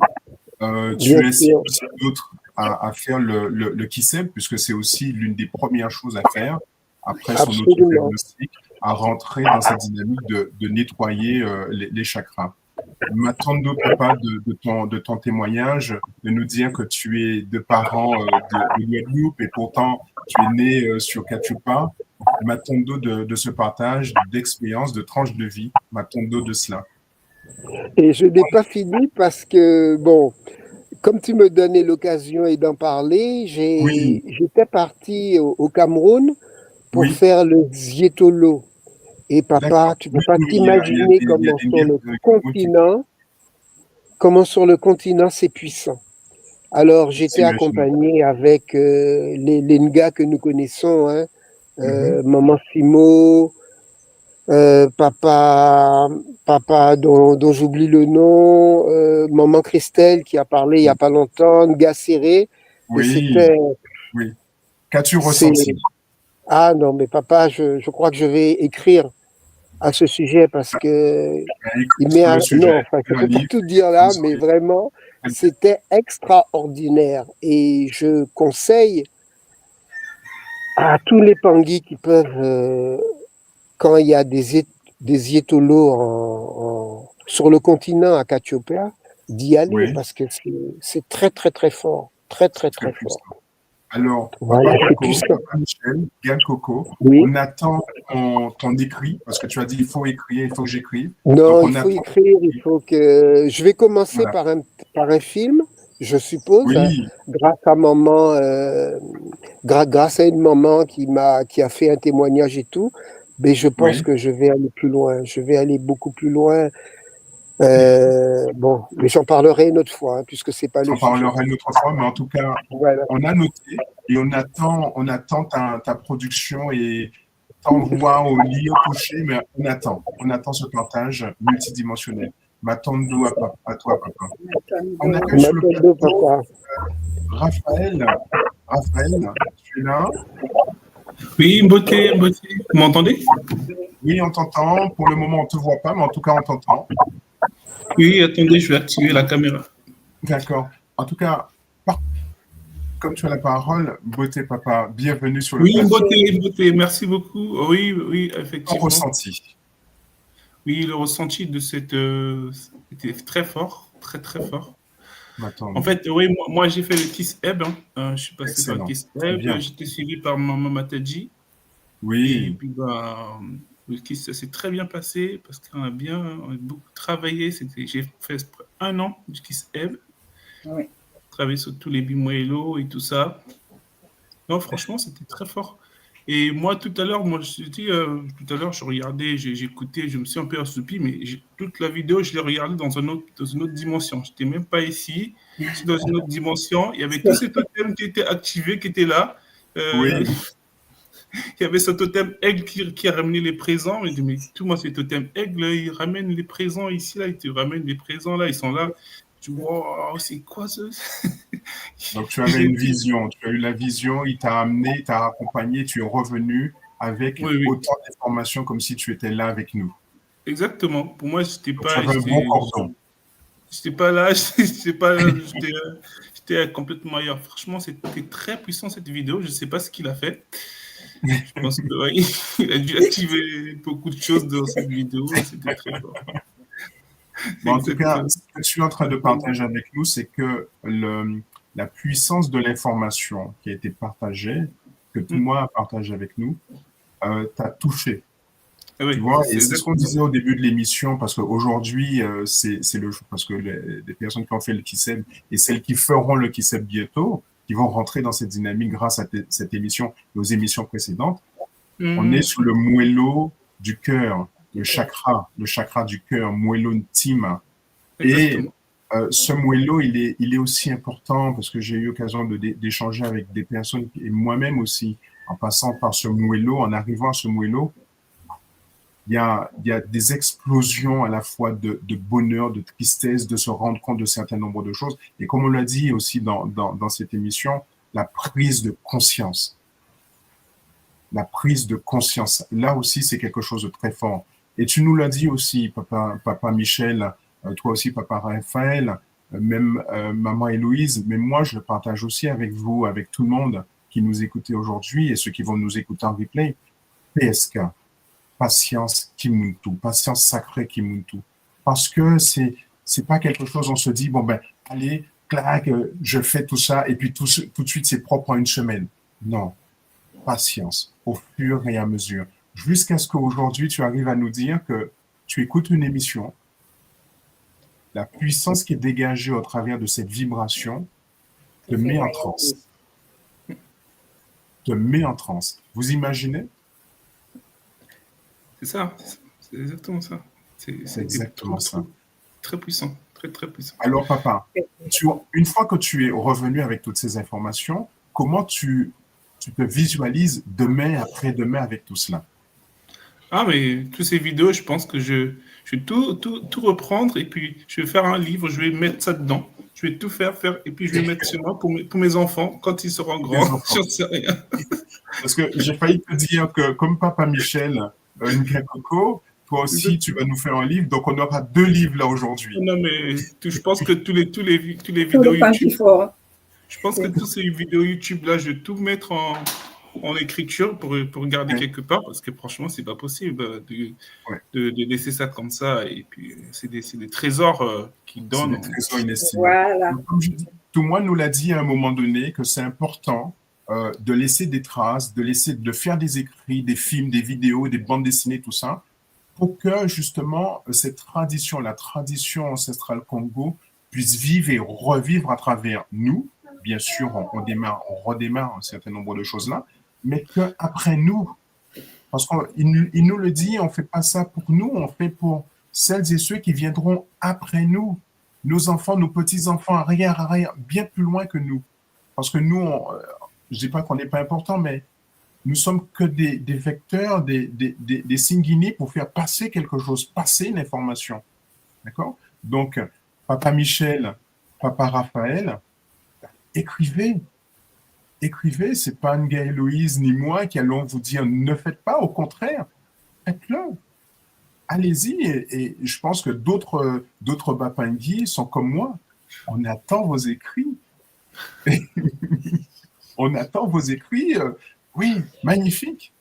Bien Tu incites sûr, aussi d'autres à faire le KISSEB, puisque c'est aussi l'une des premières choses à faire après son absolument. autodiagnostic, à rentrer dans cette dynamique de nettoyer les chakras. M'attendre, papa, de ton témoignage, de nous dire que tu es de parents de Guadeloupe et pourtant tu es né sur Cachupa. M'attendre de ce partage d'expériences, de tranches de vie. M'attendre de cela. Et je n'ai pas fini parce que, bon, comme tu me donnais l'occasion et d'en parler, Oui, j'étais parti au Cameroun pour oui, faire le Zietolo. Et d'accord. papa, tu peux Oui, pas oui, t'imaginer il y a des liens comment sur le continent c'est puissant. Alors j'étais s'imaginer. accompagné avec les Nga que nous connaissons, hein, Mhm. Maman Fimo, papa dont j'oublie le nom, Maman Christelle qui a parlé il y a pas longtemps, Nga Serré, et Oui, oui. Qu'as-tu c'est, ressenti? ah non mais papa, je crois que je vais écrire à ce sujet parce que Écrit sur le sujet, non, enfin, je un ne peux pas livre, tout dire là, mais vraiment, c'était extraordinaire. Et je conseille à tous les Pangui qui peuvent, quand il y a des Yétolos sur le continent à Cassiopea, d'y aller oui, parce que c'est très, très, très fort. Très, très, très très fort. puissant. Alors, Voilà, Papa c'est Coco, puissant. Papa Michel, Gail Coco, Oui. on attend ton écrit, parce que tu as dit il faut écrire, il faut que j'écrive. Non, Donc, il on faut attend. écrire, il faut que. Je vais commencer Voilà. par un film, je suppose, hein, Oui, grâce à maman, grâce à une maman qui a fait un témoignage et tout. Mais je pense oui. que je vais aller plus loin. Je vais aller beaucoup plus loin. Bon, mais j'en parlerai une autre fois, hein, puisque c'est pas Tu le en sujet. parleras une autre fois, mais en tout cas, Voilà. on a noté et on attend ta production et t'en voir au lit, au toucher, mais on attend ce partage multidimensionnel. M'attends-nous à toi, papa. On accueille sur le Matondo, plateau papa. Raphaël. Raphaël, tu es là? Oui, beauté, beauté. Vous m'entendez? Oui, on t'entend. Pour le moment, on ne te voit pas, mais en tout cas, on t'entend. Oui, attendez, je vais activer la caméra. D'accord. En tout cas, comme tu as la parole, beauté, papa, bienvenue sur le Oui, plateau. beauté, beauté, merci beaucoup. Oui, oui, Ton effectivement. ressenti. Oui, le ressenti de cette était très fort, très, très fort. En M'attends-nous. fait, oui, moi j'ai fait le Kiss Ebb. Je suis passé par le Excellent. Kiss Très Ebb. bien. J'étais suivi par Maman Matadji. Et Oui, puis, le Kiss, ça s'est très bien passé parce qu'on a beaucoup travaillé. J'ai fait un an du Kiss Ebb. Oui. Travaillé sur tous les bimoello et tout ça. Non, franchement, c'était très fort. Et moi, tout à l'heure, tout à l'heure, je regardais, j'ai écouté, je me suis un peu assoupi, mais toute la vidéo, je l'ai regardée dans une autre dimension. Je n'étais même pas ici, je suis dans une autre dimension. Il y avait tous ces totems qui étaient activés, qui étaient là. oui. Il y avait ce totem aigle qui a ramené les présents. Je dis, mais tout moi, ces totems aigle, ils ramènent les présents ici, là, ils te ramènent les présents, là, ils sont là. Je dis, wow, c'est quoi ça? Donc, tu avais une vision. Tu as eu la vision, il t'a amené, il t'a accompagné, tu es revenu avec Oui, oui. autant d'informations comme si tu étais là avec nous. Exactement. Pour moi, j'étais Donc, tu pas, avais un bon cordon. j'étais pas là, j'étais pas là, j'étais complètement ailleurs. Franchement, c'était très puissant cette vidéo. Je sais pas ce qu'il a fait. Je pense que ouais, il a dû activer beaucoup de choses dans cette vidéo. C'était très fort. Bon, en tout cas, Exactement. ce que tu es en train de partager avec nous, c'est que la puissance de l'information qui a été partagée, que tout le monde a partagé avec nous, t'a touché. Oui, tu vois, et c'est ce qu'on disait au début de l'émission, parce qu'aujourd'hui, parce que les personnes qui ont fait le KICEB et celles qui feront le KICEB bientôt, qui vont rentrer dans cette dynamique grâce à cette émission et aux émissions précédentes, on est sur le moello du cœur, le chakra du cœur, moello ntima. Et ce moello, il est aussi important parce que j'ai eu l'occasion d'échanger avec des personnes, et moi-même aussi, en passant par ce moello, en arrivant à ce moello, il y a des explosions à la fois de bonheur, de tristesse, de se rendre compte de certain nombre de choses. Et comme on l'a dit aussi dans cette émission, la prise de conscience. La prise de conscience. Là aussi, c'est quelque chose de très fort. Et tu nous l'as dit aussi, papa Michel, toi aussi, papa Raphaël, même maman Héloïse, mais moi, je le partage aussi avec vous, avec tout le monde qui nous écoute aujourd'hui et ceux qui vont nous écouter en replay. PSK. Patience Kimuntu, patience sacrée Kimuntu. Parce que c'est pas quelque chose, on se dit, bon ben, allez, clac, je fais tout ça, et puis tout de suite, c'est propre en une semaine. Non. Patience, au fur et à mesure. Jusqu'à ce qu'aujourd'hui, tu arrives à nous dire que tu écoutes une émission, la puissance qui est dégagée au travers de cette vibration te met en transe. Te met en transe. Vous imaginez? C'est ça, c'est exactement ça. C'est exactement ça. Très puissant, très très puissant. Alors papa, une fois que tu es revenu avec toutes ces informations, comment tu te visualises demain, après-demain avec tout cela? Ah, mais toutes ces vidéos, je pense que je vais tout reprendre et puis je vais faire un livre, je vais mettre ça dedans. Je vais tout faire et puis je vais mettre chez moi pour mes enfants quand ils seront grands. J'en sais rien. Parce que j'ai failli te dire que comme papa Michel, Nkakoko, toi aussi, tu vas nous faire un livre. Donc, on aura 2 livres là aujourd'hui. Non, mais je pense que tous les vidéos YouTube, je pense que toutes ces vidéos YouTube là, je vais tout mettre en écriture pour garder quelque part parce que franchement, c'est pas possible de laisser ça comme ça. Et puis, c'est des trésors qui donnent. C'est des trésors inestimables. Voilà. Comme je dis, tout le monde nous l'a dit à un moment donné que c'est important de laisser des traces, de faire des écrits, des films, des vidéos, des bandes dessinées, tout ça, pour que justement cette tradition, la tradition ancestrale Congo, puisse vivre et revivre à travers nous. Bien sûr, on redémarre un certain nombre de choses là, mais qu'après nous, parce qu'il nous le dit, on ne fait pas ça pour nous, on fait pour celles et ceux qui viendront après nous, nos enfants, nos petits-enfants, arrière, bien plus loin que nous. Parce que nous, je ne dis pas qu'on n'est pas important, mais nous sommes que des vecteurs, des signes pour faire passer quelque chose, passer une information. D'accord? Donc, papa Michel, papa Raphaël, écrivez. Écrivez, ce n'est pas Nga Héloïse ni moi qui allons vous dire ne faites pas, au contraire, faites-le. Allez-y, et je pense que d'autres Bapangui sont comme moi. On attend vos écrits. On attend vos écrits, oui, magnifique.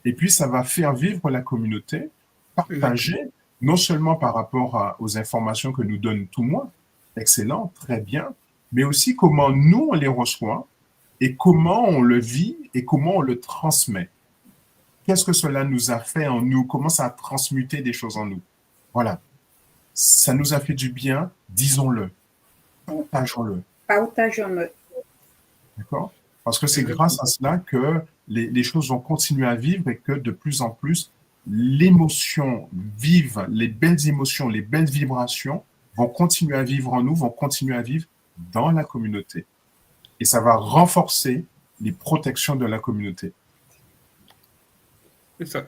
Et puis, ça va faire vivre la communauté, partager, non seulement par rapport aux informations que nous donne tout le monde, excellent, très bien, mais aussi comment nous, on les reçoit et comment on le vit et comment on le transmet. Qu'est-ce que cela nous a fait en nous? Comment ça a transmuté des choses en nous? Voilà. Ça nous a fait du bien, disons-le. Partageons-le. Partageons-le. D'accord? Parce que c'est grâce à cela que les choses vont continuer à vivre et que de plus en plus, l'émotion vive, les belles émotions, les belles vibrations vont continuer à vivre en nous, vont continuer à vivre dans la communauté. Et ça va renforcer les protections de la communauté. C'est ça.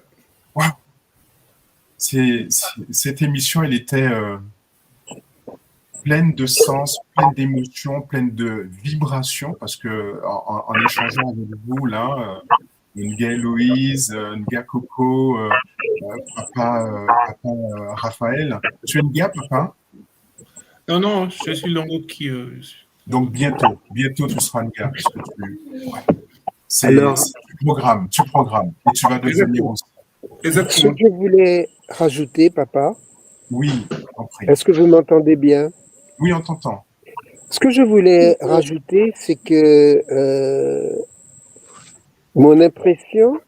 Wow. Cette émission, elle était pleine de sens, pleine d'émotions, pleine de vibrations, parce que en échangeant avec vous, là, Nga Héloïse, Nga Coco, papa Raphaël. Tu es Nga, papa? Non, je suis l'angle qui... Donc, bientôt, tu seras Nga. C'est tu programmes, et tu vas devenir aussi. Exactement. Ce que je voulais rajouter, papa. Oui, en prie. Est-ce que vous m'entendez bien? Oui, on t'entend. Ce que je voulais rajouter, c'est que mon impression,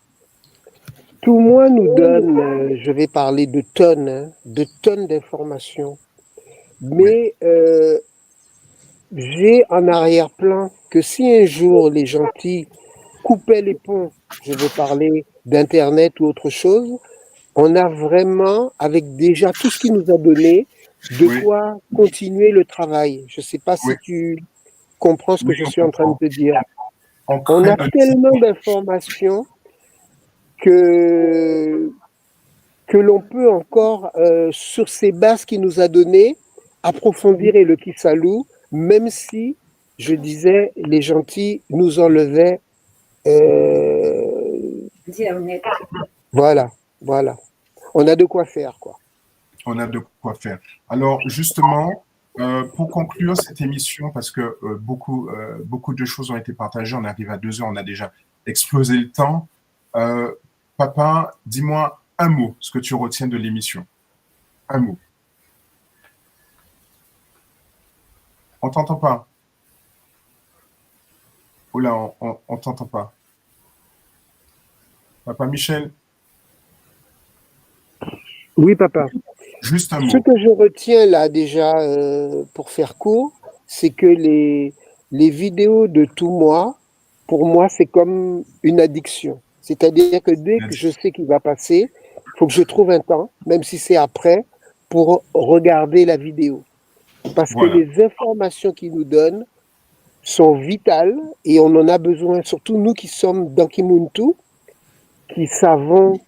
tout moi nous donne, je vais parler de tonnes d'informations, mais j'ai en arrière-plan que si un jour les gentils coupaient les ponts, je veux parler d'Internet ou autre chose, on a vraiment, avec déjà tout ce qu'il nous a donné, de Oui, quoi continuer le travail. Je ne sais pas oui, si tu comprends ce que oui, je on suis en train de comprend. te dire. On On crée a un tellement d'informations que, que l'on peut encore, sur ces bases qu'il nous a données, approfondir et le Kissalou, même si, je disais, les gentils nous enlevaient. Dire net. Voilà, voilà. On a de quoi faire, quoi. On a de quoi faire. Alors, justement, pour conclure cette émission, parce que beaucoup de choses ont été partagées, on arrive à 2 heures, on a déjà explosé le temps. Papa, dis-moi un mot, ce que tu retiens de l'émission. Un mot. On t'entend pas. Oh là, on t'entend pas. Papa Michel, Oui, papa. juste un Ce mot. que je retiens là déjà, pour faire court, c'est que les vidéos de tout moi, pour moi, c'est comme une addiction. C'est-à-dire que dès que je sais qu'il va passer, il faut que je trouve un temps, même si c'est après, pour regarder la vidéo. Parce que Voilà. les informations qu'il nous donne sont vitales et on en a besoin, surtout nous qui sommes dans Kimuntu, qui savons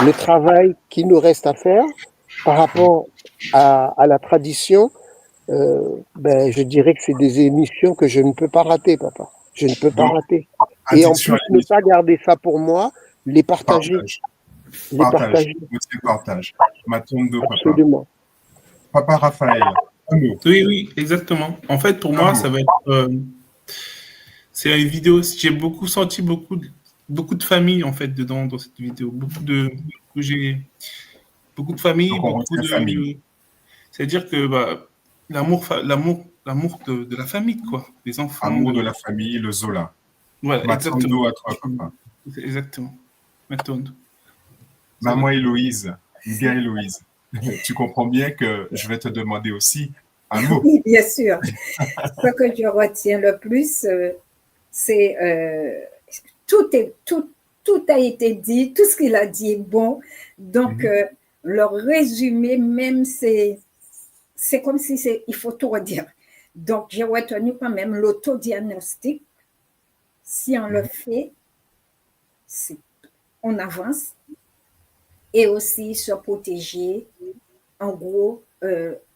le travail qu'il nous reste à faire par rapport à la tradition. Ben, je dirais que c'est des émissions que je ne peux pas rater, papa. Je ne peux pas Donc, rater. Et en addiction plus, à ne l'émission. pas garder ça pour moi, les partager. Partage. Les Partage. partager, Aussi partage. Matondo, papa. absolument. Papa Raphaël, un mot. Oui, oui, exactement. En fait, pour Un moi, mot. ça va être. C'est une vidéo. J'ai beaucoup senti beaucoup de famille en fait dedans dans cette vidéo. J'ai beaucoup de famille, Donc, on beaucoup retient famille. de. C'est-à-dire que l'amour de la famille, quoi, des enfants. Amour de la famille, le Zola. Voilà, exactement. Matondo à toi, papa. Exactement. Matondo. Maman Héloïse, Nga Héloïse, tu comprends bien que je vais te demander aussi un mot. Oui, bien sûr. Ce que je retiens le plus, c'est tout a été dit, tout ce qu'il a dit est bon. Donc, le résumé même, c'est comme si il faut tout redire. Donc, j'ai retenu quand même l'autodiagnostic. Si on le fait, on avance. Et aussi se protéger, en gros,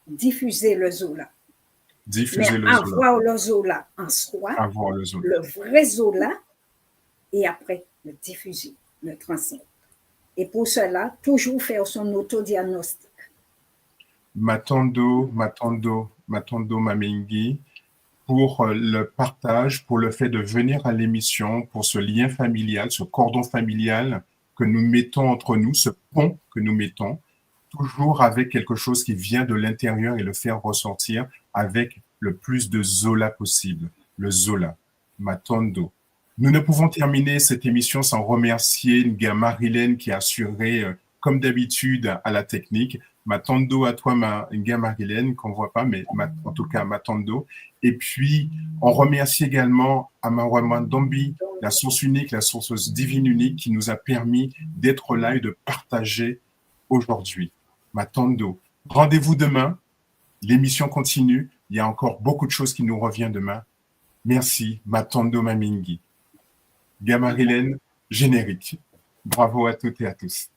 diffuser le Zola. Diffuser Mais le Zola. avoir le Zola en soi, Avoir le Zola. le vrai Zola, et après le diffuser, le transmettre. Et pour cela, toujours faire son autodiagnostic. Matondo Mamengi, pour le partage, pour le fait de venir à l'émission, pour ce lien familial, ce cordon familial que nous mettons entre nous, ce pont que nous mettons, toujours avec quelque chose qui vient de l'intérieur et le faire ressortir avec le plus de Zola possible. Le Zola, Matondo. Nous ne pouvons terminer cette émission sans remercier Nga Marilène qui a assuré, comme d'habitude, à la technique. Matondo à toi, Nga Marilène, qu'on ne voit pas, mais en tout cas, Matondo. Et puis, on remercie également Amawa Mandombi, la source unique, la source divine unique qui nous a permis d'être là et de partager aujourd'hui. Matondo. Rendez-vous demain. L'émission continue. Il y a encore beaucoup de choses qui nous reviennent demain. Merci, Matondo Mamingi. Nga Marilène, générique. Bravo à toutes et à tous.